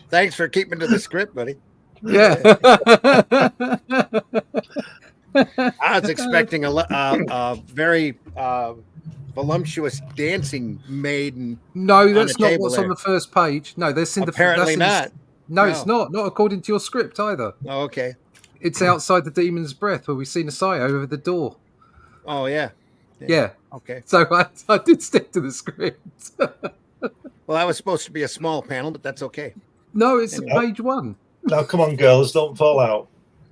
S1: thanks for keeping to the script, buddy.
S4: Yeah.
S1: I was expecting a very voluptuous dancing maiden.
S4: No,
S1: on
S4: that's
S1: the
S4: not
S1: table
S4: what's
S1: there.
S4: on the first page. No, there's
S1: Apparently not.
S4: No, it's not. Not according to your script either.
S1: Oh, okay.
S4: It's outside the Demon's Breath where we've seen a Sayo over the door.
S1: Oh, yeah.
S4: Yeah.
S1: Okay.
S4: So I did stick to the script.
S1: Well, that was supposed to be a small panel, but that's okay.
S4: No, it's
S1: Anyway.
S4: page one.
S3: Now, come on, girls, don't fall out.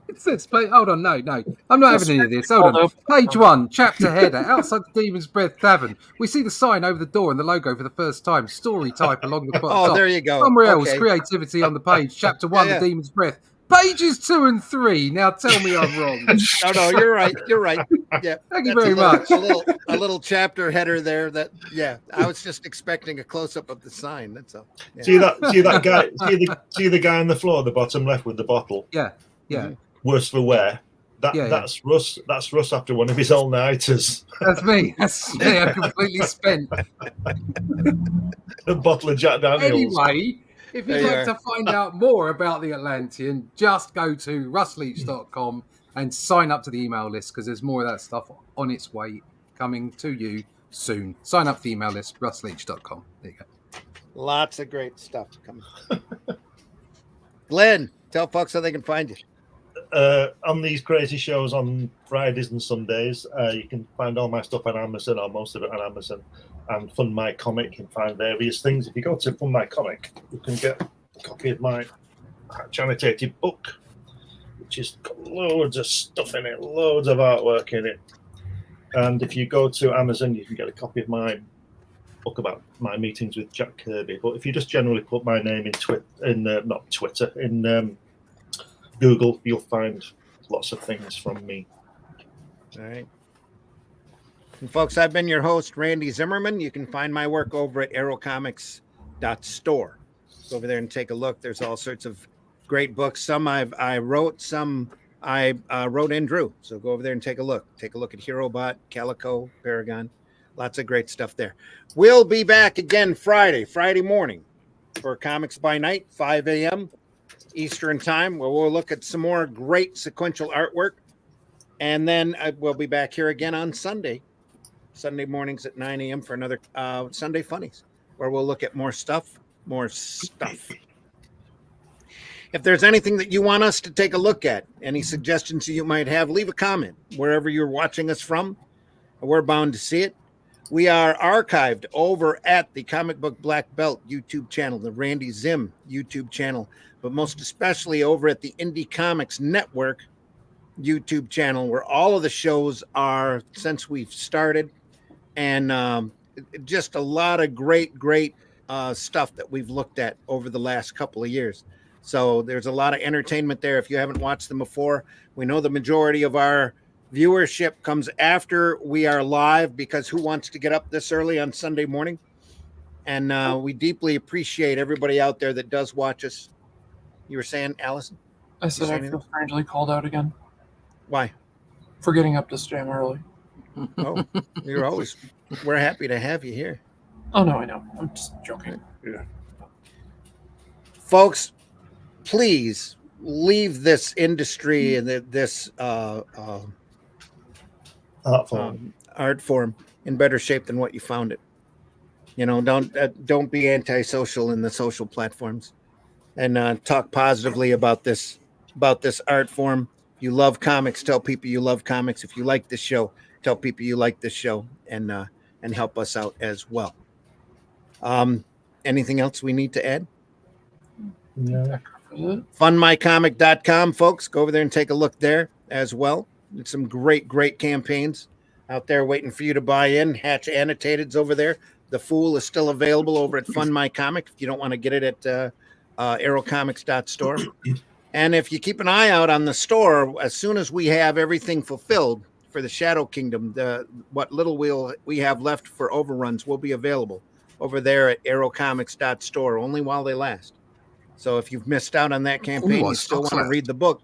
S4: It says, hold on, no. I'm not having any of this. Hold on. Page one, chapter header. Outside the Demon's Breath Tavern. We see the sign over the door and the logo for the first time. Story type along the bottom.
S1: Oh, there you go.
S4: Somewhere else,
S1: Okay.
S4: creativity on the page. Chapter one,
S1: Yeah.
S4: The Demon's Breath. Pages 2 and 3. Now tell me I'm wrong.
S1: No, you're right. You're right. Yeah.
S4: Thank you
S1: That's
S4: very much.
S1: A little chapter header there. I was just expecting a close up of the sign. That's all. Yeah.
S3: See that guy? See the guy on the floor, the bottom left with the bottle.
S4: Yeah.
S1: Mhm.
S3: Worse for wear. That's Russ. That's Russ after one of his all-nighters.
S4: That's me. That's me. I'm completely spent.
S3: A bottle of Jack Daniels.
S4: Anyway, if
S1: There
S4: you'd
S1: you
S4: like to find out more about the Atlantean, just go to russleach.com and sign up to the email list because there's more of that stuff on its way coming to you soon. Sign up for the email list, russleach.com. There you go.
S1: Lots of great stuff coming. Glenn, tell folks how they can find you.
S3: On these crazy shows on Fridays and Sundays, you can find all my stuff on Amazon, or most of it on Amazon. And Fund My Comic, you can find various things. If you go to Fund My Comic, you can get a copy of my annotated book, which has got loads of stuff in it, loads of artwork in it. And if you go to Amazon, you can get a copy of my book about my meetings with Jack Kirby. But if you just generally put my name in Google, you'll find lots of things from me.
S1: All right. And folks, I've been your host, Randy Zimmerman. You can find my work over at arrowcomics.store. Go over there and take a look. There's all sorts of great books. Some I wrote, some I wrote and drew. So go over there and take a look. Take a look at HeroBot, Calico, Paragon. Lots of great stuff there. We'll be back again Friday morning for Comics by Night, 5 a.m. Eastern Time, where we'll look at some more great sequential artwork. And then we'll be back here again on Sunday mornings at 9 a.m. for another Sunday Funnies, where we'll look at more stuff. If there's anything that you want us to take a look at, any suggestions you might have, leave a comment wherever you're watching us from. We're bound to see it. We are archived over at the Comic Book Black Belt YouTube channel, the Randy Zim YouTube channel, but most especially over at the Indie Comics Network YouTube channel, where all of the shows are since we've started, and just a lot of great stuff that we've looked at over the last couple of years. So there's a lot of entertainment there. If you haven't watched them before, we know the majority of our viewership comes after we are live, because who wants to get up this early on Sunday morning? And we deeply appreciate everybody out there that does watch us. You were saying, Allison?
S2: I said I feel strangely called out again.
S1: Why?
S2: For getting up this damn early.
S1: Oh, we're happy to have you here.
S2: Oh, no, I know. I'm just joking.
S6: Yeah.
S1: Folks, please leave this industry and this art form in better shape than what you found it. You know, don't be antisocial in the social platforms, and talk positively about this art form. If you love comics, tell people you love comics. If you like this show, tell people you like this show, and help us out as well. Anything else we need to add?
S3: No.
S1: Funmycomic.com, folks. Go over there and take a look there as well. It's some great campaigns out there waiting for you to buy in. Hatch Annotated's over there. The Fool is still available over at Fun My Comic if you don't want to get it at arrowcomics.store. And if you keep an eye out on the store, as soon as we have everything fulfilled for the Shadow Kingdom, what little we have left for overruns will be available over there at arrowcomics.store, only while they last. So if you've missed out on that campaign, you still want to read the book,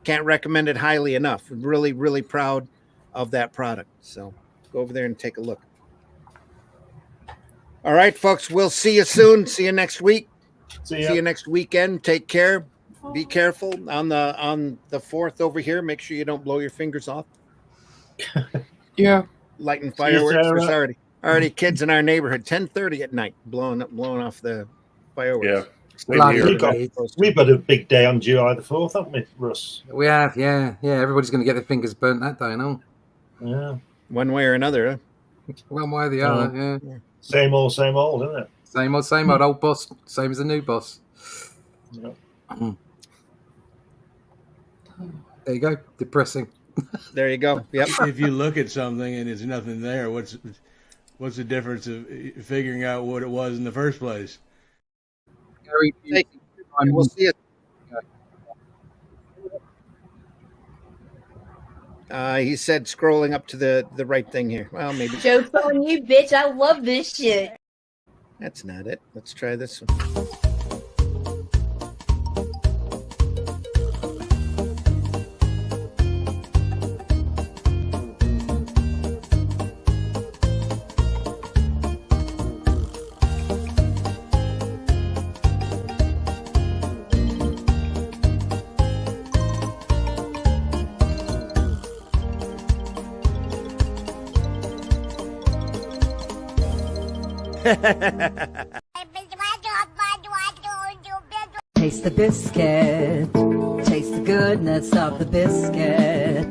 S1: can't recommend it highly enough. I'm really proud of that product. So go over there and take a look. All right, folks, we'll see you soon. See you next week. See you next weekend. Take care. Be careful on the 4th over here. Make sure you don't blow your fingers off.
S2: Yeah.
S1: Lighting fireworks. There's already kids in our neighborhood, 10:30 at night, blowing off the fireworks.
S6: Yeah.
S3: We've got a big day on July the 4th, haven't we, Russ?
S4: We have, yeah. Everybody's going to get their fingers burnt that day, no?
S3: Yeah.
S1: One way or another. Huh?
S4: One way or the other, yeah.
S3: Same old, isn't it?
S4: Same old, old boss. Same as the new boss.
S3: Yep.
S4: There you go. Depressing.
S1: There you go. Yep.
S7: If you look at something and there's nothing there, what's the difference of figuring out what it was in the first place?
S1: We'll see it. He said scrolling up to the right thing here. Well, maybe.
S8: Joke's on you, bitch. I love this shit.
S1: That's not it. Let's try this one.
S9: Taste the biscuit, taste the goodness of the biscuit.